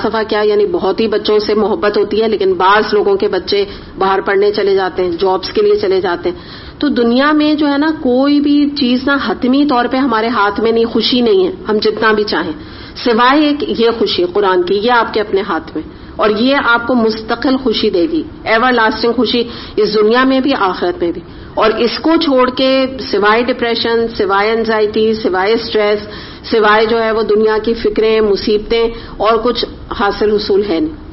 دفعہ کیا یعنی بہت ہی بچوں سے محبت ہوتی ہے, لیکن بعض لوگوں کے بچے باہر پڑھنے چلے جاتے ہیں, جابس کے لیے چلے جاتے ہیں. تو دنیا میں جو ہے نا کوئی بھی چیز نا حتمی طور پہ ہمارے ہاتھ میں نہیں, خوشی نہیں ہے ہم جتنا بھی چاہیں, سوائے ایک یہ خوشی قرآن کی, یہ آپ کے اپنے ہاتھ میں, اور یہ آپ کو مستقل خوشی دے گی, ایور لاسٹنگ خوشی اس دنیا میں بھی آخرت میں بھی. اور اس کو چھوڑ کے سوائے ڈپریشن, سوائے انزائٹی, سوائے اسٹریس, سوائے جو ہے وہ دنیا کی فکریں, مصیبتیں, اور کچھ حاصل حصول ہے نہیں.